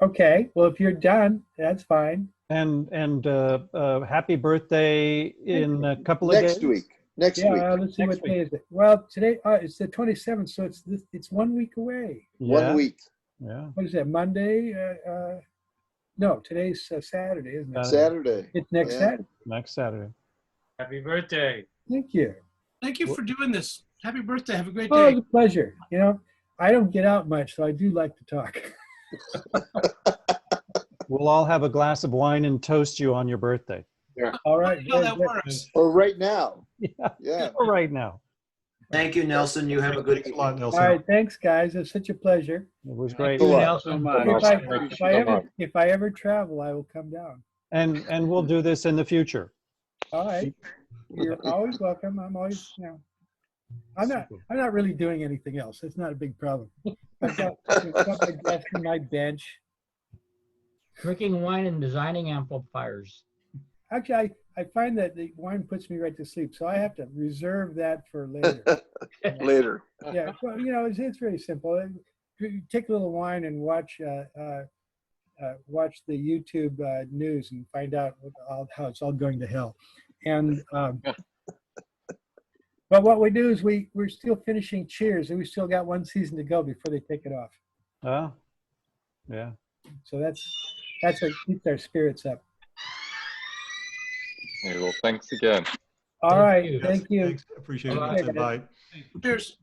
Okay. Well, if you're done, that's fine. And happy birthday in a couple of days. Next week. Let's see what day is it. Well, today it's the 27th, so it's 1 week away. Yeah. 1 week. Yeah. What is that? Monday? No, today's Saturday, isn't it? Saturday. It's next Saturday. Next Saturday. Happy birthday. Thank you. Thank you for doing this. Happy birthday. Have a great Oh, day. it's a pleasure. I don't get out much, so I do like to talk. We'll all have a glass of wine and toast you on your birthday. Yeah. All right. How that works. Or right now. Yeah. Or right now. Thank you, Nelson. You have a good evening. All right. Thanks, guys. It's such a pleasure. It was great. If I ever travel, I will come down. And we'll do this in the future. All right. You're always welcome. I'm always, I'm not really doing anything else. It's not a big problem. I've got my desk and my bench. Drinking wine and designing amplifiers. Actually, I find that the wine puts me right to sleep, so I have to reserve that for later. Later. Yeah, well, you know, it's very simple. You take a little wine and watch watch the YouTube news and find out how it's all going to hell. And but what we do is we're still finishing Cheers, and we still got one season to go before they take it off. Oh, yeah. So that's what keeps our spirits up. Okay, well, thanks again. All right, thank you. Thanks. Appreciate Bye. this invite. Cheers.